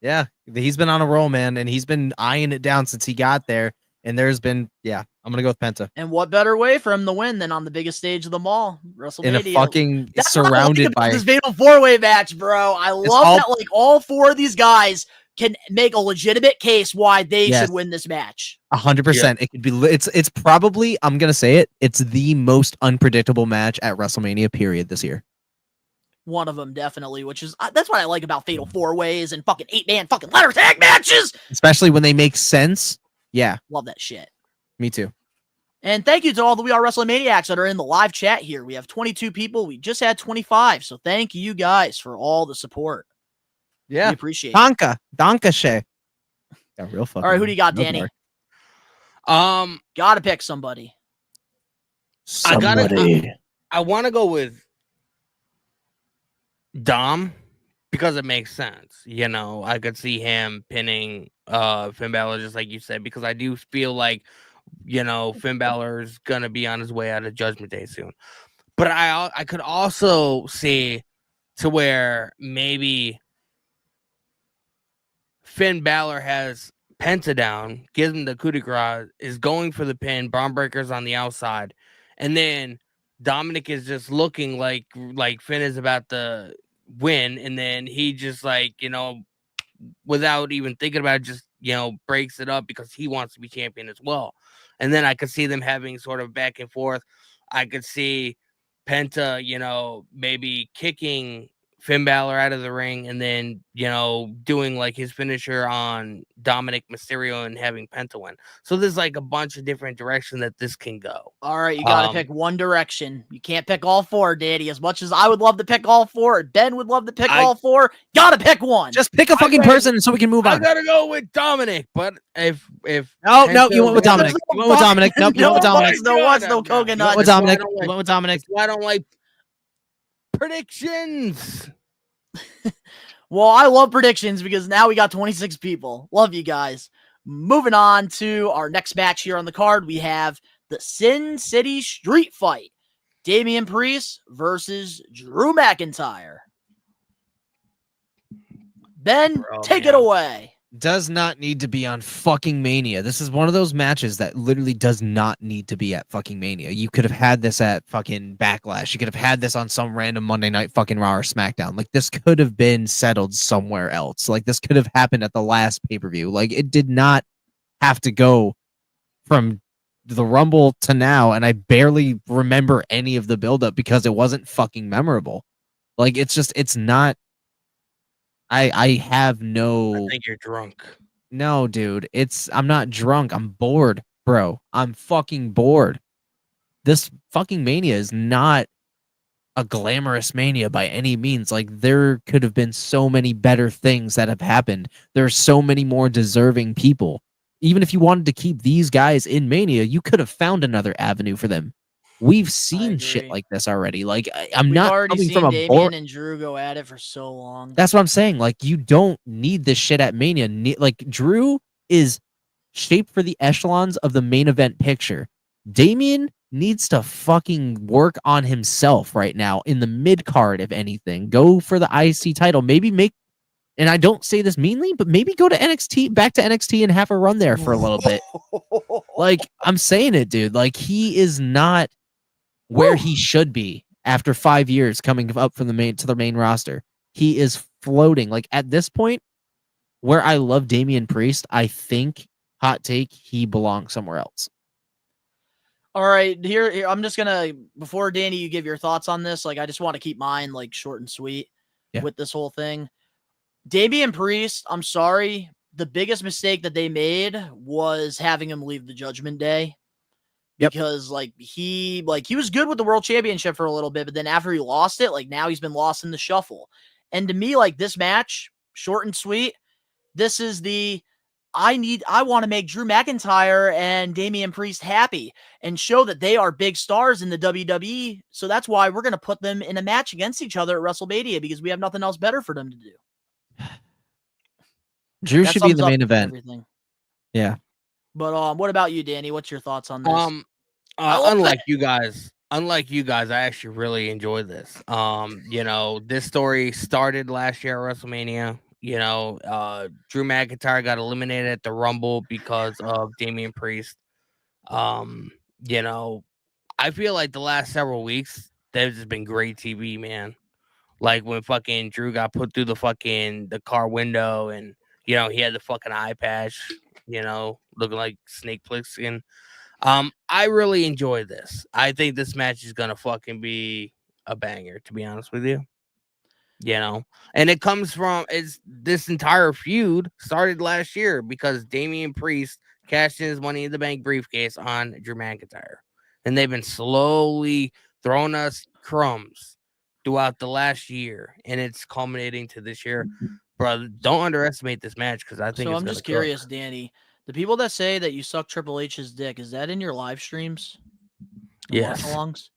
Yeah, he's been on a roll, man, and he's been eyeing it down since he got there. And there's been, I'm gonna go with Penta. And what better way for him to win than on the biggest stage of them all, WrestleMania? In a fucking That's surrounded what I like about by this fatal 4-way match, bro. I love that like all 4 of these guys can make a legitimate case why they should win this match. 100%. It could be. It's probably. I'm gonna say it. It's the most unpredictable match at WrestleMania. Period. This year. One of them definitely, which is that's what I like about Fatal 4-Ways and fucking 8-man fucking ladder tag matches. Especially when they make sense. Yeah. Love that shit. Me too. And thank you to all the We Are Wrestling Maniacs that are in the live chat here. We have 22 people. We just had 25. So thank you guys for all the support. Yeah. We appreciate it. Donka Shay. Got real fucking. All right, who do you got, Danny? Gotta pick somebody. I want to go with Dom because it makes sense. You know, I could see him pinning Finn Balor, just like you said, because I do feel like, you know, Finn Balor's gonna be on his way out of Judgment Day soon. But I could also see to where maybe Finn Balor has Penta down, gives him the coup de grace, is going for the pin, Braun Breaker's on the outside, and then Dominic is just looking like Finn is about to win, and then he just, like, you know, without even thinking about it, just, you know, breaks it up because he wants to be champion as well. And then I could see them having sort of back and forth. I could see Penta, you know, maybe kicking Finn Balor out of the ring and then, you know, doing like his finisher on Dominic Mysterio and having Penta win. So there's like a bunch of different directions that this can go. All right, you got to pick one direction. You can't pick all four, Daddy. As much as I would love to pick all four, Ben would love to pick all four, got to pick one. Just pick a fucking person so we can move on. I got to go with Dominic, but if No, you went with Dominic. You went with Dominic. Nope, you went with Dominic. No coconut. You went with Dominic. You went with Dominic. I don't like predictions. Well, I love predictions because now we got 26 people. Love you guys. Moving on to our next match here on the card, we have the Sin City Street Fight. Damian Priest versus Drew McIntyre. Ben, take it away. Does not need to be on fucking Mania. This is one of those matches that literally does not need to be at fucking Mania. You could have had this at fucking Backlash. You could have had this on some random Monday night fucking Raw or SmackDown. Like, this could have been settled somewhere else. Like, this could have happened at the last pay-per-view. Like, it did not have to go from the Rumble to now, and I barely remember any of the buildup because it wasn't fucking memorable. Like, it's not. I have no. I think you're drunk. No, dude. I'm not drunk. I'm bored, bro. I'm fucking bored. This fucking Mania is not a glamorous Mania by any means. Like, there could have been so many better things that have happened. There are so many more deserving people. Even if you wanted to keep these guys in Mania, you could have found another avenue for them. We've seen shit like this already. Like, I'm not coming from a Damian and Drew go at it for so long. That's what I'm saying. Like, you don't need this shit at Mania. Like, Drew is shaped for the echelons of the main event picture. Damian needs to fucking work on himself right now in the mid card, if anything. Go for the IC title. Maybe make, and I don't say this meanly, but maybe go to NXT, back to NXT and have a run there for a little bit. Like, I'm saying it, dude. Like, he is not where he should be after 5 years coming up from the main roster. He is floating. Like, at this point, where I love Damian Priest, I think, hot take, he belongs somewhere else. All right, here I'm just gonna, before Danny, you give your thoughts on this. Like, I just want to keep mine like short and sweet with this whole thing. Damian Priest, I'm sorry, the biggest mistake that they made was having him leave the Judgment Day. Because he was good with the World Championship for a little bit, but then after he lost it, like, now he's been lost in the shuffle. And to me, like, this match, short and sweet, this is I want to make Drew McIntyre and Damian Priest happy and show that they are big stars in the WWE. So that's why we're going to put them in a match against each other at WrestleMania, because we have nothing else better for them to do. Drew should be in the main event. Everything. Yeah. But what about you, Danny? What's your thoughts on this? Unlike you guys, I actually really enjoyed this. You know, this story started last year at WrestleMania. You know, Drew McIntyre got eliminated at the Rumble because of Damian Priest. You know, I feel like the last several weeks, there's just been great TV, man. Like when fucking Drew got put through the car window and He had the fucking eye patch, looking like Snake Plissken. I really enjoy this. I think this match is gonna fucking be a banger, to be honest with you. And it comes from this entire feud started last year because Damian Priest cashed in his Money in the Bank briefcase on Drew McIntyre, and they've been slowly throwing us crumbs throughout the last year, and it's culminating to this year. Bro, don't underestimate this match because I think. So it's I'm just curious, Danny. The people that say that you suck Triple H's dick, is that in your live streams? Yes. Watch-alongs?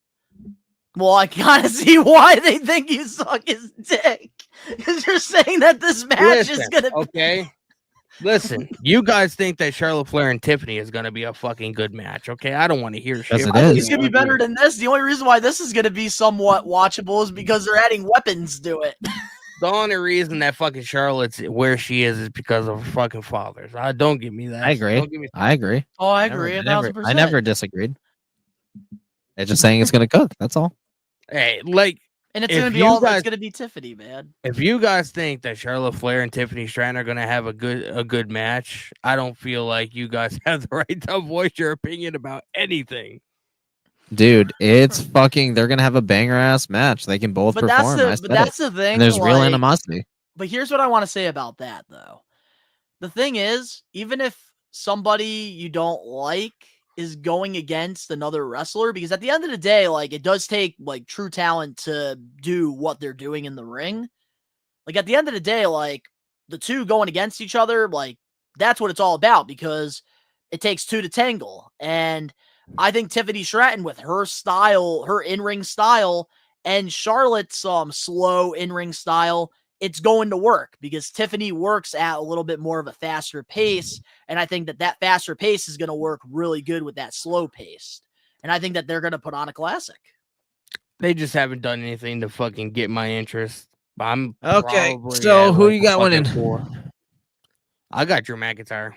Well, I kind of see why they think you suck his dick. Because you're saying that this match is going to be... Okay? Listen, you guys think that Charlotte Flair and Tiffany is going to be a fucking good match, okay? I don't want to hear shit. it I think is. it's going to be better than this. The only reason why this is going to be somewhat watchable is because they're adding weapons to it. The only reason that fucking Charlotte's where she is because of her fucking fathers. Don't give me that. I agree. I agree. Oh, I agree. I never disagreed. They're just saying it's going to cook. That's all. Hey, and it's going to be all that's going to be Tiffany, man. If you guys think that Charlotte Flair and Tiffany Stratton are going to have a good match, I don't feel like you guys have the right to voice your opinion about anything. Dude, it's fucking. They're gonna have a banger ass match. They can both perform. That's the thing. And there's real animosity. But here's what I want to say about that, though. The thing is, even if somebody you don't like is going against another wrestler, because at the end of the day, it does take true talent to do what they're doing in the ring. At the end of the day, the two going against each other, that's what it's all about, because it takes two to tangle. And I think Tiffany Stratton, with her style, her in-ring style, and Charlotte's slow in-ring style, it's going to work because Tiffany works at a little bit more of a faster pace, and I think that faster pace is going to work really good with that slow pace, and I think that they're going to put on a classic. They just haven't done anything to fucking get my interest. I'm okay. So who you got winning? I got Drew McIntyre.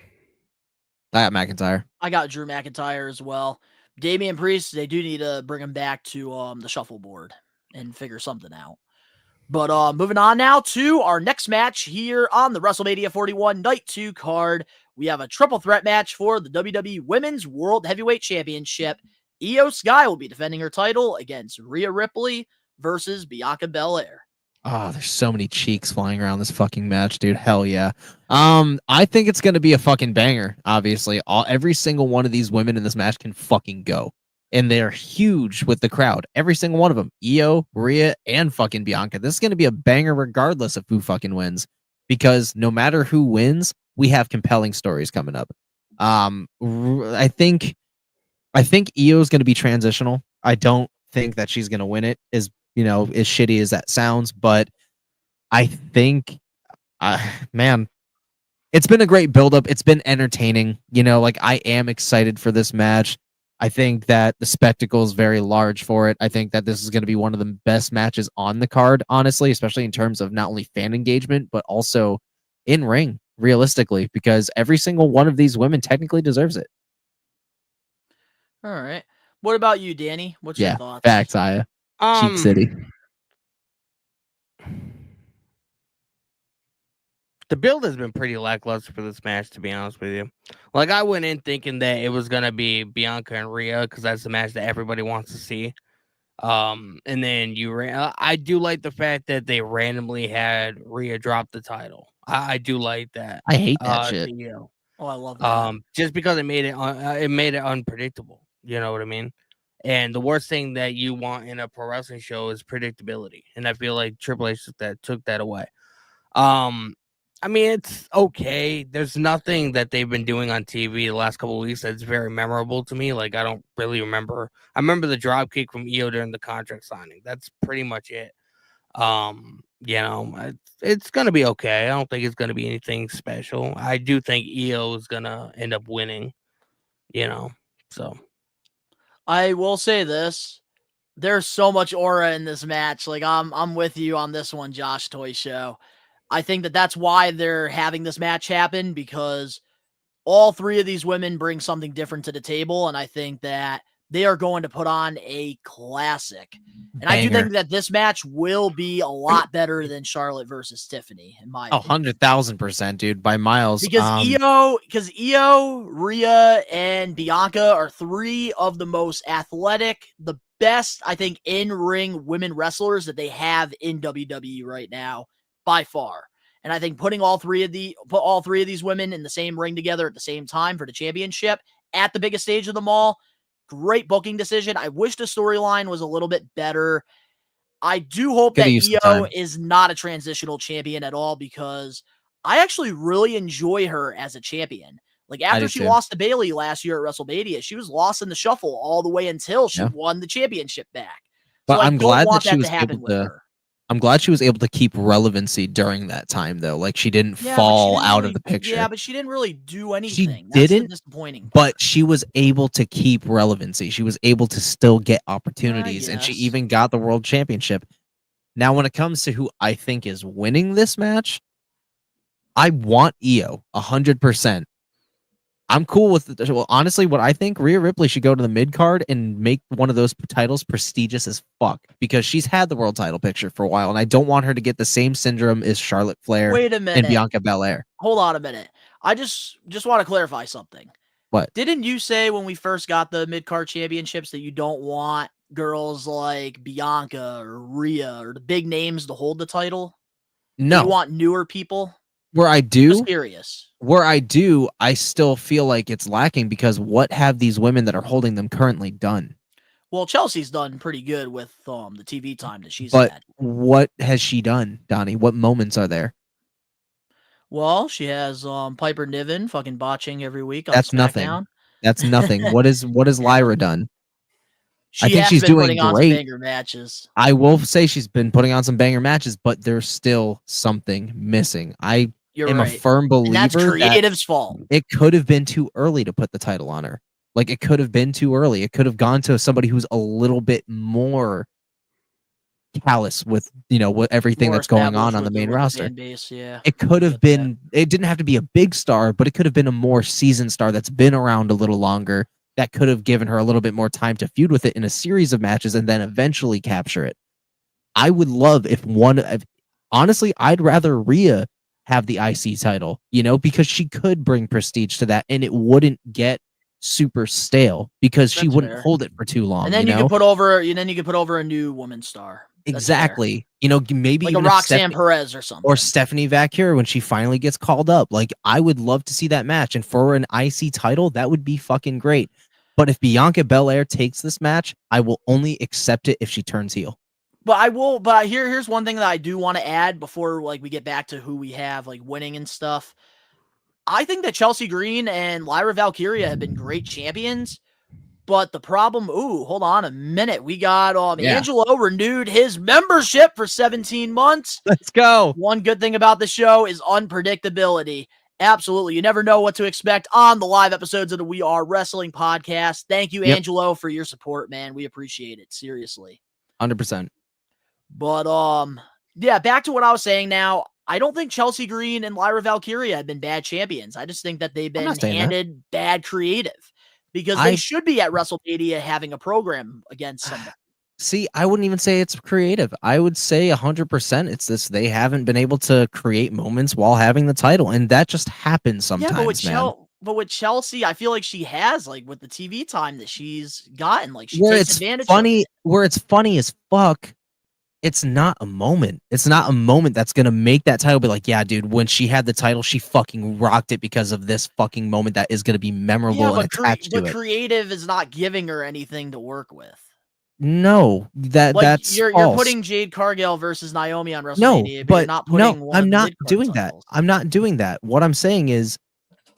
I got McIntyre. I got Drew McIntyre as well. Damian Priest, they do need to bring him back to the shuffleboard and figure something out. But moving on now to our next match here on the WrestleMania 41 Night 2 card. We have a triple threat match for the WWE Women's World Heavyweight Championship. Io Sky will be defending her title against Rhea Ripley versus Bianca Belair. Oh, there's so many cheeks flying around this fucking match, dude. Hell yeah. I think it's gonna be a fucking banger. Obviously, every single one of these women in this match can fucking go, and they're huge with the crowd. Every single one of them, Io, Rhea, and fucking Bianca. This is gonna be a banger regardless of who fucking wins, because no matter who wins, we have compelling stories coming up. I think Io is gonna be transitional. I don't think that she's gonna win it. As shitty as that sounds, but I think, man, it's been a great buildup. It's been entertaining. I am excited for this match. I think that the spectacle is very large for it. I think that this is going to be one of the best matches on the card, honestly, especially in terms of not only fan engagement, but also in ring, realistically, because every single one of these women technically deserves it. All right. What about you, Danny? What's your thoughts? Facts, Aya. Cheap City. The build has been pretty lackluster for this match, to be honest with you. I went in thinking that it was gonna be Bianca and Rhea because that's the match that everybody wants to see. And then I do like the fact that they randomly had Rhea drop the title. I do like that. I hate that shit. Oh, I love that. Just because it made it unpredictable. You know what I mean? And the worst thing that you want in a pro wrestling show is predictability. And I feel like Triple H took that away. I mean, it's okay. There's nothing that they've been doing on TV the last couple of weeks that's very memorable to me. I don't really remember. I remember the drop kick from Io during the contract signing. That's pretty much it. It's going to be okay. I don't think it's going to be anything special. I do think Io is going to end up winning, so. I will say this. There's so much aura in this match. I'm with you on this one, Josh Toy Show. I think that that's why they're having this match happen, because all three of these women bring something different to the table. And I think that they are going to put on a classic. And I do Banger. think that this match will be a lot better than Charlotte versus Tiffany, in my opinion. 100,000%, dude, by miles. Because Io, Rhea, and Bianca are three of the most athletic, the best, I think, in-ring women wrestlers that they have in WWE right now, by far. And I think putting all three of these women in the same ring together at the same time for the championship at the biggest stage of them all, great booking decision. I wish the storyline was a little bit better. I do hope that Io is not a transitional champion at all, because I actually really enjoy her as a champion. Like, after she lost to Bayley last year at WrestleMania, she was lost in the shuffle all the way until she won the championship back. But So I'm glad that she was to happen with her. I'm glad she was able to keep relevancy during that time, though. Like, she didn't fall out of the picture. Yeah, but she didn't really do anything. That's the disappointing part. But she was able to keep relevancy. She was able to still get opportunities, and she even got the world championship. Now, when it comes to who I think is winning this match, I want Io 100%. I'm cool with it. Well, honestly, what I think, Rhea Ripley should go to the mid card and make one of those titles prestigious as fuck, because she's had the world title picture for a while, and I don't want her to get the same syndrome as Charlotte Flair and Bianca Belair. Hold on a minute. I just want to clarify something. What? Didn't you say when we first got the mid card championships that you don't want girls like Bianca or Rhea or the big names to hold the title? No. You want newer people? Where I do, Just curious. I still feel like it's lacking, because what have these women that are holding them currently done? Well, Chelsea's done pretty good with the TV time that she's But had. what has she done, Donnie? What moments are there? Well, she has Piper Niven fucking botching every week on That's SmackDown. nothing. That's nothing. What has Lyra done? She I think has she's been doing putting on great. some banger matches. I will say she's been putting on some banger matches, but there's still something missing. You're am right. a firm believer And that's creative's fault. It could have been too early to put the title on her. Like, it could have been too early. It could have gone to somebody who's a little bit more callous with, with everything More that's going on established the with main with roster. fan base, yeah. It could have been, it didn't have to be a big star, but it could have been a more seasoned star that's been around a little longer, that could have given her a little bit more time to feud with it in a series of matches and then eventually capture it. I would love honestly, I'd rather Rhea have the IC title, because she could bring prestige to that, and it wouldn't get super stale, because she wouldn't hold it for too long. And then you could put over, a new woman star. That's exactly. Maybe like even a Roxanne Perez or something, or Stephanie Vacura when she finally gets called up. Like, I would love to see that match, and for an IC title, that would be fucking great. But if Bianca Belair takes this match, I will only accept it if she turns heel. But here's one thing that I do want to add before we get back to who we have winning and stuff. I think that Chelsea Green and Lyra Valkyria have been great champions, but the problem, hold on a minute. We got Angelo renewed his membership for 17 months. Let's go. One good thing about the show is unpredictability. Absolutely. You never know what to expect on the live episodes of the We Are Wrestling podcast. Thank you, Angelo, for your support, man. We appreciate it. Seriously. 100%. But, back to what I was saying now. I don't think Chelsea Green and Lyra Valkyria have been bad champions. I just think that they've been handed bad creative, because they should be at WrestleMania having a program against somebody. See, I wouldn't even say it's creative. I would say 100% it's this. They haven't been able to create moments while having the title, and that just happens sometimes, but with Chelsea, I feel like she has, with the TV time that she's gotten, she where takes it's advantage funny, of it. Where it's funny as fuck, it's not a moment. It's not a moment that's going to make that title be like, yeah, dude, when she had the title, she fucking rocked it because of this fucking moment that is going to be memorable and attached to it. But creative is not giving her anything to work with. No, that's you're putting Jade Cargill versus Naomi on WrestleMania, but you're not putting I'm not doing that. I'm not doing that. What I'm saying is,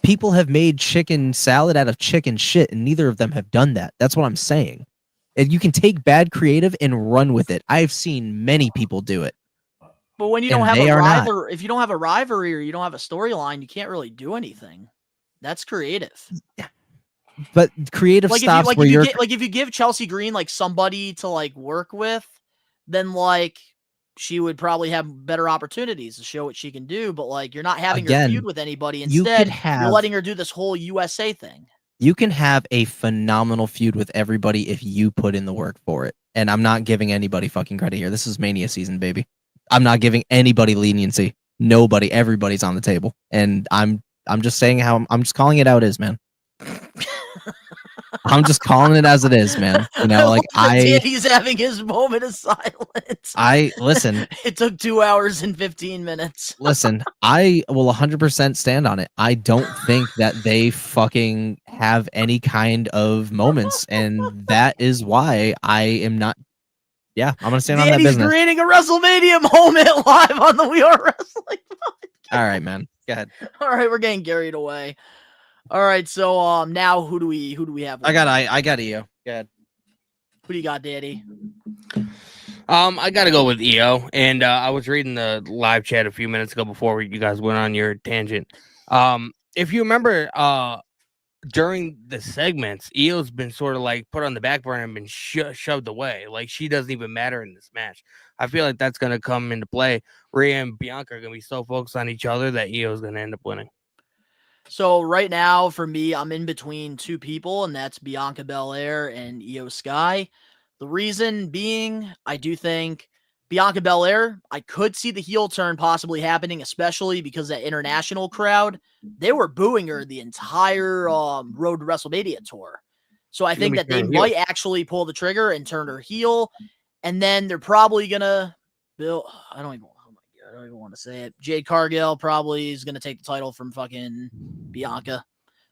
people have made chicken salad out of chicken shit, and neither of them have done that. That's what I'm saying. And you can take bad creative and run with it. I've seen many people do it. But when you don't have if you don't have a rivalry or you don't have a storyline, you can't really do anything. That's creative. But creative stops where you're if you give Chelsea Green somebody to work with, then she would probably have better opportunities to show what she can do. But you're not having her feud with anybody. Instead, you're letting her do this whole USA thing. You can have a phenomenal feud with everybody if you put in the work for it. And I'm not giving anybody fucking credit here. This is Mania season, baby. I'm not giving anybody leniency. Nobody, everybody's on the table. And I'm just saying I'm just calling it out as, man. I'm just calling it as it is, man. You know, like Danny's having his moment of silence. Listen. It took 2 hours and 15 minutes. Listen, I will 100% stand on it. I don't think that they fucking have any kind of moments, and that is why I am not. Yeah, I'm gonna stand on that business. Creating a WrestleMania moment live on the We Are Wrestling podcast. All right, man. Go ahead. All right, we're getting carried away. All right, so now who do we have? I got EO. Go ahead. Who do you got, Daddy? I gotta go with EO, and I was reading the live chat a few minutes ago before you guys went on your tangent. If you remember, during the segments, EO's been sort of like put on the back burner and been shoved away. Like she doesn't even matter in this match. I feel like that's gonna come into play. Rhea and Bianca are gonna be so focused on each other that EO's gonna end up winning. So right now, for me, I'm in between two people, and that's Bianca Belair and Io Sky. The reason being, I do think Bianca Belair, I could see the heel turn possibly happening, especially because that international crowd, they were booing her the entire Road to WrestleMania tour. So I think that they might actually pull the trigger and turn her heel, and then they're probably gonna I don't even want to say it. Jade Cargill probably is going to take the title from fucking Bianca.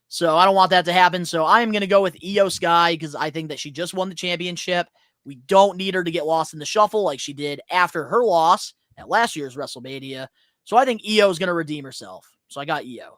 So I don't want that to happen. So I am going to go with Io Sky because I think that she just won the championship. We don't need her to get lost in the shuffle like she did after her loss at last year's WrestleMania. So I think Io is going to redeem herself. So I got Io.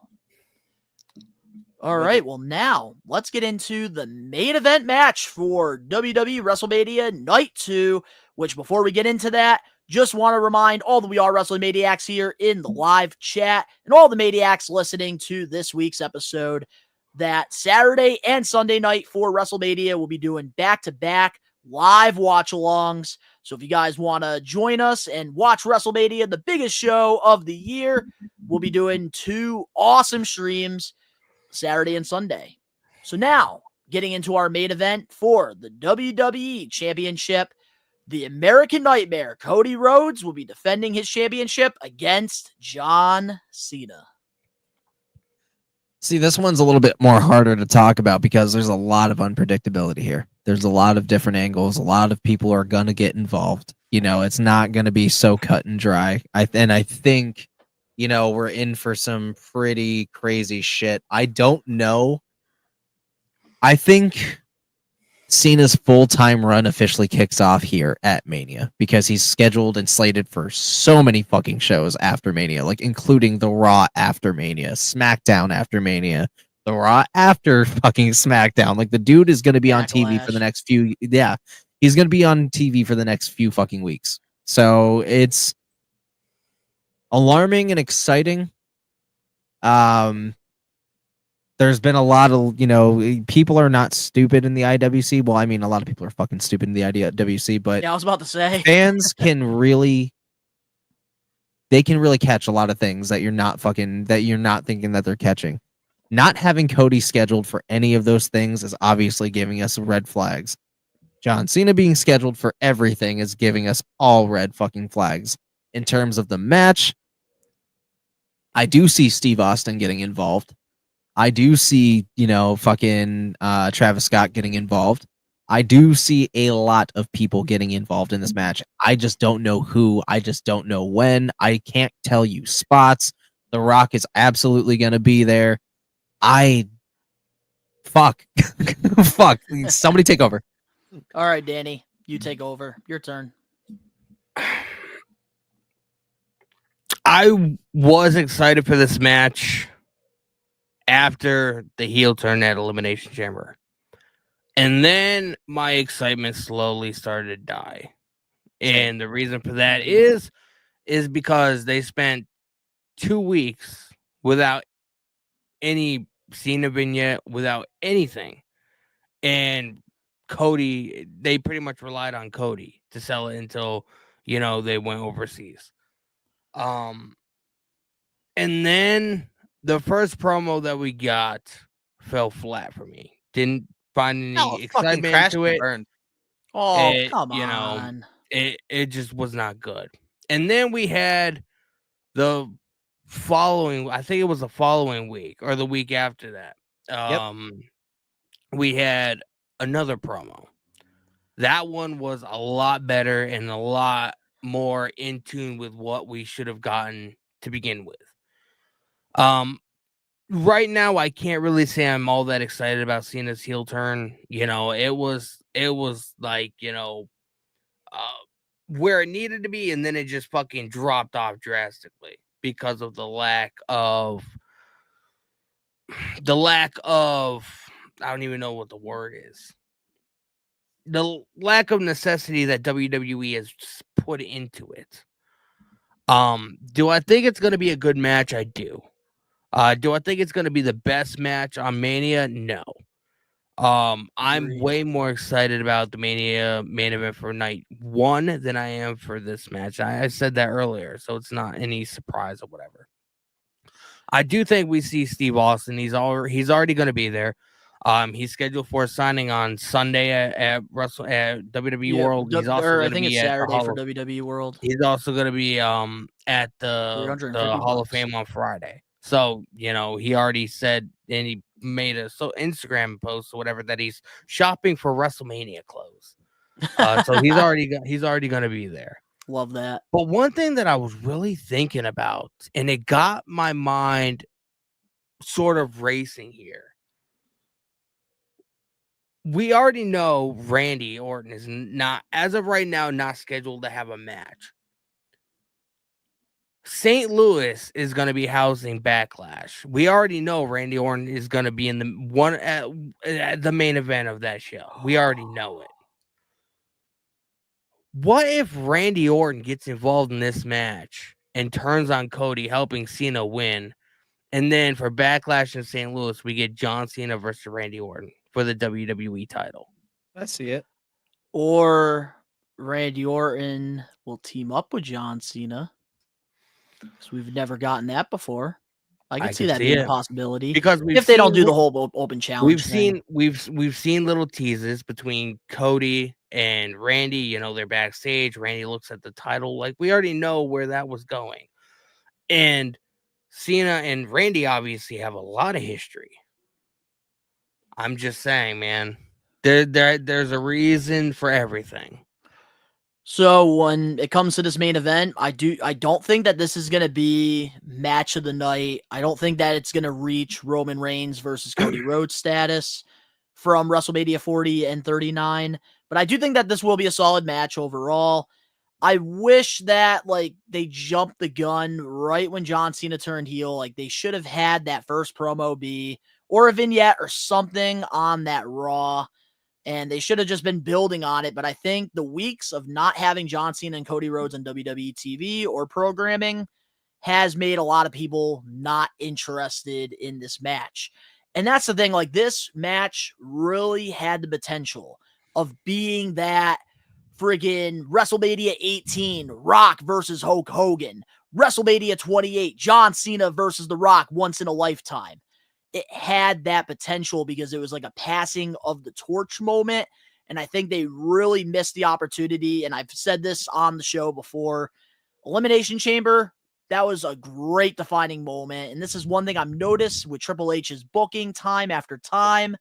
All right. Well, now let's get into the main event match for WWE WrestleMania Night 2, which before we get into that, just want to remind all the We Are Wrestling Maniacs here in the live chat and all the Maniacs listening to this week's episode that Saturday and Sunday night for WrestleMania, we'll be doing back-to-back live watch-alongs. So if you guys want to join us and watch WrestleMania, the biggest show of the year, we'll be doing 2 awesome streams Saturday and Sunday. So now, getting into our main event for the WWE Championship, the American Nightmare, Cody Rhodes, will be defending his championship against John Cena. See, this one's a little bit more harder to talk about because there's a lot of unpredictability here. There's a lot of different angles. A lot of people are going to get involved. You know, it's not going to be so cut and dry. I think, you know, we're in for some pretty crazy shit. I don't know. I think Cena's full-time run officially kicks off here at Mania because he's scheduled and slated for so many fucking shows after Mania, like including the Raw after Mania, SmackDown after Mania, the Raw after fucking SmackDown. Like the dude is going to be on TV for the next few. Yeah, he's going to be on TV for the next few fucking weeks. So it's alarming and exciting. There's been a lot of, you know, people are not stupid in the IWC. Well, I mean, a lot of people are fucking stupid in the IWC, but yeah, I was about to say fans can really catch a lot of things that you're not thinking that they're catching. Not having Cody scheduled for any of those things is obviously giving us red flags. John Cena being scheduled for everything is giving us all red fucking flags. In terms of the match, I do see Steve Austin getting involved. I do see, you know, fucking Travis Scott getting involved. I do see a lot of people getting involved in this match. I just don't know who. I just don't know when. I can't tell you spots. The Rock is absolutely going to be there. Fuck. Fuck. Somebody take over. All right, Danny, you take over. Your turn. I was excited for this match after the heel turn at Elimination Chamber. And then my excitement slowly started to die. And the reason for that is because they spent 2 weeks without any Cena vignette, without anything. And Cody, they pretty much relied on Cody to sell it until, you know, they went overseas. And then the first promo that we got fell flat for me. Didn't find Oh, any fucking excitement crash to and it. burn. Oh, come You know, on. it just was not good. And then we had the following, I think it was the following week or the week after that. We had another promo. That one was a lot better and a lot more in tune with what we should have gotten to begin with. Right now I can't really say I'm all that excited about Cena's heel turn. You know, it was like, you know, where it needed to be, and then it just fucking dropped off drastically because of the lack of I don't even know what the word is. The lack of necessity that WWE has put into it. Do I think it's going to be a good match? I do. Do I think it's going to be the best match on Mania? No. I'm Agreed. way more excited about the Mania main event for night 1 than I am for this match. I said that earlier, so it's not any surprise or whatever. I do think we see Steve Austin. He's already going to be there. He's scheduled for a signing on Sunday at WWE World. He's also going I to think be it's at Saturday for WWE World. He's also going to be at the Hall of Fame on Friday. So, you know, he already said, and he made a Instagram post or whatever, that he's shopping for WrestleMania clothes. So he's already going to be there. Love that. But one thing that I was really thinking about, and it got my mind sort of racing here. We already know Randy Orton is not, as of right now, not scheduled to have a match. St. Louis is going to be housing Backlash. We already know Randy Orton is going to be in at the main event of that show. We already know it. What if Randy Orton gets involved in this match and turns on Cody, helping Cena win? And then for Backlash in St. Louis, we get John Cena versus Randy Orton for the WWE title. I see it. Or Randy Orton will team up with John Cena, because we've never gotten that before. I can see that being a possibility, because if they don't do the whole open challenge thing. We've seen little teases between Cody and Randy. You know, they're backstage. Randy looks at the title. Like, we already know where that was going. And Cena and Randy obviously have a lot of history. I'm just saying, man. There's a reason for everything. So when it comes to this main event, I don't think that this is going to be match of the night. I don't think that it's going to reach Roman Reigns versus Cody Rhodes status from WrestleMania 40 and 39. But I do think that this will be a solid match overall. I wish that, like, they jumped the gun right when John Cena turned heel. Like, they should have had that first promo be, or a vignette or something on that Raw. And they should have just been building on it. But I think the weeks of not having John Cena and Cody Rhodes on WWE TV or programming has made a lot of people not interested in this match. And that's the thing. Like, this match really had the potential of being that friggin' WrestleMania 18, Rock versus Hulk Hogan. WrestleMania 28, John Cena versus The Rock, once in a lifetime. It had that potential because it was like a passing of the torch moment. And I think they really missed the opportunity. And I've said this on the show before. Elimination Chamber, that was a great defining moment. And this is one thing I've noticed with Triple H's booking time after time.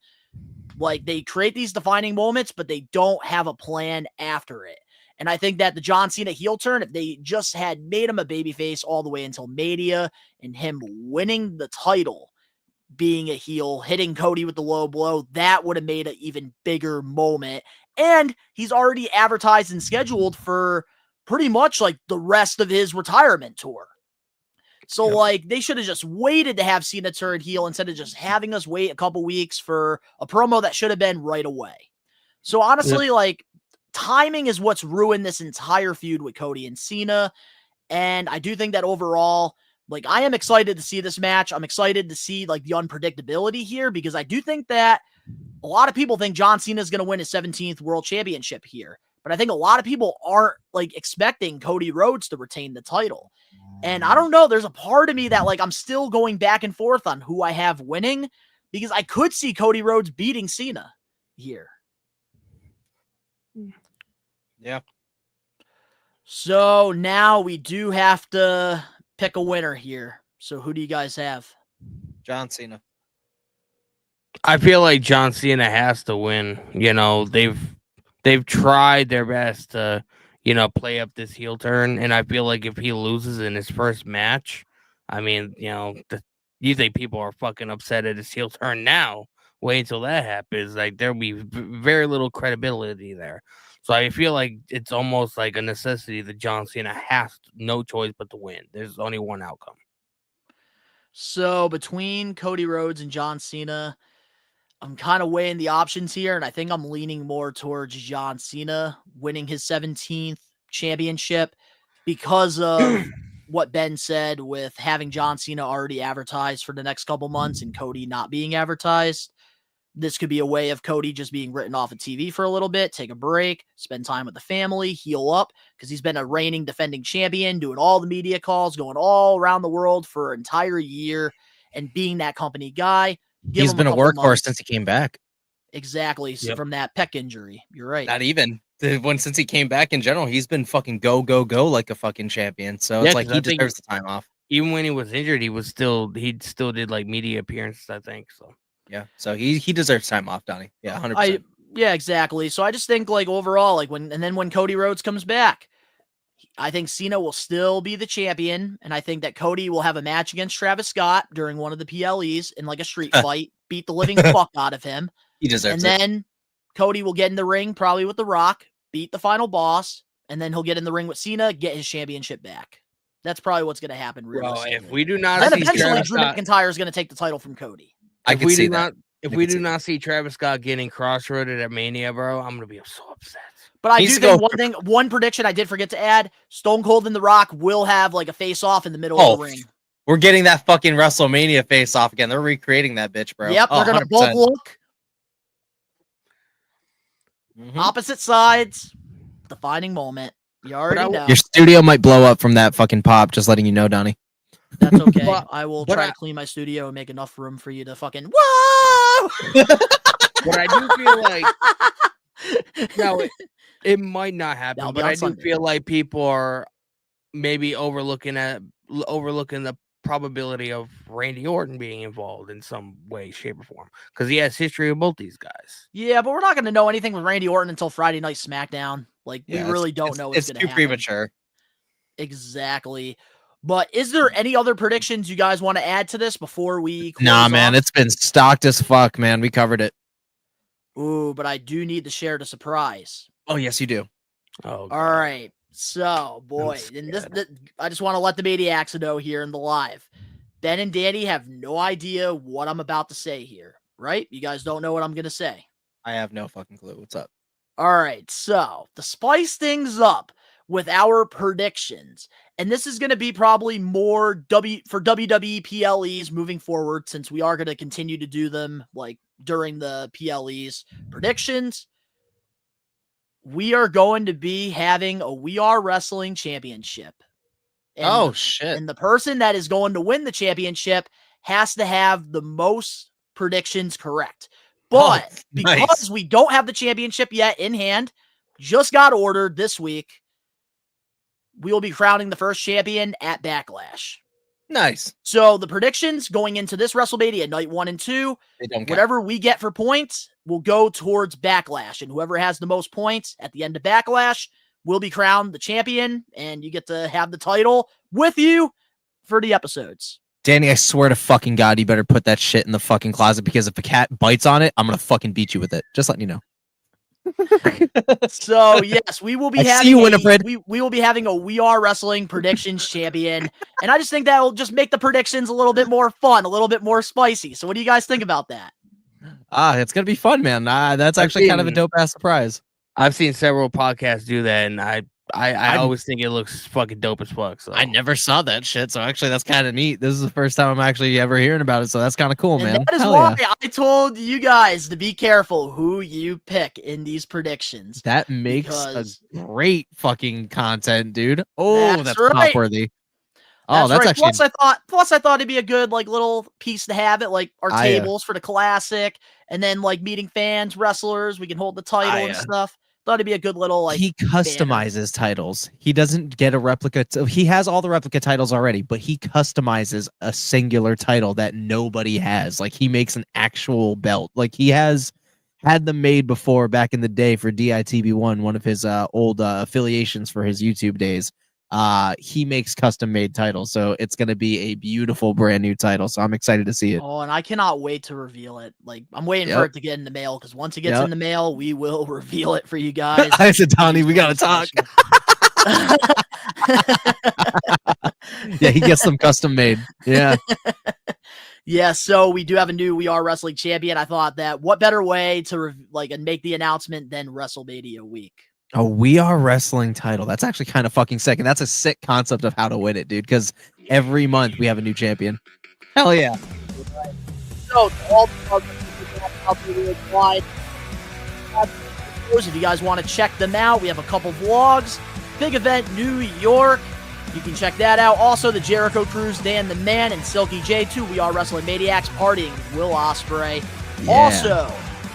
Like, they create these defining moments, but they don't have a plan after it. And I think that the John Cena heel turn, if they just had made him a babyface all the way until Mania and him winning the title, being a heel, hitting Cody with the low blow, that would have made an even bigger moment. And he's already advertised and scheduled for pretty much like the rest of his retirement tour. So, like, they should have just waited to have Cena turn heel instead of just having us wait a couple weeks for a promo that should have been right away. So, honestly, like, timing is what's ruined this entire feud with Cody and Cena. And I do think that overall, like, I am excited to see this match. I'm excited to see, like, the unpredictability here, because I do think that a lot of people think John Cena is going to win his 17th World Championship here. But I think a lot of people aren't, like, expecting Cody Rhodes to retain the title. And I don't know, there's a part of me that, like, I'm still going back and forth on who I have winning, because I could see Cody Rhodes beating Cena here. Yeah. So now we do have to pick a winner here. So who do you guys have? John Cena. I feel like John Cena has to win. You know, they've tried their best to, you know, play up this heel turn, and I feel like if he loses in his first match, I mean, you know, you think people are fucking upset at his heel turn now. Wait until that happens. Like there'll be very little credibility there. So I feel like it's almost like a necessity that John Cena has no choice but to win. There's only one outcome. So between Cody Rhodes and John Cena, I'm kind of weighing the options here, and I think I'm leaning more towards John Cena winning his 17th championship because of what Ben said with having John Cena already advertised for the next couple months and Cody not being advertised. This could be a way of Cody just being written off of TV for a little bit, take a break, spend time with the family, heal up, because he's been a reigning defending champion, doing all the media calls, going all around the world for an entire year, and being that company guy. He's been a workhorse since he came back. Exactly. So from that pec injury. You're right. Not even. Since he came back in general, he's been fucking go like a fucking champion. So it's like he deserves the time off. Even when he was injured, he still did like media appearances, I think. So yeah. So he deserves time off, Donnie. Yeah, 100%. Yeah, exactly. So I just think like overall, like when Cody Rhodes comes back, I think Cena will still be the champion, and I think that Cody will have a match against Travis Scott during one of the PLEs in like a street fight, beat the living fuck out of him. He deserves it. And then Cody will get in the ring, probably with The Rock, beat the final boss, and then he'll get in the ring with Cena, get his championship back. That's probably what's going to happen. Well, if we do not, then eventually Drew McIntyre is going to take the title from Cody. If we do not see Travis Scott getting crossroaded at Mania, bro, I'm going to be so upset. But I do think one prediction I did forget to add, Stone Cold and The Rock will have like a face-off in the middle of the ring. We're getting that fucking WrestleMania face-off again. They're recreating that bitch, bro. Yep, they're going to both look opposite sides. Defining moment. You already know. Your studio might blow up from that fucking pop, just letting you know, Donnie. That's okay. I will try to clean my studio and make enough room for you to fucking whoa! But I do feel like no, it might not happen, but I do feel like people are maybe overlooking the probability of Randy Orton being involved in some way, shape, or form because he has history with both these guys. Yeah, but we're not going to know anything with Randy Orton until Friday Night SmackDown. Like, we really don't know what's going to happen. It's too premature. Exactly. But is there any other predictions you guys want to add to this before we close Nah, man, off? it's been stocked as fuck, man. We covered it. Ooh, but I do need to share the surprise. Oh, yes, you do. Oh, all right. So, boy, and I just want to let the Maniacs know here in the live. Ben and Danny have no idea what I'm about to say here, right? You guys don't know what I'm going to say. I have no fucking clue. What's up? All right. So, to spice things up with our predictions, and this is going to be probably more for WWE PLEs moving forward, since we are going to continue to do them like during the PLEs predictions. We are going to be having a We Are Wrestling Championship. And shit. And the person that is going to win the championship has to have the most predictions correct. But because we don't have the championship yet in hand, just got ordered this week, we will be crowning the first champion at Backlash. Nice. So the predictions going into this WrestleMania night 1 and 2, whatever we get for points will go towards Backlash. And whoever has the most points at the end of Backlash will be crowned the champion. And you get to have the title with you for the episodes. Danny, I swear to fucking God, you better put that shit in the fucking closet, because if a cat bites on it, I'm going to fucking beat you with it. Just letting you know. So yes, we will be we will be having a We Are Wrestling predictions champion, and I just think that will just make the predictions a little bit more fun, a little bit more spicy. So what do you guys think about that? It's gonna be fun, man. That's actually kind of a dope ass surprise. I've seen several podcasts do that, and I always think it looks fucking dope as fuck. So I never saw that shit, so actually that's kind of neat. This is the first time I'm actually ever hearing about it, so that's kind of cool, man. That is why I told you guys to be careful who you pick in these predictions. That makes a great fucking content, dude. Oh, that's right. pop worthy. Oh, that's right. actually Plus I thought it'd be a good like little piece to have it, like our tables for the classic, and then like meeting fans, wrestlers. We can hold the title and stuff. Thought it'd be a good little like. he customizes titles. He doesn't get a replica. He has all the replica titles already, but he customizes a singular title that nobody has. Like he makes an actual belt. Like he has had them made before back in the day for DITB1, one of his old affiliations for his YouTube days. He makes custom made titles, so it's going to be a beautiful brand new title. So I'm excited to see it. Oh, and I cannot wait to reveal it. Like I'm waiting for it to get in the mail, because once it gets in the mail, we will reveal it for you guys. I said, Donnie, we got to talk. Yeah, he gets them custom made. Yeah. Yeah, so we do have a new We Are Wrestling champion. I thought that what better way to make the announcement than WrestleMania week. Oh, We Are Wrestling title. That's actually kind of fucking sick. And that's a sick concept of how to win it, dude. Because every month we have a new champion. Hell yeah. So, all wide. If you guys want to check them out, we have a couple vlogs. Big event, New York. You can check that out. Also, the Jericho Cruise, Dan the Man, and Silky J, 2 We Are Wrestling Maniacs partying with Will Ospreay. Yeah. Also,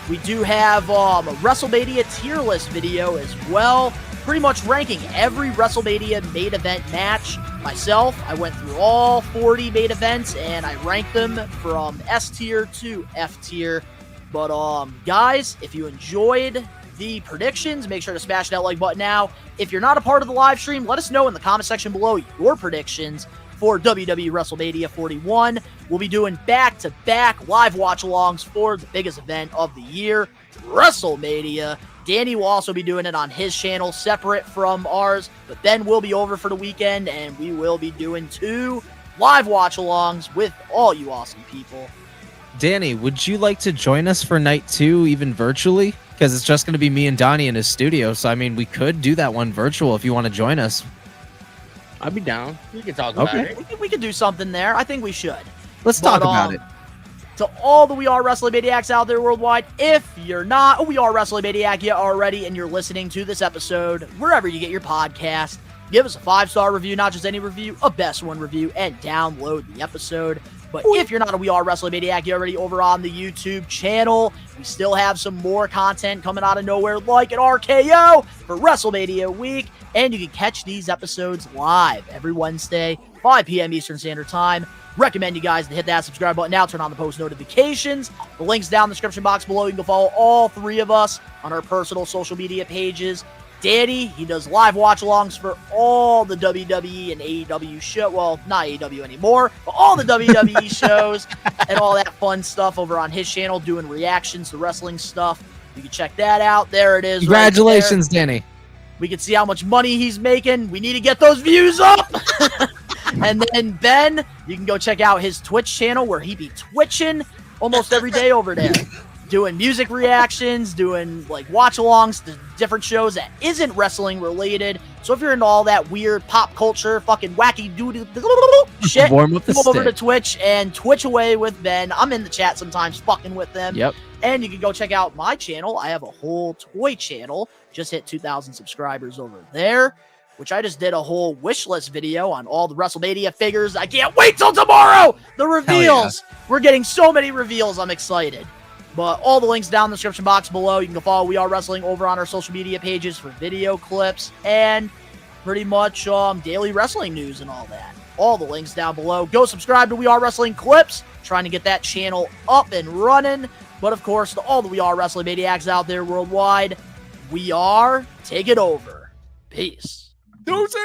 we do have a WrestleMania tier list video as well, pretty much ranking every WrestleMania main event match. Myself, I went through all 40 main events, and I ranked them from S tier to F tier. But, guys, if you enjoyed the predictions, make sure to smash that like button now. If you're not a part of the live stream, let us know in the comment section below your predictions for WWE WrestleMania 41. We'll be doing back-to-back live watch-alongs for the biggest event of the year, WrestleMania. Danny will also be doing it on his channel, separate from ours, but then we'll be over for the weekend, and we will be doing 2 live watch-alongs with all you awesome people. Danny, would you like to join us for night 2, even virtually? Because it's just going to be me and Donnie in his studio, so I mean, we could do that one virtual if you want to join us. I'd be down. We can talk about it. We could do something there. I think we should. Let's talk about it. To all the We Are Wrestling Maniacs out there worldwide, if you're not a We Are Wrestling Maniac yet already and you're listening to this episode, wherever you get your podcast, give us a 5-star review, not just any review, a best one review, and download the episode. But if you're not a We Are Wrestling Maniac, you're already over on the YouTube channel. We still have some more content coming out of nowhere, like an RKO for WrestleMania week. And you can catch these episodes live every Wednesday, 5 p.m. Eastern Standard Time. Recommend you guys to hit that subscribe button now, turn on the post notifications. The link's down in the description box below. You can go follow all 3 of us on our personal social media pages. Danny, he does live watch-alongs for all the WWE and AEW show. Well, not AEW anymore, but all the WWE shows and all that fun stuff over on his channel, doing reactions to wrestling stuff. You can check that out. There it is. Congratulations, right there. Danny. We can see how much money he's making. We need to get those views up. And then Ben, you can go check out his Twitch channel where he be twitching almost every day over there, doing music reactions, doing like watch-alongs to different shows that isn't wrestling related. So if you're into all that weird pop culture, fucking wacky doo shit, Warm up the go over stick. to Twitch and twitch away with Ben. I'm in the chat sometimes fucking with them. Yep. And you can go check out my channel. I have a whole toy channel. Just hit 2,000 subscribers over there, which I just did a whole wish list video on all the WrestleMania figures. I can't wait till tomorrow! The reveals! Yeah. We're getting so many reveals. I'm excited. But all the links down in the description box below. You can go follow We Are Wrestling over on our social media pages for video clips and pretty much daily wrestling news and all that. All the links down below. Go subscribe to We Are Wrestling Clips. Trying to get that channel up and running. But of course, to all the We Are Wrestling Maniacs out there worldwide, we are taking over. Peace. Deuces.